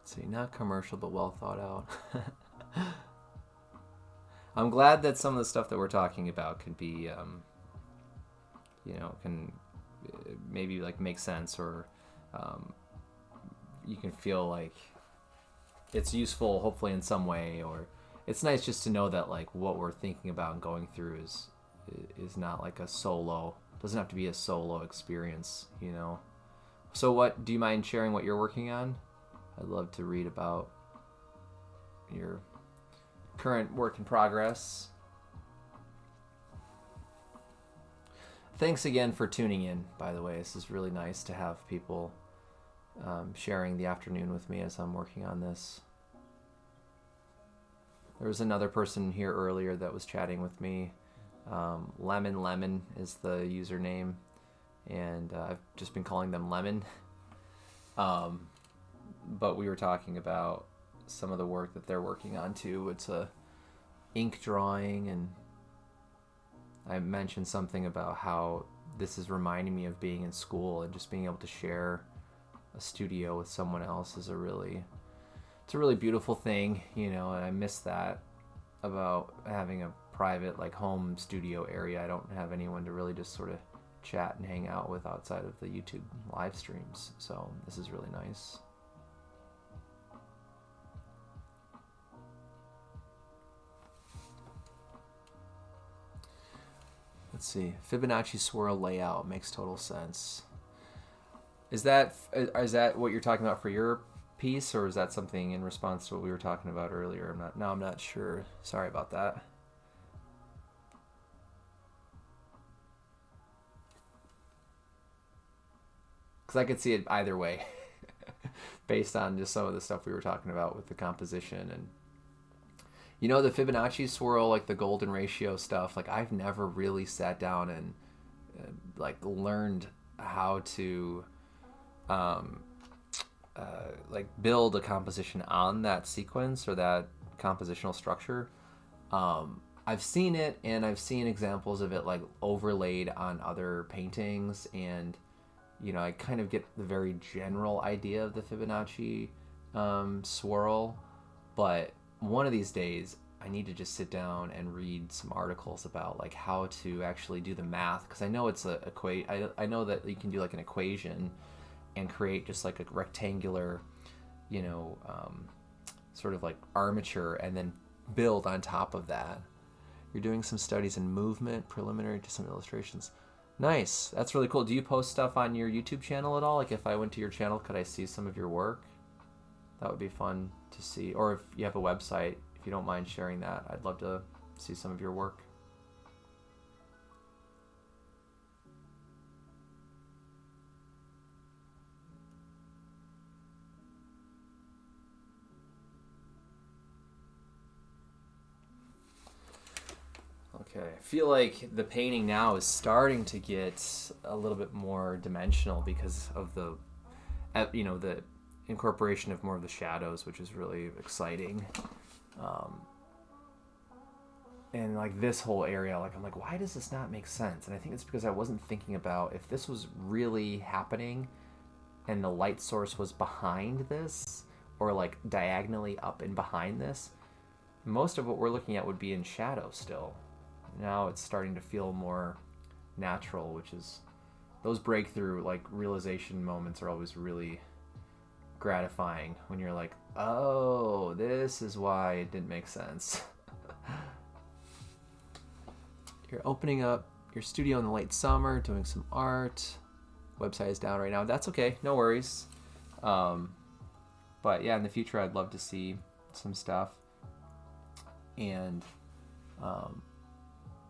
See, not commercial, but well thought out. I'm glad that some of the stuff that we're talking about can be, you know, can maybe like make sense, or you can feel like it's useful, hopefully in some way, or it's nice just to know that like what we're thinking about and going through is not like a solo, doesn't have to be a solo experience, you know. So what, do you mind sharing what you're working on? I'd love to read about your current work in progress. Thanks again for tuning in, by the way. This is really nice to have people sharing the afternoon with me as I'm working on this. There was another person here earlier that was chatting with me. Lemon is the username, and I've just been calling them Lemon. But we were talking about some of the work that they're working on too. It's a ink drawing, and I mentioned something about how this is reminding me of being in school, and just being able to share a studio with someone else is a really beautiful thing, you know, and I miss that about having a private like home studio area. I don't have anyone to really just sort of chat and hang out with outside of the YouTube live streams, so this is really nice. Let's see. Fibonacci swirl layout makes total sense. Is that what you're talking about for your piece, or is that something in response to what we were talking about earlier? I'm not sure. Sorry about that. Because I could see it either way based on just some of the stuff we were talking about with the composition. And the Fibonacci swirl, like the golden ratio stuff, like I've never really sat down and like learned how to like build a composition on that sequence or that compositional structure. I've seen it, and I've seen examples of it like overlaid on other paintings, and I kind of get the very general idea of the Fibonacci swirl, but one of these days I need to just sit down and read some articles about like how to actually do the math, because I know it's I know that you can do like an equation and create just like a rectangular, sort of like armature, and then build on top of that. You're doing some studies in movement, preliminary to some illustrations. Nice. That's really cool. Do you post stuff on your YouTube channel at all? Like if I went to your channel, could I see some of your work? That would be fun to see. Or if you have a website, if you don't mind sharing that, I'd love to see some of your work. Okay, I feel like the painting now is starting to get a little bit more dimensional because of the incorporation of more of the shadows, which is really exciting. And like this whole area, like I'm like, why does this not make sense? And I think it's because I wasn't thinking about if this was really happening and the light source was behind this or like diagonally up and behind this, most of what we're looking at would be in shadow still. Now it's starting to feel more natural, which is, those breakthrough like realization moments are always really gratifying when you're like, oh, this is why it didn't make sense. You're opening up your studio in the late summer, doing some art. Website is down right now. That's okay, no worries. But yeah, in the future I'd love to see some stuff. And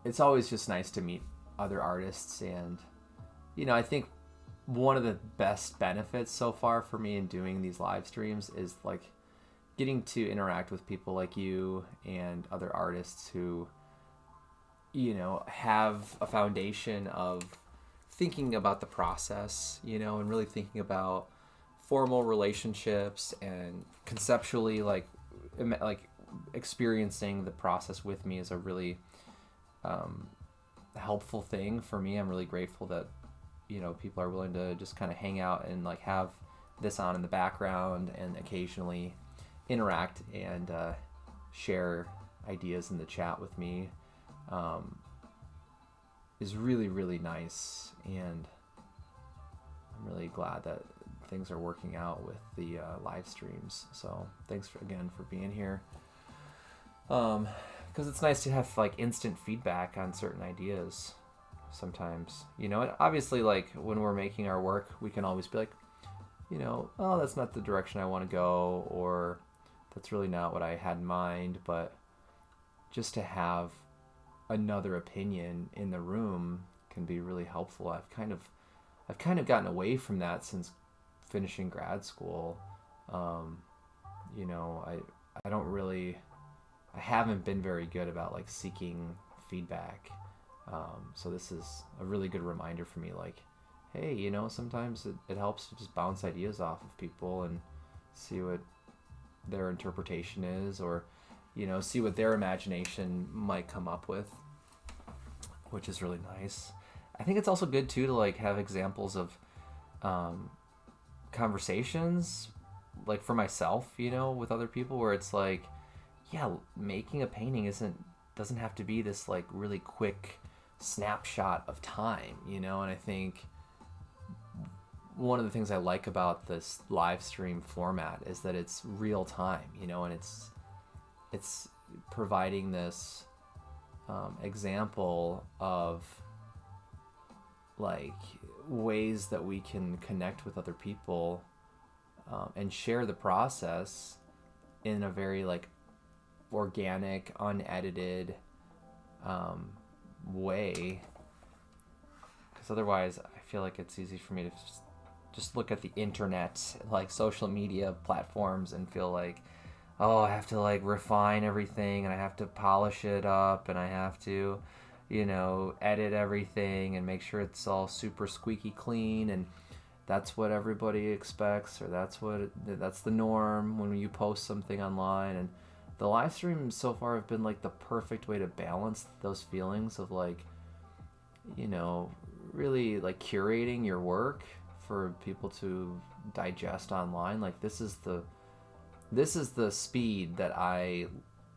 it's always just nice to meet other artists, and I think one of the best benefits so far for me in doing these live streams is like getting to interact with people like you and other artists who have a foundation of thinking about the process, and really thinking about formal relationships and conceptually like experiencing the process with me is a really helpful thing for me. I'm really grateful that people are willing to just kind of hang out and like have this on in the background and occasionally interact and share ideas in the chat with me. Is really, really nice, and I'm really glad that things are working out with the live streams. So thanks again for being here. Because it's nice to have like instant feedback on certain ideas sometimes. And obviously like when we're making our work, we can always be like, oh, that's not the direction I want to go, or that's really not what I had in mind. But just to have another opinion in the room can be really helpful. I've kind of gotten away from that since finishing grad school. I haven't been very good about like seeking feedback. So this is a really good reminder for me, like, hey, sometimes it helps to just bounce ideas off of people and see what their interpretation is, or see what their imagination might come up with, which is really nice. I think it's also good too to like have examples of conversations, like for myself, with other people, where it's like, yeah, making a painting doesn't have to be this like really quick snapshot of time, and I think one of the things I like about this live stream format is that it's real time, and it's providing this example of like ways that we can connect with other people and share the process in a very like organic, unedited way. Because otherwise, I feel like it's easy for me to just look at the internet, like social media platforms, and feel like, oh, I have to like refine everything, and I have to polish it up, and I have to, edit everything and make sure it's all super squeaky clean, and that's what everybody expects, or that's the norm when you post something online. And the live streams so far have been like the perfect way to balance those feelings of like, really like curating your work for people to digest online. Like this is the speed that I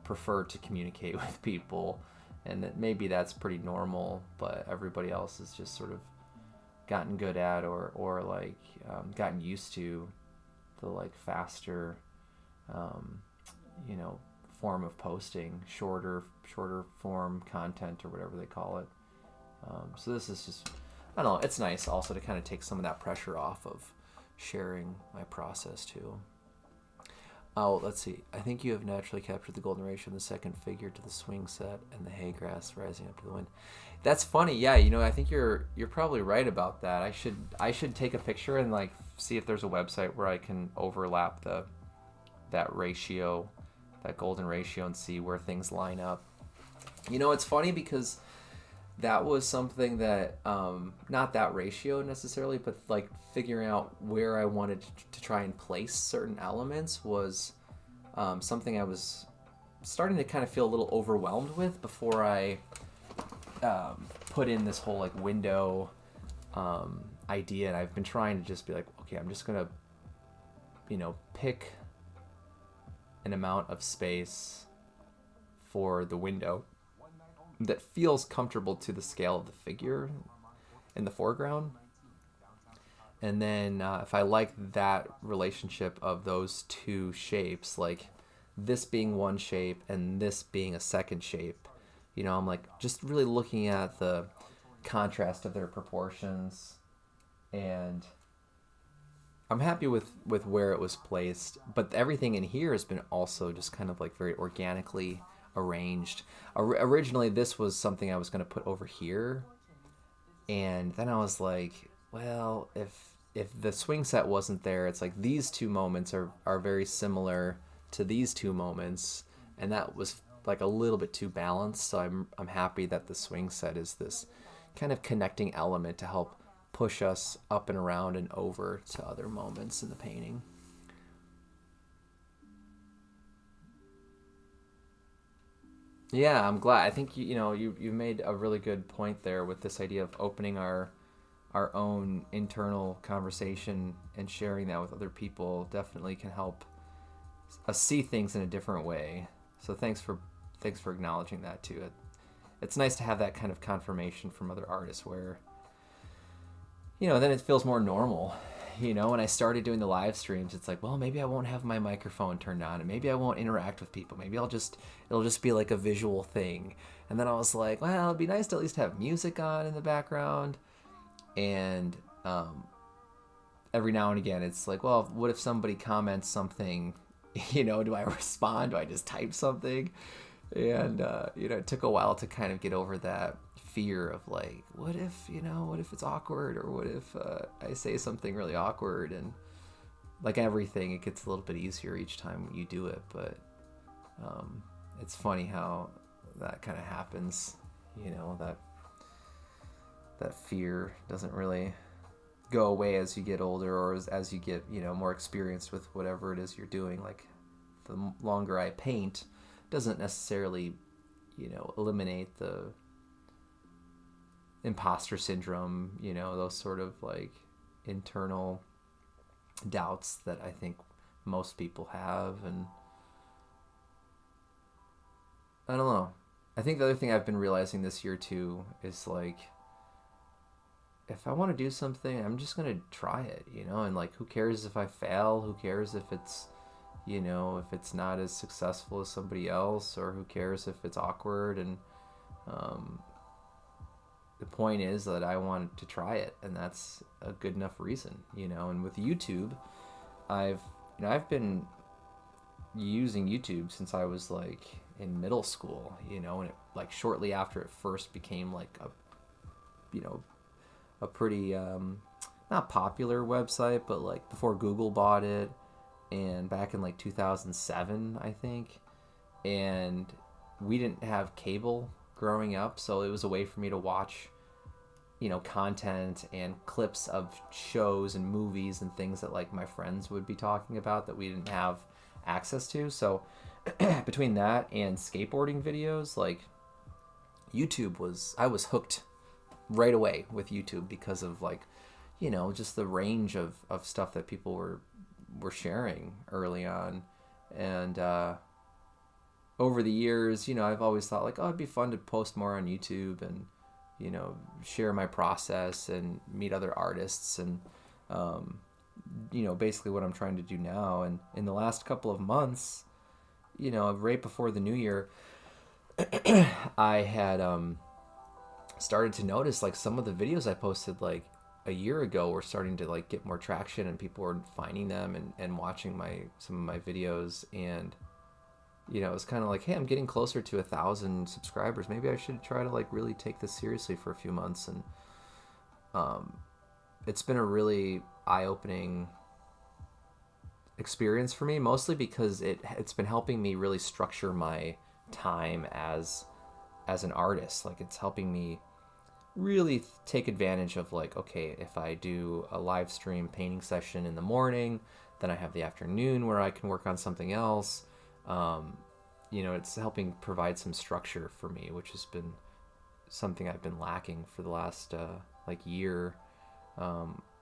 prefer to communicate with people, and that maybe that's pretty normal, but everybody else has just sort of gotten good at or like gotten used to the like faster form of posting, shorter form content or whatever they call it. So this is just, I don't know, it's nice also to kind of take some of that pressure off of sharing my process too. Oh, let's see. I think you have naturally captured the golden ratio in the second figure to the swing set and the hay grass rising up to the wind. That's funny. Yeah, I think you're probably right about that. I should take a picture and like see if there's a website where I can overlap that ratio, that golden ratio, and see where things line up. It's funny because that was something that not that ratio necessarily, but like figuring out where I wanted to try and place certain elements was something I was starting to kind of feel a little overwhelmed with before I put in this whole like window idea. And I've been trying to just be like, okay, I'm just gonna pick an amount of space for the window that feels comfortable to the scale of the figure in the foreground. And then if I like that relationship of those two shapes, like this being one shape and this being a second shape, I'm like just really looking at the contrast of their proportions, and I'm happy with where it was placed. But everything in here has been also just kind of like very organically arranged. Originally, this was something I was going to put over here, and then I was like, well, if the swing set wasn't there, it's like these two moments are very similar to these two moments, and that was like a little bit too balanced. So I'm happy that the swing set is this kind of connecting element to help push us up and around and over to other moments in the painting. Yeah, I'm glad. I think you made a really good point there with this idea of opening our own internal conversation and sharing that with other people definitely can help us see things in a different way. So thanks for acknowledging that too. It's nice to have that kind of confirmation from other artists where then it feels more normal. When I started doing the live streams, it's like, well, maybe I won't have my microphone turned on, and maybe I won't interact with people. Maybe it'll just be like a visual thing. And then I was like, well, it'd be nice to at least have music on in the background. And every now and again, it's like, well, what if somebody comments something? Do I respond? Do I just type something? And it took a while to kind of get over that fear of like, what if it's awkward, or what if I say something really awkward? And like everything, it gets a little bit easier each time you do it. But it's funny how that kind of happens. That fear doesn't really go away as you get older, or as you get more experienced with whatever it is you're doing. Like the longer I paint doesn't necessarily eliminate the imposter syndrome, those sort of like internal doubts that I think most people have. And I don't know. I think the other thing I've been realizing this year too is like, if I want to do something, I'm just going to try it, and like, who cares if I fail? Who cares if it's, if it's not as successful as somebody else, or who cares if it's awkward? And the point is that I wanted to try it, and that's a good enough reason, And with YouTube, I've been using YouTube since I was like in middle school, and it like shortly after it first became like you know, a pretty not popular website, but like before Google bought it, and back in like 2007, I think. And we didn't have cable growing up, so it was a way for me to watch content and clips of shows and movies and things that like my friends would be talking about that we didn't have access to. So between that and skateboarding videos, like I was hooked right away with YouTube because of like just the range of stuff that people were sharing early on. And over the years, I've always thought like, oh, it'd be fun to post more on YouTube and share my process and meet other artists. And basically what I'm trying to do now. And in the last couple of months, right before the new year, I had started to notice like some of the videos I posted like a year ago were starting to like get more traction, and people were finding them and watching some of my videos. And it was kind of like, hey, I'm getting closer to 1,000 subscribers. Maybe I should try to like really take this seriously for a few months. And it's been a really eye-opening experience for me, mostly because it's been helping me really structure my time as an artist. Like it's helping me really take advantage of like, okay, if I do a live stream painting session in the morning, then I have the afternoon where I can work on something else. It's helping provide some structure for me, which has been something I've been lacking for the last like year,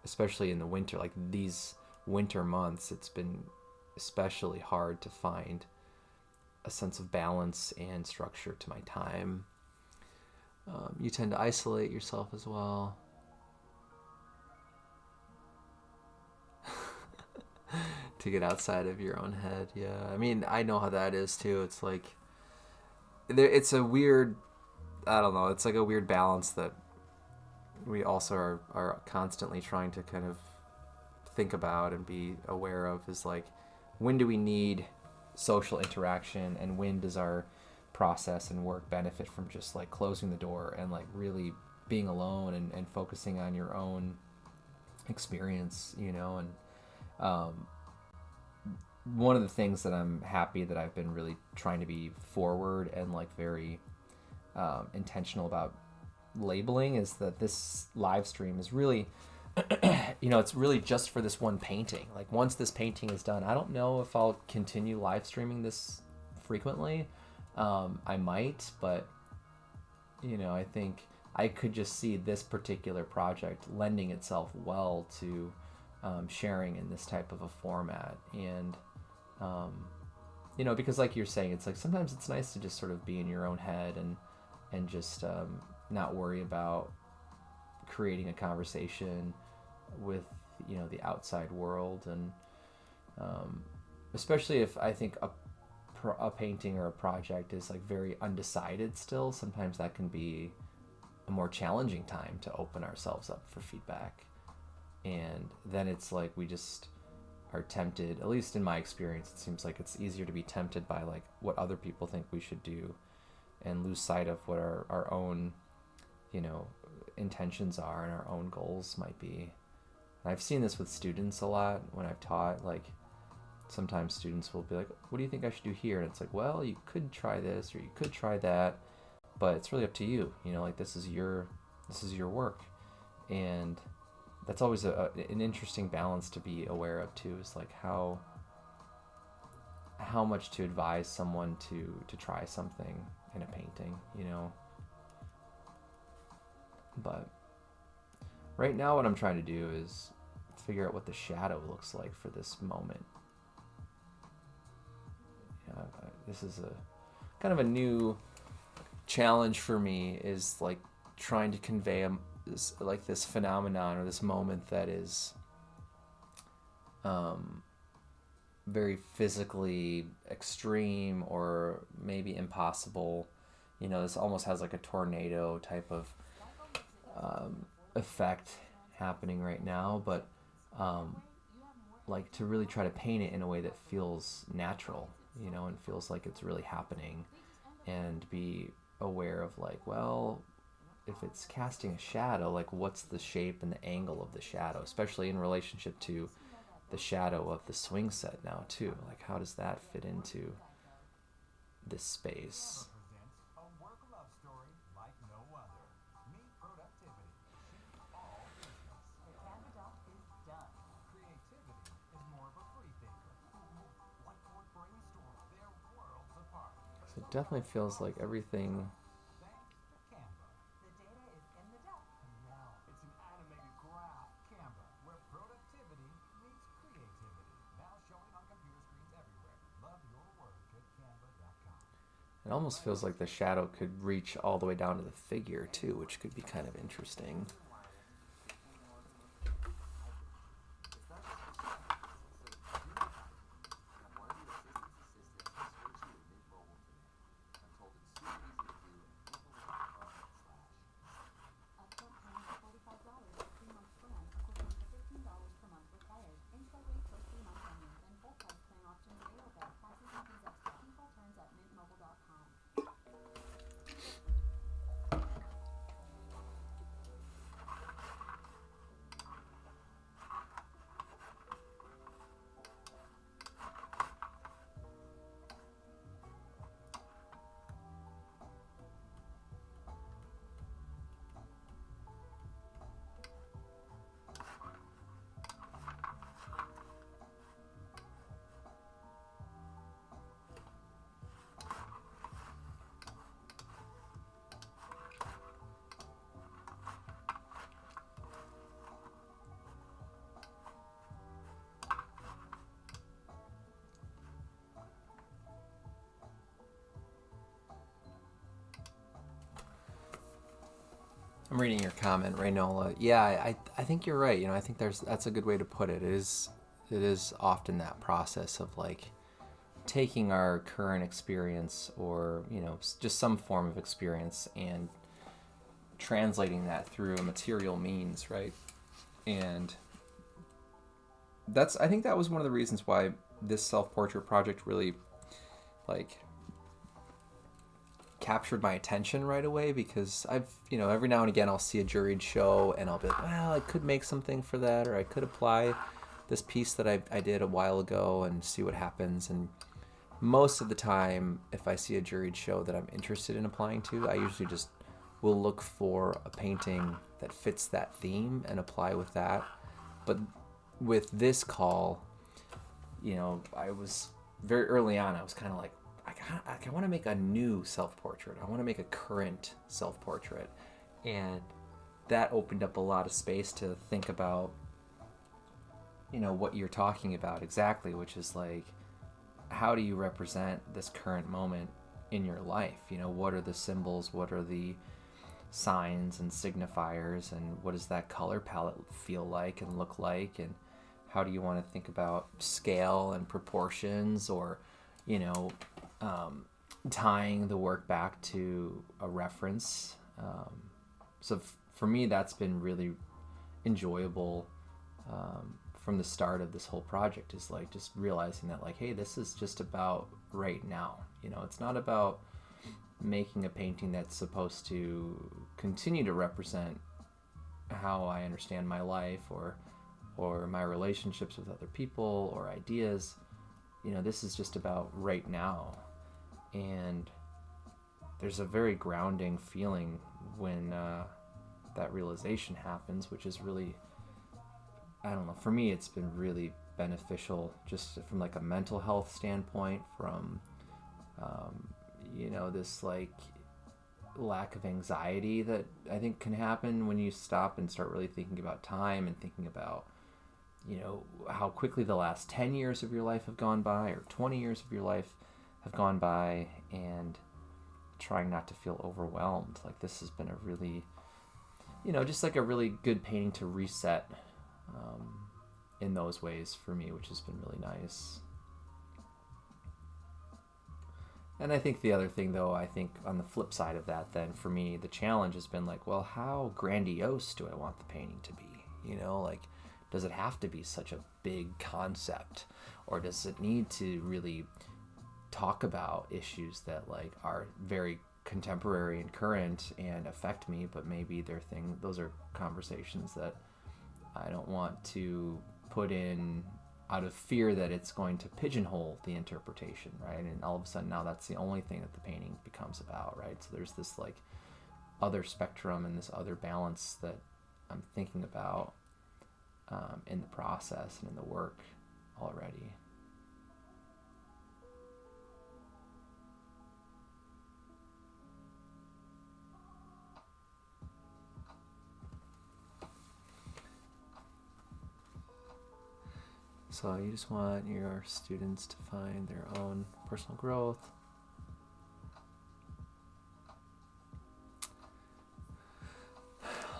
especially in the winter. Like these winter months, it's been especially hard to find a sense of balance and structure to my time. You tend to isolate yourself as well. To get outside of your own head. Yeah, I mean, I know how that is too. It's like it's a weird, I don't know, it's like a weird balance that we also are constantly trying to kind of think about and be aware of, is like, when do we need social interaction, and when does our process and work benefit from just like closing the door and like really being alone and focusing on your own experience, and one of the things that I'm happy that I've been really trying to be forward and like very intentional about labeling is that this live stream is really it's really just for this one painting. Like once this painting is done, I don't know if I'll continue live streaming this frequently. I might, but I think I could just see this particular project lending itself well to sharing in this type of a format. And because like you're saying, it's like sometimes it's nice to just sort of be in your own head and just not worry about creating a conversation with the outside world. And especially if I think a painting or a project is like very undecided still, sometimes that can be a more challenging time to open ourselves up for feedback. And then it's like we just are tempted, at least in my experience, it seems like it's easier to be tempted by like what other people think we should do and lose sight of what our own intentions are and our own goals might be. And I've seen this with students a lot when I've taught. Like sometimes students will be like, what do you think I should do here? And it's like, well, you could try this or you could try that, but it's really up to you. Like this is your work. And that's always an interesting balance to be aware of too, is like how much to advise someone to try something in a painting, But right now what I'm trying to do is figure out what the shadow looks like for this moment. This is a kind of a new challenge for me, is like trying to convey this phenomenon or this moment that is very physically extreme or maybe impossible. This almost has like a tornado type of effect happening right now, but like to really try to paint it in a way that feels natural, you know, and feels like it's really happening, and be aware of like, well, if it's casting a shadow, like what's the shape and the angle of the shadow, especially in relationship to the shadow of the swing set now too. Like how does that fit into this space? Presents a work love story like no other. Meet productivity. She's all business. The Canva doc is done. Creativity is more of a free thinker. Whiteboard brainstorm. They're worlds apart. So it definitely feels like everything. Thanks to Canva. The data is in the doc. And now it's an animated graph. Canva, where productivity meets creativity. Now showing on computer screens everywhere. Love your work at canva.com. It almost feels like the shadow could reach all the way down to the figure too, which could be kind of interesting. Upfront payment of $45 for 3-month plan, equivalent to $15 per month required. Install rate for 3 months only. Then full price plan options available. Prices and fees extra. Info terms at mintmobile.com. I'm reading your comment, Raynola. Yeah, I think you're right. You know, I think that's a good way to put it. It is often that process of like taking our current experience, or you know, just some form of experience, and translating that through a material means, right? And I think that was one of the reasons why this self-portrait project really like captured my attention right away, because I've, you know, every now and again I'll see a juried show and I'll be like, well, I could make something for that, or I could apply this piece that I did a while ago and see what happens. And most of the time, if I see a juried show that I'm interested in applying to, I usually just will look for a painting that fits that theme and apply with that. But with this call, you know, I was very early on, I was kind of like, I want to make a new self-portrait. I want to make a current self-portrait. And that opened up a lot of space to think about, you know, what you're talking about exactly, which is like, how do you represent this current moment in your life? You know, what are the symbols? What are the signs and signifiers? And what does that color palette feel like and look like? And how do you want to think about scale and proportions, or, you know, tying the work back to a reference. So for me, that's been really enjoyable from the start of this whole project, is like just realizing that like, hey, this is just about right now. You know, it's not about making a painting that's supposed to continue to represent how I understand my life, or my relationships with other people or ideas. You know, this is just about right now. And there's a very grounding feeling when that realization happens, which is really, I don't know, for me it's been really beneficial, just from like a mental health standpoint, from you know, this like lack of anxiety that I think can happen when you stop and start really thinking about time, and thinking about, you know, how quickly the last 10 years of your life have gone by, or 20 years of your life have gone by, and trying not to feel overwhelmed. Like, this has been a really, you know, just like a really good painting to reset in those ways for me, which has been really nice. And I think the other thing, though, I think on the flip side of that, then for me, the challenge has been like, well, how grandiose do I want the painting to be? You know, like, does it have to be such a big concept, or does it need to really talk about issues that like are very contemporary and current and affect me, but maybe those are conversations that I don't want to put in out of fear that it's going to pigeonhole the interpretation, right? And all of a sudden now that's the only thing that the painting becomes about, right? So there's this like other spectrum and this other balance that I'm thinking about in the process and in the work already. So you just want your students to find their own personal growth.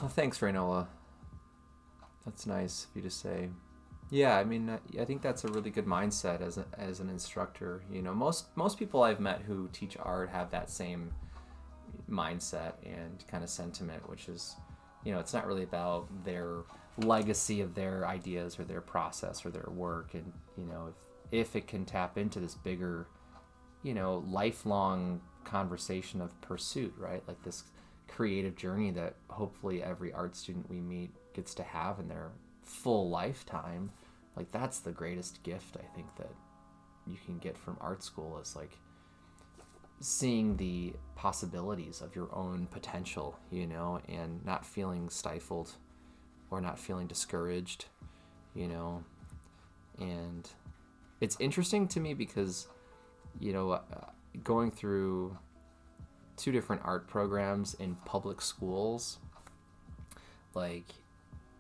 Well, thanks, Rainola. That's nice of you to say. Yeah, I mean, I think that's a really good mindset as an instructor. You know, most people I've met who teach art have that same mindset and kind of sentiment, which is, you know, it's not really about their legacy of their ideas or their process or their work. And, you know, if it can tap into this bigger, you know, lifelong conversation of pursuit, right? Like this creative journey that hopefully every art student we meet gets to have in their full lifetime. Like that's the greatest gift I think that you can get from art school, is like seeing the possibilities of your own potential, you know, and not feeling stifled or not feeling discouraged, you know. And it's interesting to me because, you know, going through 2 different art programs in public schools, like,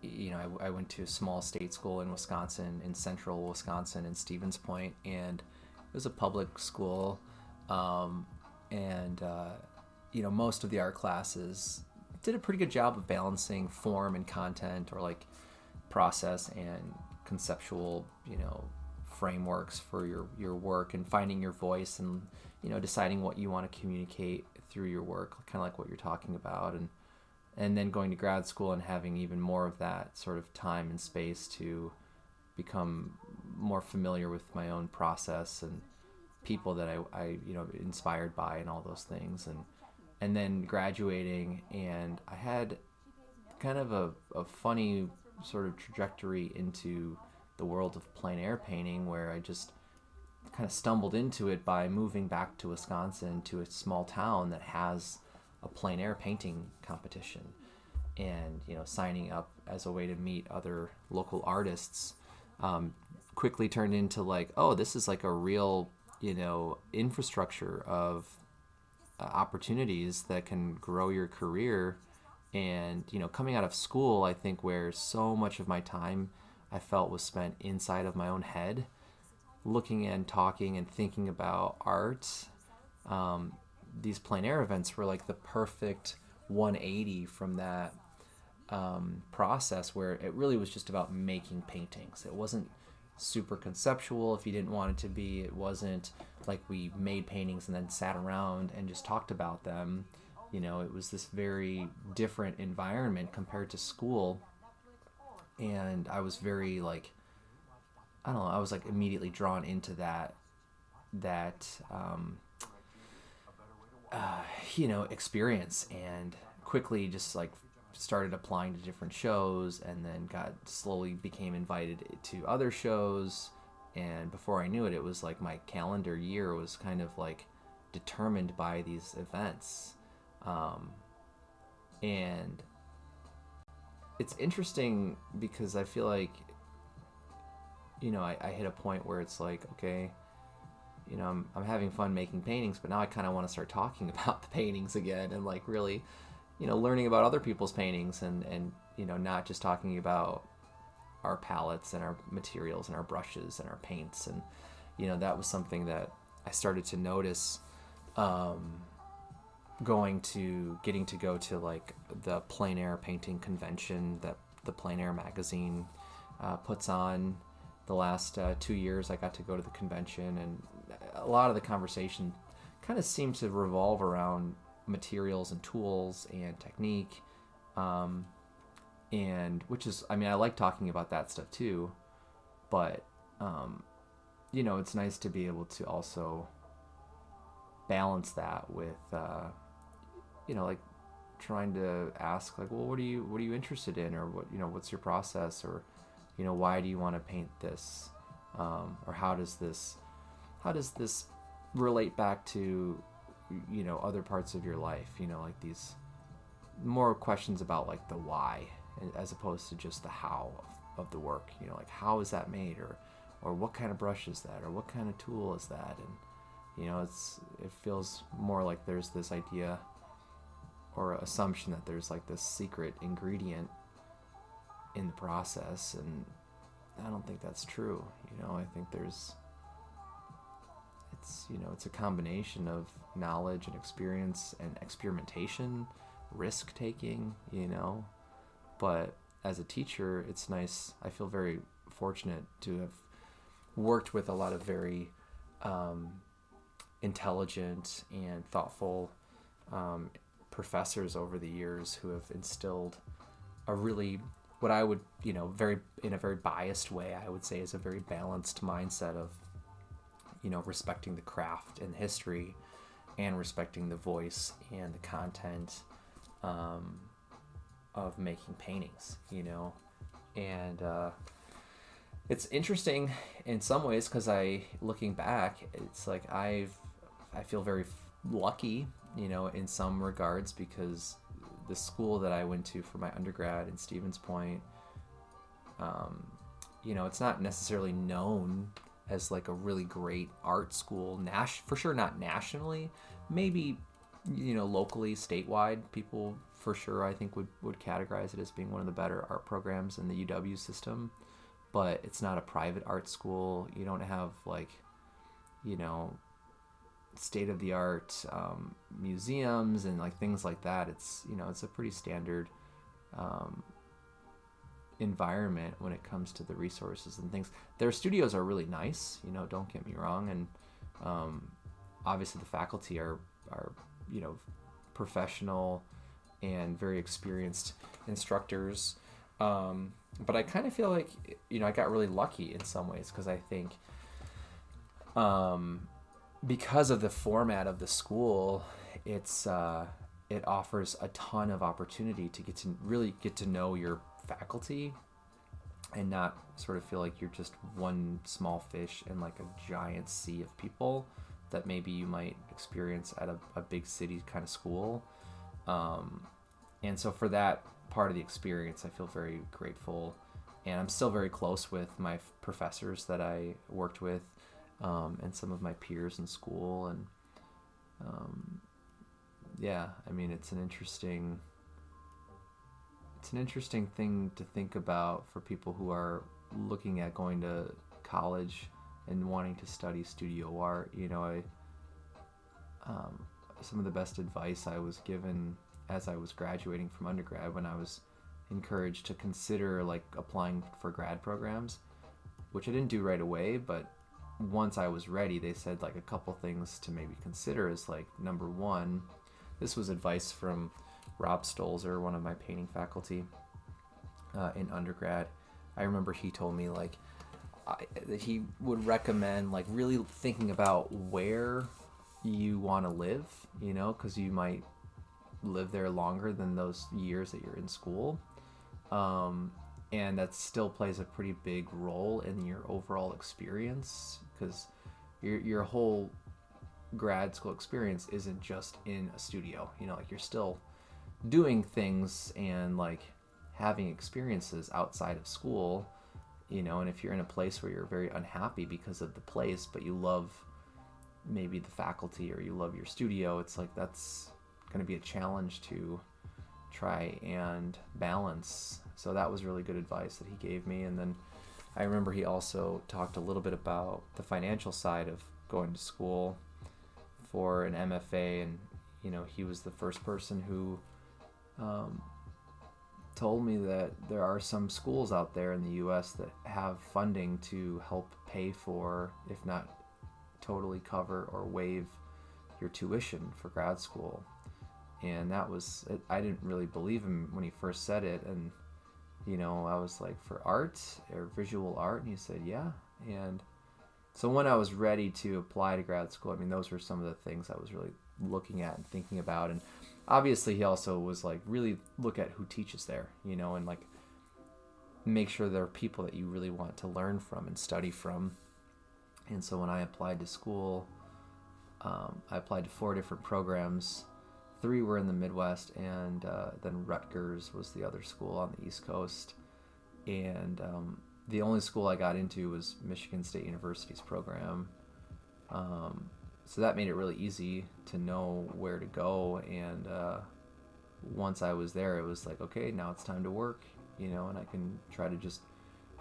you know, I went to a small state school in Wisconsin, in central Wisconsin, in Stevens Point, and it was a public school. You know, most of the art classes did a pretty good job of balancing form and content, or like process and conceptual, you know, frameworks for your work, and finding your voice, and, you know, deciding what you want to communicate through your work, kind of like what you're talking about. And then going to grad school and having even more of that sort of time and space to become more familiar with my own process and people that I you know, inspired by, and all those things. And then graduating, and I had kind of a funny sort of trajectory into the world of plein air painting, where I just kind of stumbled into it by moving back to Wisconsin, to a small town that has a plein air painting competition, and, you know, signing up as a way to meet other local artists quickly turned into like, oh, this is like a real, you know, infrastructure of opportunities that can grow your career. And, you know, coming out of school, I think where so much of my time I felt was spent inside of my own head, looking and talking and thinking about art, these plein air events were like the perfect 180 from that process, where it really was just about making paintings. It wasn't super conceptual if you didn't want it to be. It wasn't like we made paintings and then sat around and just talked about them. You know, it was this very different environment compared to school. And I was very like, I don't know, I was like immediately drawn into that you know, experience, and quickly just like started applying to different shows, and then slowly became invited to other shows. And before I knew it, it was like my calendar year was kind of like determined by these events. And it's interesting because I feel like, you know, I hit a point where it's like, okay, you know, I'm having fun making paintings, but now I kind of want to start talking about the paintings again, and like really, you know, learning about other people's paintings, and you know, not just talking about our palettes and our materials and our brushes and our paints. And, you know, that was something that I started to notice getting to go to like the plein air painting convention that the Plein Air magazine puts on. The last 2 years I got to go to the convention, and a lot of the conversation kind of seemed to revolve around materials and tools and technique. and which is, I mean, I like talking about that stuff too, but you know, it's nice to be able to also balance that with you know, like trying to ask like, well, what are you interested in, or what, you know, what's your process, or you know, why do you want to paint this, or how does this relate back to, you know, other parts of your life, you know, like these more questions about like the why as opposed to just the how of the work, you know, like how is that made, or what kind of brush is that, or what kind of tool is that, and you know, it feels more like there's this idea or assumption that there's like this secret ingredient in the process, and I don't think that's true. You know, I think it's, you know, it's a combination of knowledge and experience and experimentation, risk taking, you know. But as a teacher, it's nice. I feel very fortunate to have worked with a lot of very intelligent and thoughtful professors over the years who have instilled a really, what I would, you know, very, in a very biased way, I would say is a very balanced mindset of, you know, respecting the craft and history and respecting the voice and the content of making paintings, you know. And it's interesting in some ways because looking back, it's like I feel very lucky, you know, in some regards, because the school that I went to for my undergrad in Stevens Point, you know, it's not necessarily known as like a really great art school, for sure not nationally, maybe, you know, locally, statewide, people for sure I think would categorize it as being one of the better art programs in the UW system, but it's not a private art school. You don't have like, you know, state-of-the-art museums and like things like that. It's, you know, it's a pretty standard environment when it comes to the resources and things. Their studios are really nice, you know, don't get me wrong, and obviously the faculty are, you know, professional and very experienced instructors, but I kind of feel like, you know, I got really lucky in some ways, because I think because of the format of the school, it offers a ton of opportunity to really get to know your faculty and not sort of feel like you're just one small fish in like a giant sea of people that maybe you might experience at a big city kind of school. And so for that part of the experience, I feel very grateful, and I'm still very close with my professors that I worked with, and some of my peers in school. And yeah, I mean, it's an interesting thing to think about for people who are looking at going to college and wanting to study studio art. You know, some of the best advice I was given as I was graduating from undergrad, when I was encouraged to consider like applying for grad programs, which I didn't do right away, but once I was ready, they said like a couple things to maybe consider is like, number one, this was advice from Rob Stolzer, one of my painting faculty in undergrad. I remember he told me like that he would recommend like really thinking about where you want to live, you know, because you might live there longer than those years that you're in school, and that still plays a pretty big role in your overall experience, because your whole grad school experience isn't just in a studio, you know, like you're still doing things and like having experiences outside of school, you know. And if you're in a place where you're very unhappy because of the place, but you love maybe the faculty or you love your studio, it's like that's going to be a challenge to try and balance. So that was really good advice that he gave me. And then I remember he also talked a little bit about the financial side of going to school for an MFA, and you know, he was the first person who told me that there are some schools out there in the US that have funding to help pay for, if not totally cover or waive, your tuition for grad school. And that was, I didn't really believe him when he first said it, and I was like, for art or visual art? And he said, yeah. And so when I was ready to apply to grad school, I mean, those were some of the things I was really looking at and thinking about. And obviously he also was like, really look at who teaches there, and like make sure there are people that you really want to learn from and study from. And so when I applied to school, I applied to 4 different programs. 3 were in the Midwest, and then Rutgers was the other school on the East Coast. And the only school I got into was Michigan State University's program. So that made it really easy to know where to go. And once I was there, it was like, okay, now it's time to work, and I can try to just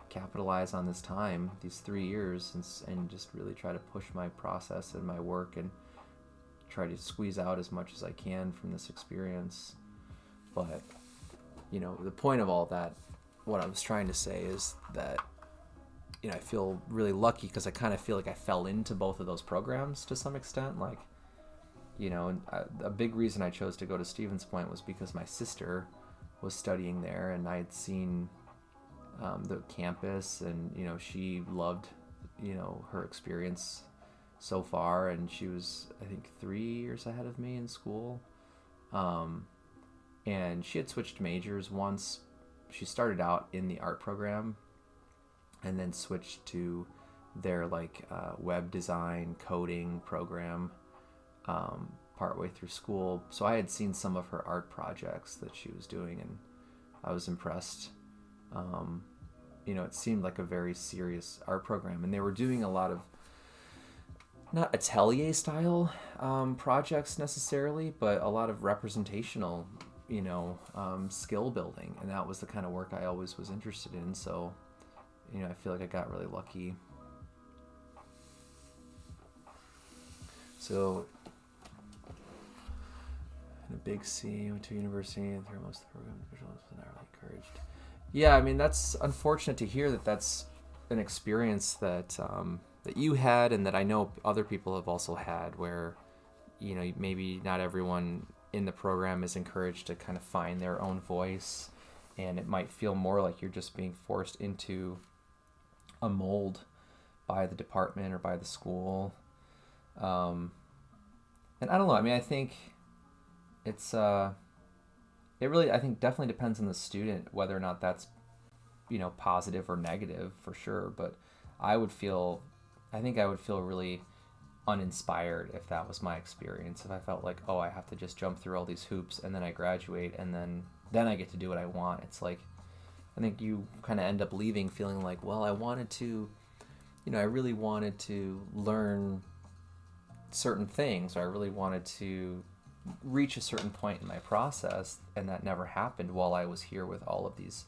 capitalize on this time, these 3 years, and just really try to push my process and my work and try to squeeze out as much as I can from this experience. But, the point of all that, what I was trying to say is that, I feel really lucky because I kind of feel like I fell into both of those programs to some extent. Like, and a big reason I chose to go to Stevens Point was because my sister was studying there, and I had seen the campus, and she loved her experience so far, and she was, I think, 3 years ahead of me in school, and she had switched majors once. She started out in the art program and then switched to their web design coding program partway through school. So I had seen some of her art projects that she was doing, and I was impressed. It seemed like a very serious art program, and they were doing a lot of not atelier style projects necessarily, but a lot of representational, skill building, and that was the kind of work I always was interested in. So, I feel like I got really lucky. So, in a big C, went to university, and through most of the program, visuals was narrowly encouraged. Yeah, I mean, that's unfortunate to hear that that's an experience that that you had, and that I know other people have also had, where, maybe not everyone in the program is encouraged to kind of find their own voice, and it might feel more like you're just being forced into a mold by the department or by the school. And I don't know, I mean, I think it's it really, I think, definitely depends on the student whether or not that's, positive or negative, for sure. But I think I would feel really uninspired if that was my experience. If I felt like, oh, I have to just jump through all these hoops and then I graduate and then I get to do what I want. It's like, I think you kind of end up leaving feeling like, well, I wanted to, I really wanted to learn certain things, or I really wanted to reach a certain point in my process, and that never happened while I was here with all of these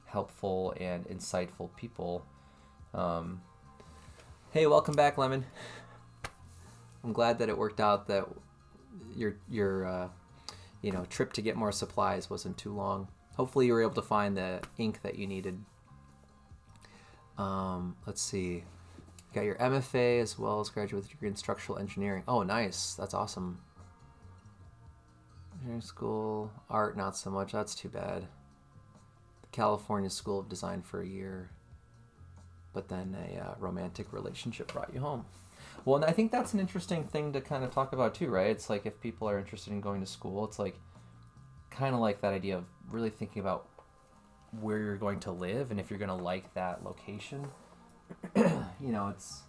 helpful and insightful people. Hey, welcome back, Lemon. I'm glad that it worked out that your trip to get more supplies wasn't too long. Hopefully you were able to find the ink that you needed. Let's see. You got your MFA as well as graduate degree in structural engineering. Oh, nice. That's awesome. Engineering school, art, not so much. That's too bad. The California School of Design for a year, but then a romantic relationship brought you home. Well, and I think that's an interesting thing to kind of talk about too, right? It's like, if people are interested in going to school, it's like kind of like that idea of really thinking about where you're going to live and if you're going to like that location. It's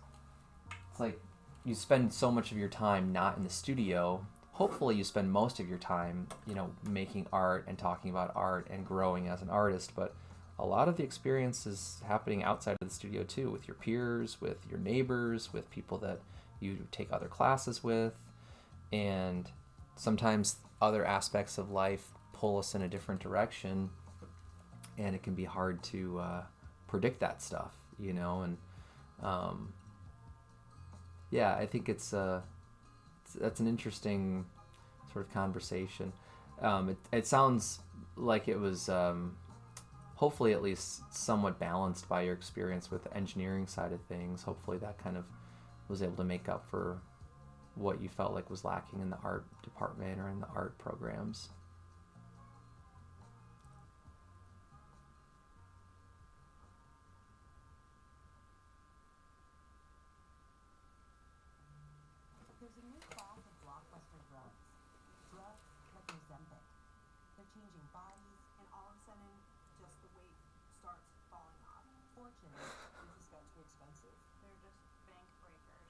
like you spend so much of your time not in the studio. Hopefully you spend most of your time, making art and talking about art and growing as an artist, but a lot of the experience is happening outside of the studio too, with your peers, with your neighbors, with people that you take other classes with, and sometimes other aspects of life pull us in a different direction, and it can be hard to predict that stuff, and yeah, I think that's an interesting sort of conversation. It sounds like it was hopefully at least somewhat balanced by your experience with the engineering side of things. Hopefully that kind of was able to make up for what you felt like was lacking in the art department or in the art programs. changing bodies, and all of a sudden, just the weight starts falling off. fortunes. It just got too expensive. They're just bank breakers.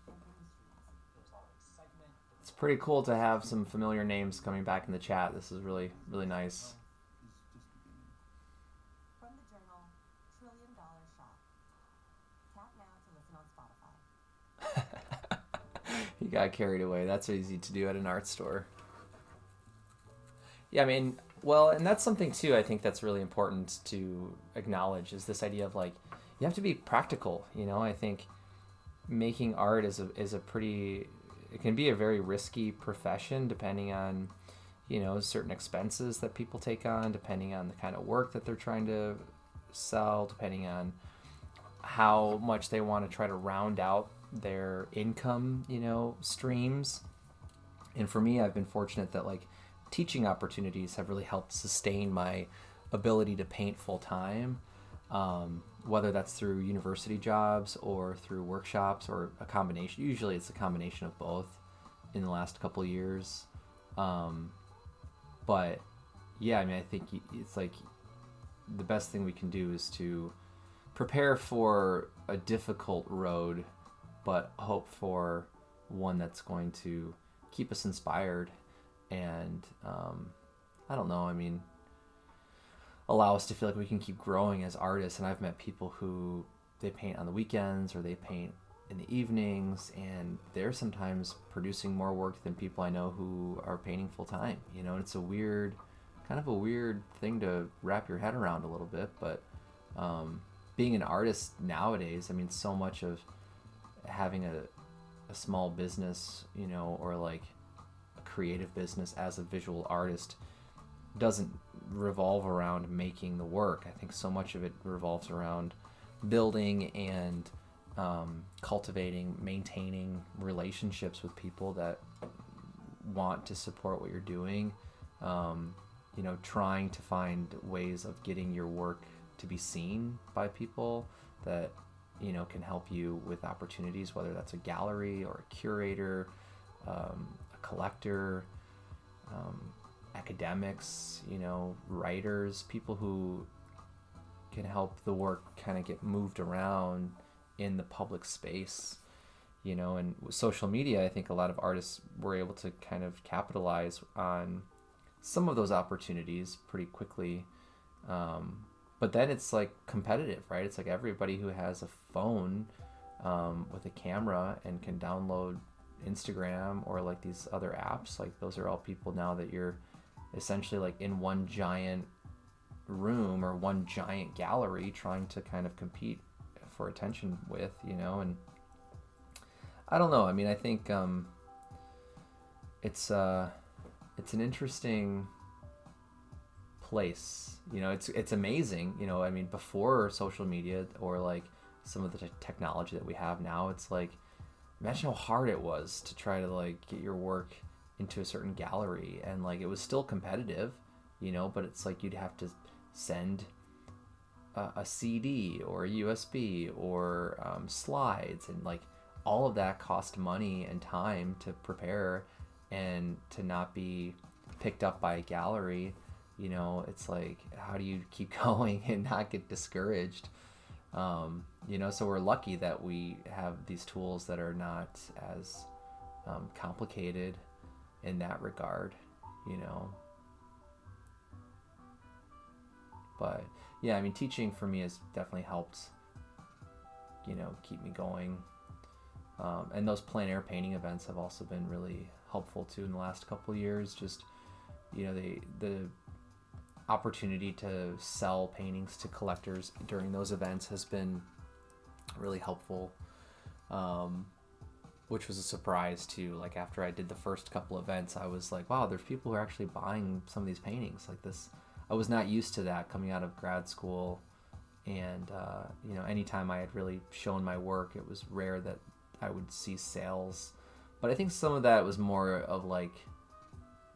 From industries. There was a lot of excitement. It's pretty cool to have some familiar names coming back in the chat. This is really, really nice. Is just beginning. From the journal, $1 Trillion Shot. Tap now to listen on Spotify. You got carried away. That's easy to do at an art store. Yeah, I mean, well, and that's something too, I think that's really important to acknowledge is this idea of like, you have to be practical, you know? I think making art is a pretty, it can be a very risky profession depending on, you know, certain expenses that people take on, depending on the kind of work that they're trying to sell, depending on how much they want to try to round out their income, you know, streams. And for me, I've been fortunate that like teaching opportunities have really helped sustain my ability to paint full time, whether that's through university jobs or through workshops or a combination. Usually it's a combination of both in the last couple of years. But yeah, I mean, I think it's like the best thing we can do is to prepare for a difficult road, but hope for one that's going to keep us inspired and I don't know, I mean, allow us to feel like we can keep growing as artists. And I've met people who they paint on the weekends or they paint in the evenings, and they're sometimes producing more work than people I know who are painting full time, you know. And it's a weird, kind of a weird thing to wrap your head around a little bit, but being an artist nowadays, I mean, so much of having a small business, you know, or like a creative business as a visual artist doesn't revolve around making the work. I think so much of it revolves around building and cultivating, maintaining relationships with people that want to support what you're doing. You know, trying to find ways of getting your work to be seen by people that, you know, can help you with opportunities, whether that's a gallery or a curator, a collector, academics, you know, writers, people who can help the work kind of get moved around in the public space, you know. And with social media, I think a lot of artists were able to kind of capitalize on some of those opportunities pretty quickly. But then it's like competitive, right? It's like everybody who has a phone with a camera and can download Instagram or like these other apps, like those are all people now that you're essentially like in one giant room or one giant gallery trying to kind of compete for attention with, you know. And I don't know, I mean, I think it's an interesting place, you know. It's amazing, you know. I mean, before social media or like some of the technology that we have now, it's like, imagine how hard it was to try to like get your work into a certain gallery, and like it was still competitive, you know, but it's like you'd have to send a CD or a USB or slides, and like all of that cost money and time to prepare and to not be picked up by a gallery, you know. It's like, how do you keep going and not get discouraged? You know, so we're lucky that we have these tools that are not as complicated in that regard, you know. But yeah, I mean, teaching for me has definitely helped, you know, keep me going. And those plein air painting events have also been really helpful too in the last couple of years. Just, you know, the opportunity to sell paintings to collectors during those events has been really helpful, which was a surprise too. Like after I did the first couple events, I was like, wow, there's people who are actually buying some of these paintings like this. I was not used to that coming out of grad school, and you know, anytime I had really shown my work, it was rare that I would see sales. But I think some of that was more of like,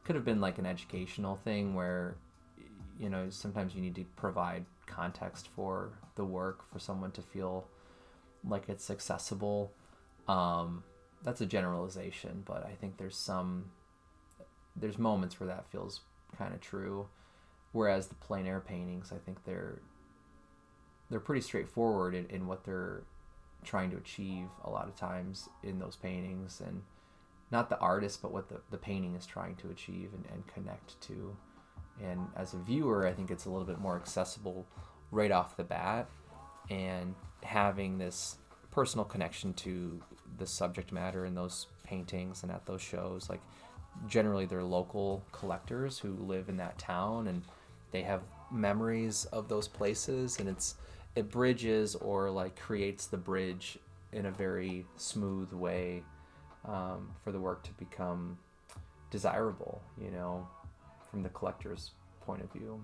could have been like an educational thing where, you know, sometimes you need to provide context for the work for someone to feel like it's accessible. That's a generalization, but I think there's moments where that feels kind of true. Whereas the plein air paintings, I think they're pretty straightforward in what they're trying to achieve a lot of times in those paintings, and not the artist, but what the painting is trying to achieve and connect to. And as a viewer, I think it's a little bit more accessible right off the bat, and having this personal connection to the subject matter in those paintings and at those shows. Like, generally they're local collectors who live in that town, and they have memories of those places, and it bridges, or like creates the bridge in a very smooth way, for the work to become desirable, you know, from the collector's point of view.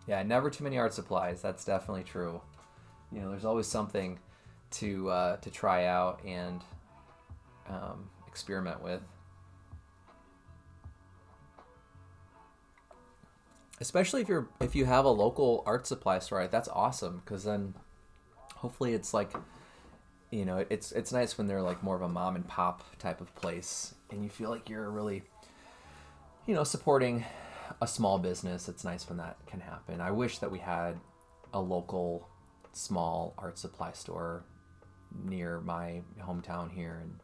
Yeah, never too many art supplies. That's definitely true. You know, there's always something to try out and experiment with. Especially if you have a local art supply store, that's awesome, because then hopefully it's like, you know, it's nice when they're like more of a mom and pop type of place, and you feel like you're really, you know, supporting a small business. It's nice when that can happen. I wish that we had a local small art supply store near my hometown here, and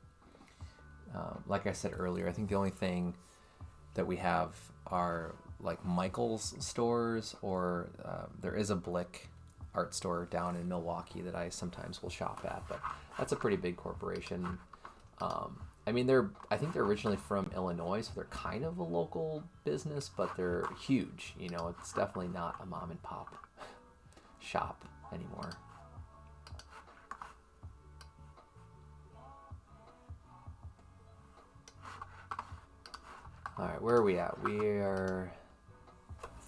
like I said earlier, I think the only thing that we have are like Michael's stores, or there is a Blick art store down in Milwaukee that I sometimes will shop at, but that's a pretty big corporation. I mean, I think they're originally from Illinois, so they're kind of a local business, but they're huge. You know, it's definitely not a mom and pop shop anymore. All right, where are we at? We are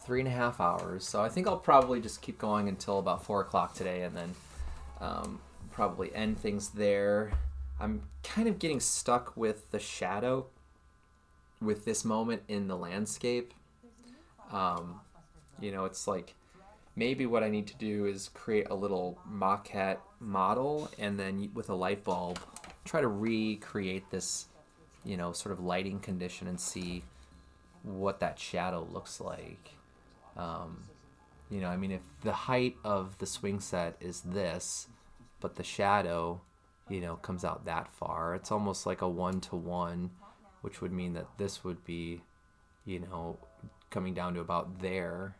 3.5 hours, so I think I'll probably just keep going until about 4 o'clock today, and then probably end things there. I'm kind of getting stuck with the shadow with this moment in the landscape. You know, it's like maybe what I need to do is create a little maquette model, and then with a light bulb try to recreate this, you know, sort of lighting condition, and see what that shadow looks like. You know, I mean, if the height of the swing set is this, but the shadow, you know, comes out that far, it's almost like a 1-to-1, which would mean that this would be, you know, coming down to about there,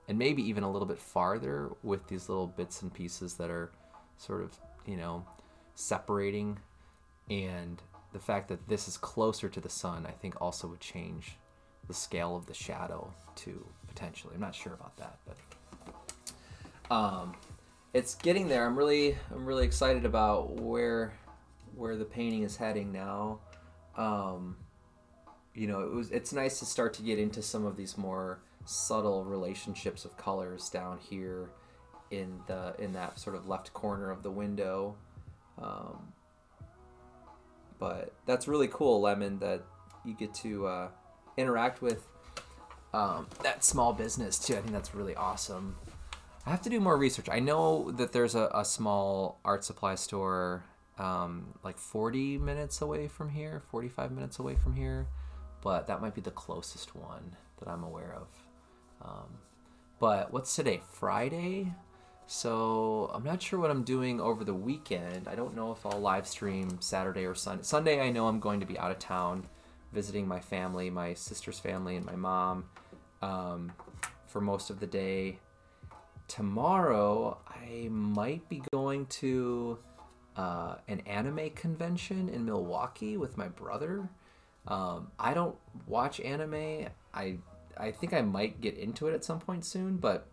and maybe even a little bit farther with these little bits and pieces that are sort of, you know, separating. And the fact that this is closer to the sun, I think also would change the scale of the shadow too, potentially. I'm not sure about that, but it's getting there. I'm really excited about where the painting is heading now. You know, it's nice to start to get into some of these more subtle relationships of colors down here in that sort of left corner of the window. But that's really cool, Lemon, that you get to interact with that small business too. I think that's really awesome. I have to do more research. I know that there's a small art supply store like 40 minutes away from here, 45 minutes away from here, but that might be the closest one that I'm aware of. But what's today? Friday? So I'm not sure what I'm doing over the weekend. I don't know if I'll live stream Saturday or Sunday. Sunday, I know I'm going to be out of town visiting my family, my sister's family and my mom, for most of the day. Tomorrow, I might be going to an anime convention in Milwaukee with my brother. I don't watch anime. I think I might get into it at some point soon, but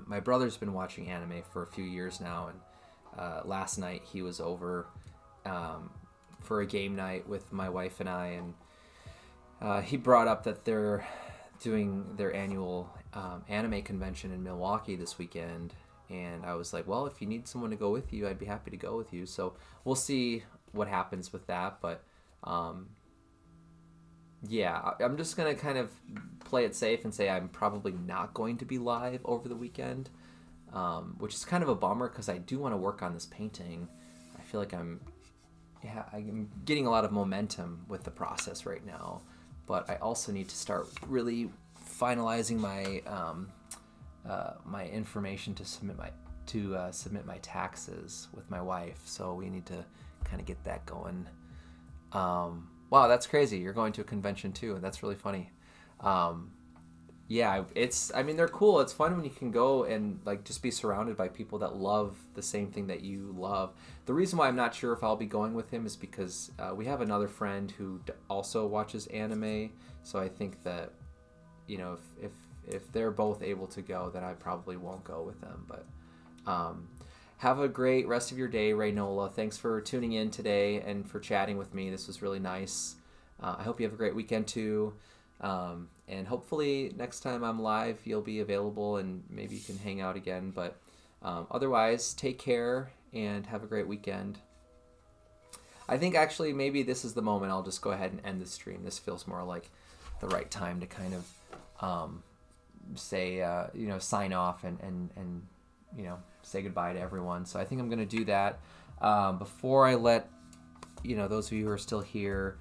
my brother's been watching anime for a few years now, and last night he was over for a game night with my wife and I, and he brought up that they're doing their annual anime convention in Milwaukee this weekend, and I was like, well, if you need someone to go with you, I'd be happy to go with you. So we'll see what happens with that, but yeah, I'm just going to kind of play it safe and say I'm probably not going to be live over the weekend, which is kind of a bummer because I do want to work on this painting. I feel like I'm yeah, I'm getting a lot of momentum with the process right now, but I also need to start really finalizing my information to submit my taxes with my wife. So we need to kind of get that going. Wow, that's crazy. You're going to a convention too, and that's really funny. Yeah, I mean, they're cool. It's fun when you can go and like just be surrounded by people that love the same thing that you love. The reason why I'm not sure if I'll be going with him is because we have another friend who also watches anime. So I think that, you know, if they're both able to go, then I probably won't go with them. But have a great rest of your day, Raynola. Thanks for tuning in today and for chatting with me. This was really nice. I hope you have a great weekend too. And hopefully next time I'm live, you'll be available and maybe you can hang out again. But otherwise, take care and have a great weekend. I think actually maybe this is the moment I'll just go ahead and end the stream. This feels more like the right time to kind of say, sign off and say goodbye to everyone. So I think I'm going to do that. Before I let, those of you who are still here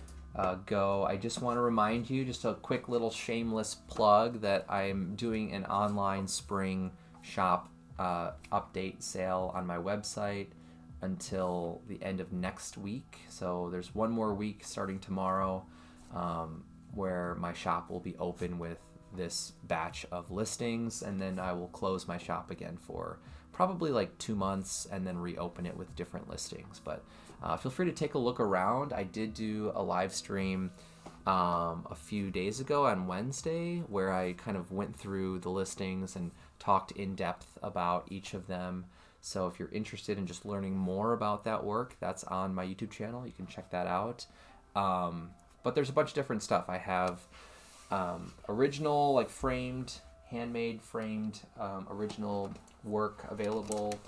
go, I just want to remind you, just a quick little shameless plug, that I'm doing an online spring shop update sale on my website until the end of next week. So there's one more week starting tomorrow where my shop will be open with this batch of listings, and then I will close my shop again for probably like 2 months and then reopen it with different listings. But feel free to take a look around. I did do a live stream a few days ago on Wednesday where I kind of went through the listings and talked in depth about each of them. So if you're interested in just learning more about that work, that's on my YouTube channel. You can check that out. But there's a bunch of different stuff. I have original, like framed, handmade framed original work available.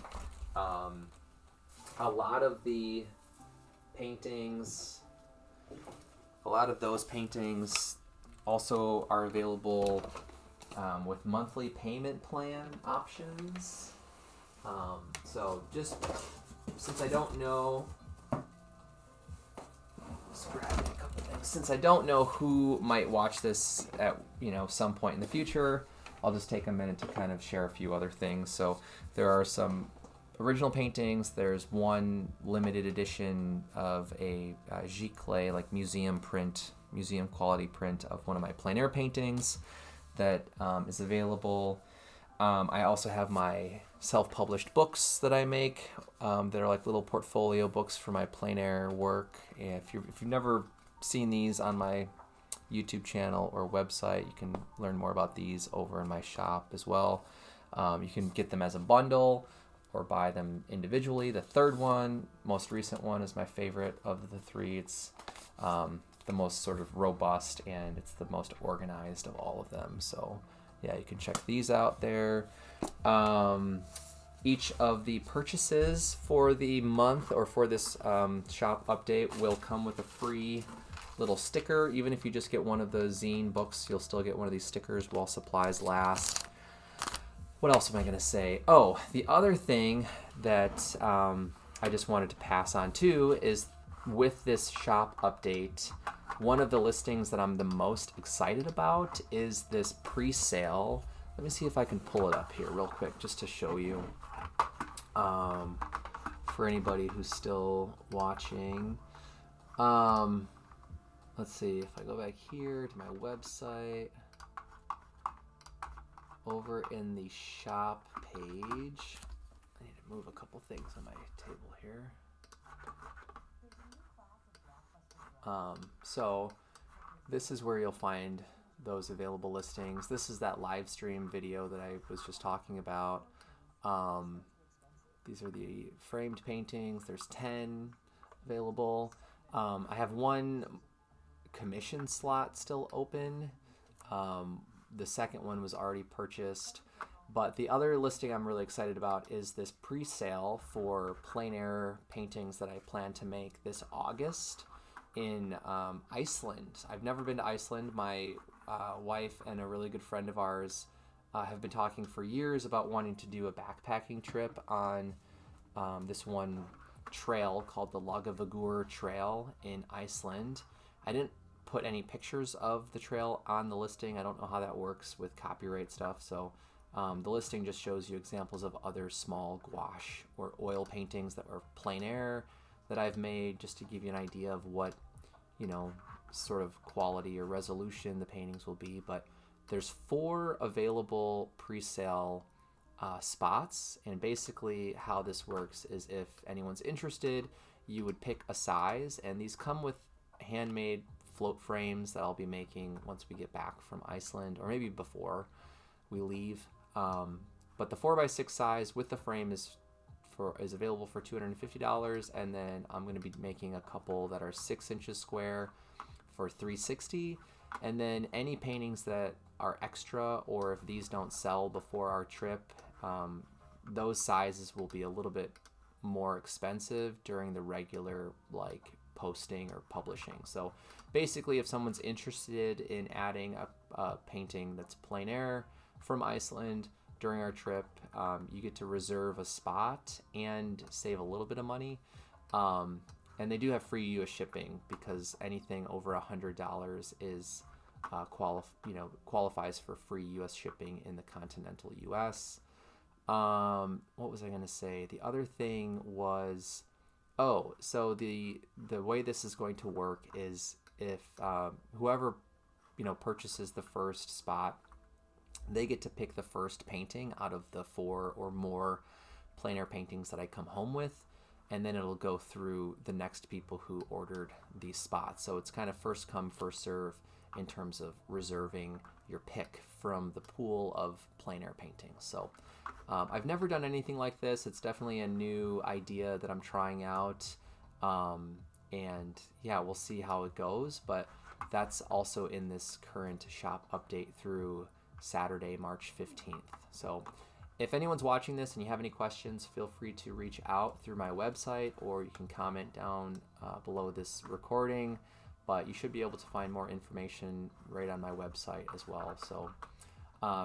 A lot of the paintings, a lot of those paintings also are available with monthly payment plan options. So just since I don't know, just grabbing a couple things. Since I don't know who might watch this at some point in the future, I'll just take a minute to kind of share a few other things. So there are some original paintings. There's one limited edition of a giclée, like museum quality print of one of my plein air paintings that is available. I also have my self-published books that I make that are like little portfolio books for my plein air work. And if you've never seen these on my YouTube channel or website, you can learn more about these over in my shop as well. You can get them as a bundle or buy them individually. The third one, most recent one, is my favorite of the three. It's the most sort of robust and it's the most organized of all of them. So yeah, you can check these out there. Each of the purchases for the month or for this shop update will come with a free little sticker. Even if you just get one of the zine books, you'll still get one of these stickers while supplies last. What else am I going to say? Oh, the other thing that I just wanted to pass on too is with this shop update, one of the listings that I'm the most excited about is this pre-sale. Let me see if I can pull it up here real quick just to show you for anybody who's still watching. Let's see if I go back here to my website. Over in the shop page, I need to move a couple things on my table here. So this is where you'll find those available listings. This is that live stream video that I was just talking about. These are the framed paintings. There's 10 available. I have one commission slot still open. The second one was already purchased. But the other listing I'm really excited about is this pre-sale for plein air paintings that I plan to make this August in Iceland. I've never been to Iceland. My wife and a really good friend of ours have been talking for years about wanting to do a backpacking trip on this one trail called the Lagavagur Trail in Iceland. I didn't put any pictures of the trail on the listing. I don't know how that works with copyright stuff, so the listing just shows you examples of other small gouache or oil paintings that are plein air that I've made, just to give you an idea of what, you know, sort of quality or resolution the paintings will be. But there's 4 available pre-sale spots, and basically how this works is if anyone's interested, you would pick a size, and these come with handmade float frames that I'll be making once we get back from Iceland, or maybe before we leave. But the 4x6 size with the frame is available for $250, and then I'm going to be making a couple that are 6 inches square for $360. And then any paintings that are extra, or if these don't sell before our trip, those sizes will be a little bit more expensive during the regular like posting or publishing. So basically, if someone's interested in adding a painting that's plein air from Iceland during our trip, you get to reserve a spot and save a little bit of money. And they do have free U.S. shipping, because anything over $100 is qualifies for free U.S. shipping in the continental U.S. What was I going to say? The other thing was, so the way this is going to work is if whoever purchases the first spot, they get to pick the first painting out of the 4 or more plein air paintings that I come home with, and then it'll go through the next people who ordered these spots. So it's kind of first come, first serve in terms of reserving your pick from the pool of plein air paintings. So I've never done anything like this. It's definitely a new idea that I'm trying out. And yeah, we'll see how it goes, but that's also in this current shop update through Saturday, March 15th. So if anyone's watching this and you have any questions, feel free to reach out through my website, or you can comment down below this recording, but you should be able to find more information right on my website as well. So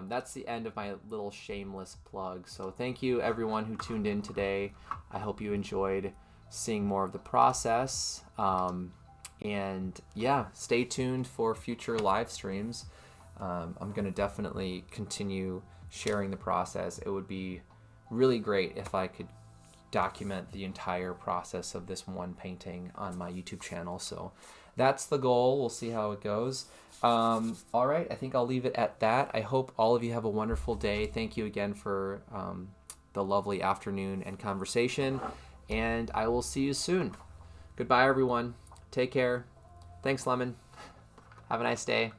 that's the end of my little shameless plug. So thank you everyone who tuned in today. I hope you enjoyed seeing more of the process. And yeah, stay tuned for future live streams. I'm going to definitely continue sharing the process. It would be really great if I could document the entire process of this one painting on my YouTube channel. So that's the goal. We'll see how it goes. All right, I think I'll leave it at that. I hope all of you have a wonderful day. Thank you again for the lovely afternoon and conversation, and I will see you soon. Goodbye, everyone. Take care. Thanks, Lemon. Have a nice day.